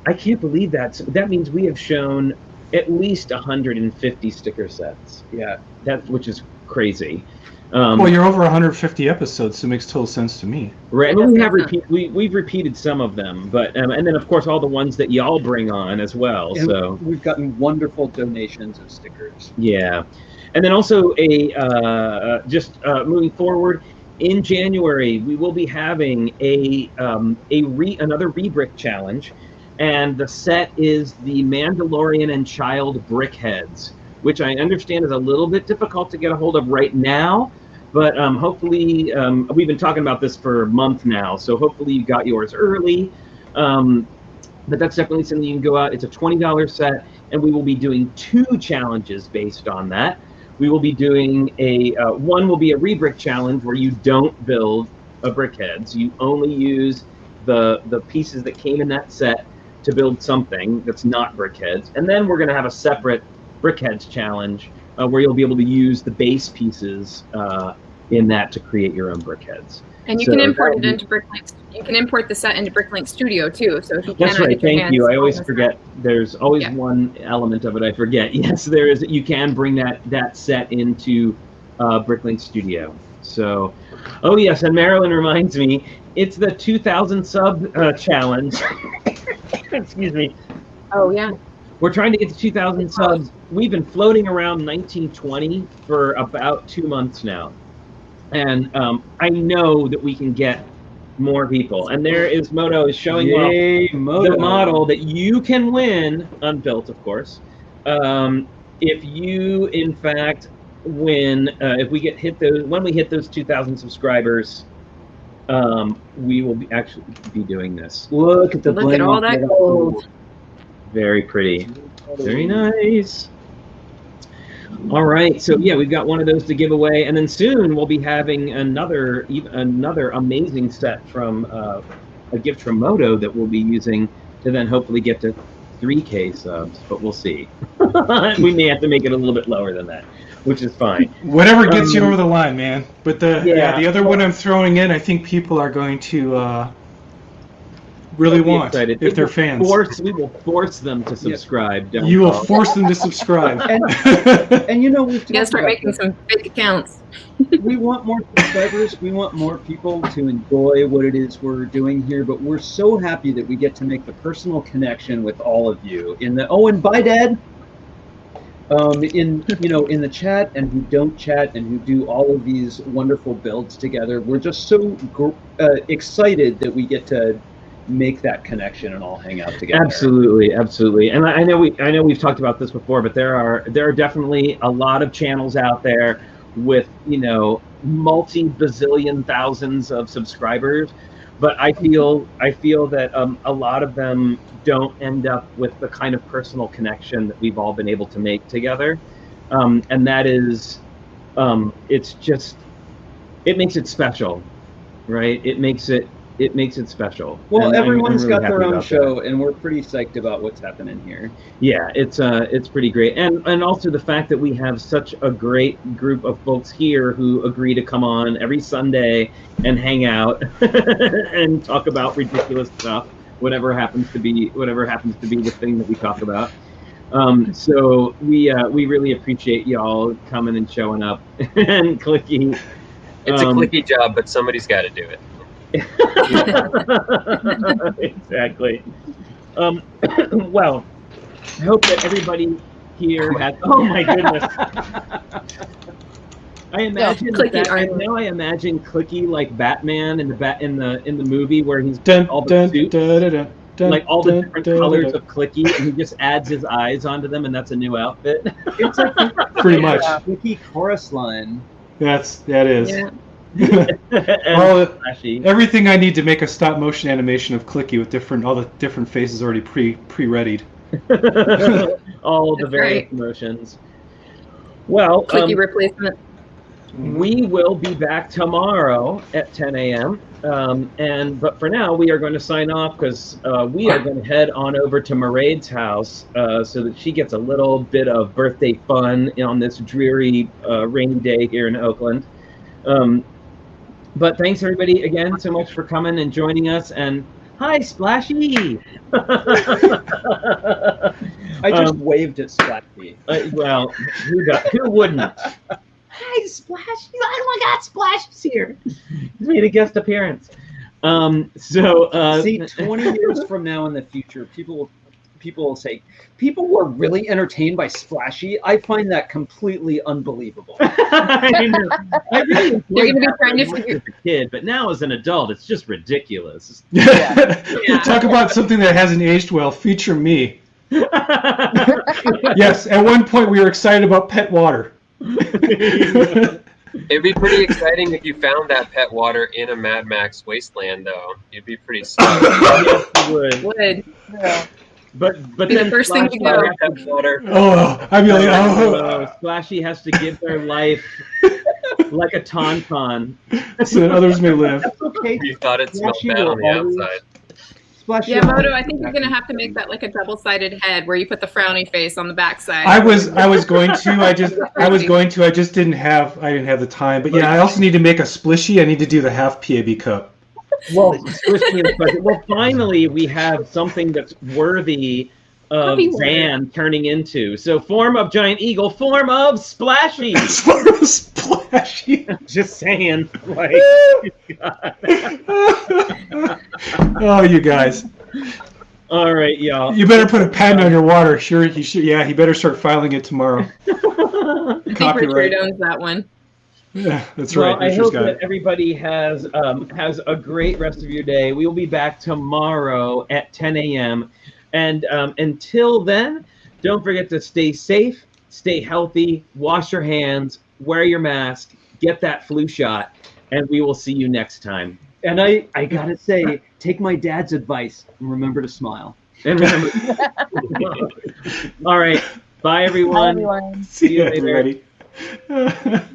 I can't believe that. So that means we have shown at least 150 sticker sets. Yeah, which is crazy. Well, you're over 150 episodes, so it makes total sense to me. Right, and we have we've repeated some of them, but and then of course all the ones that y'all bring on as well. And so we've gotten wonderful donations of stickers. Yeah, and then also moving forward in January, we will be having another Rebrick challenge, and the set is the Mandalorian and Child Brickheads, which I understand is a little bit difficult to get a hold of right now, but hopefully, we've been talking about this for a month now, so hopefully you got yours early. But that's definitely something you can go out. It's a $20 set, and we will be doing 2 challenges based on that. We will be doing one will be a Rebrick challenge where you don't build a Brickheads. You only use the pieces that came in that set to build something that's not Brickheads. And then we're going to have a separate Brickheads challenge where you'll be able to use the base pieces in that to create your own Brickheads. And you can import it into Bricklink. You can import the set into Bricklink Studio too. So if you That's right. Thank you. I always forget. There's always Yeah. one element of it I forget. Yes, there is. You can bring that set into Bricklink Studio. So, oh yes, and Marilyn reminds me, it's the 2,000 sub challenge. Excuse me. Oh yeah. We're trying to get to 2,000 subs. We've been floating around 1920 for about 2 months now. And I know that we can get more people. And there is Moto is showing off the model that you can win, unbuilt, of course. If you, in fact, win, if we when we hit those 2,000 subscribers, we will actually be doing this. Look at all that gold. Very pretty. Very nice. All right, so yeah, we've got one of those to give away, and then soon we'll be having another amazing set from a gift from Moto that we'll be using to then hopefully get to 3K subs, but we'll see. We may have to make it a little bit lower than that, which is fine. Whatever gets you over the line, man. But the other one I'm throwing in, I think people are going to really They'll be want excited. if they're fans. We will force them to subscribe. Don't You will call. force them to subscribe. And you know, we've You gotta talked start about making this. some fake accounts. We want more subscribers. We want more people to enjoy what it is we're doing here. But we're so happy that we get to make the personal connection with all of you. And bye, Dad. In the chat and who don't chat and who do all of these wonderful builds together. We're just so excited that we get to make that connection and all hang out together. Absolutely. And I know we've talked about this before, but there are definitely a lot of channels out there with multi-bazillion thousands of subscribers, but I feel that a lot of them don't end up with the kind of personal connection that we've all been able to make together, and that is it makes it special, right? It makes it special. Well, And everyone's I'm really got their happy own about show, that. and we're pretty psyched about what's happening here. Yeah, it's pretty great, and also the fact that we have such a great group of folks here who agree to come on every Sunday and hang out and talk about ridiculous stuff, whatever happens to be the thing that we talk about. So we really appreciate y'all coming and showing up and clicking. It's a clicky job, but somebody's got to do it. Exactly. Well, I hope that everybody here has. Oh my goodness! I imagine I imagine Clicky like Batman in the movie where he's all the suits, like all the different colors of Clicky, and he just adds his eyes onto them, and that's a new outfit. It's like Pretty much. Clicky chorus line. That is. Yeah. Everything I need to make a stop motion animation of Clicky with all the different faces already pre-readied. All the That's various right. motions. Well, Clicky replacement. we will be back tomorrow at 10 a.m. But for now, we are going to sign off because we are going to head on over to Mairead's house so that she gets a little bit of birthday fun on this dreary, rainy day here in Oakland. But thanks everybody again so much for coming and joining us. And hi, Splashy. I just waved at Splashy. Well, who wouldn't? Hi, Splashy. Oh my God, Splashy's here. He's made a guest appearance. See, 20 years from now in the future, people will say, people were really entertained by Splashy. I find that completely unbelievable. I know. I really They're enjoyed gonna be that trying to as figure. a kid, but now as an adult, it's just ridiculous. Talk about something that hasn't aged well. Feature me. Yes, at one point we were excited about pet water. It'd be pretty exciting if you found that pet water in a Mad Max wasteland, though. You'd be pretty stoked. Yes, you would. Would. Yeah. But Be the then first thing to Splashy- go. Pet water. Oh, I'd be like, oh, Splashy has to give their life like a tauntaun. so that others may live. That's okay. You thought it smelled Splashy bad on will the always- outside. Splashy Yeah, will Moto, I always think you're be gonna have to make that like a double-sided head where you put the frowny face on the backside. I was going to. I just didn't have the time. But yeah, I also need to make a splishy. I need to do the half PAB cup. Well, finally, we have something that's worthy of Happy word. Zan turning into. So, form of giant eagle, form of Splashy. Splashy. Just saying. Like, Oh, you guys. all right, y'all. You better put a patent on your water. Sure, he should. Yeah, he better start filing it tomorrow. I think Copyright. Richard owns that one. Yeah, that's Well, right. I Richard's hope got that it. everybody has a great rest of your day. We will be back tomorrow at 10 a.m. And until then, don't forget to stay safe, stay healthy, wash your hands, wear your mask, get that flu shot, and we will see you next time. And I gotta say, take my dad's advice and remember to smile. And remember, all right, bye everyone. Bye, everyone. See you, later. everybody.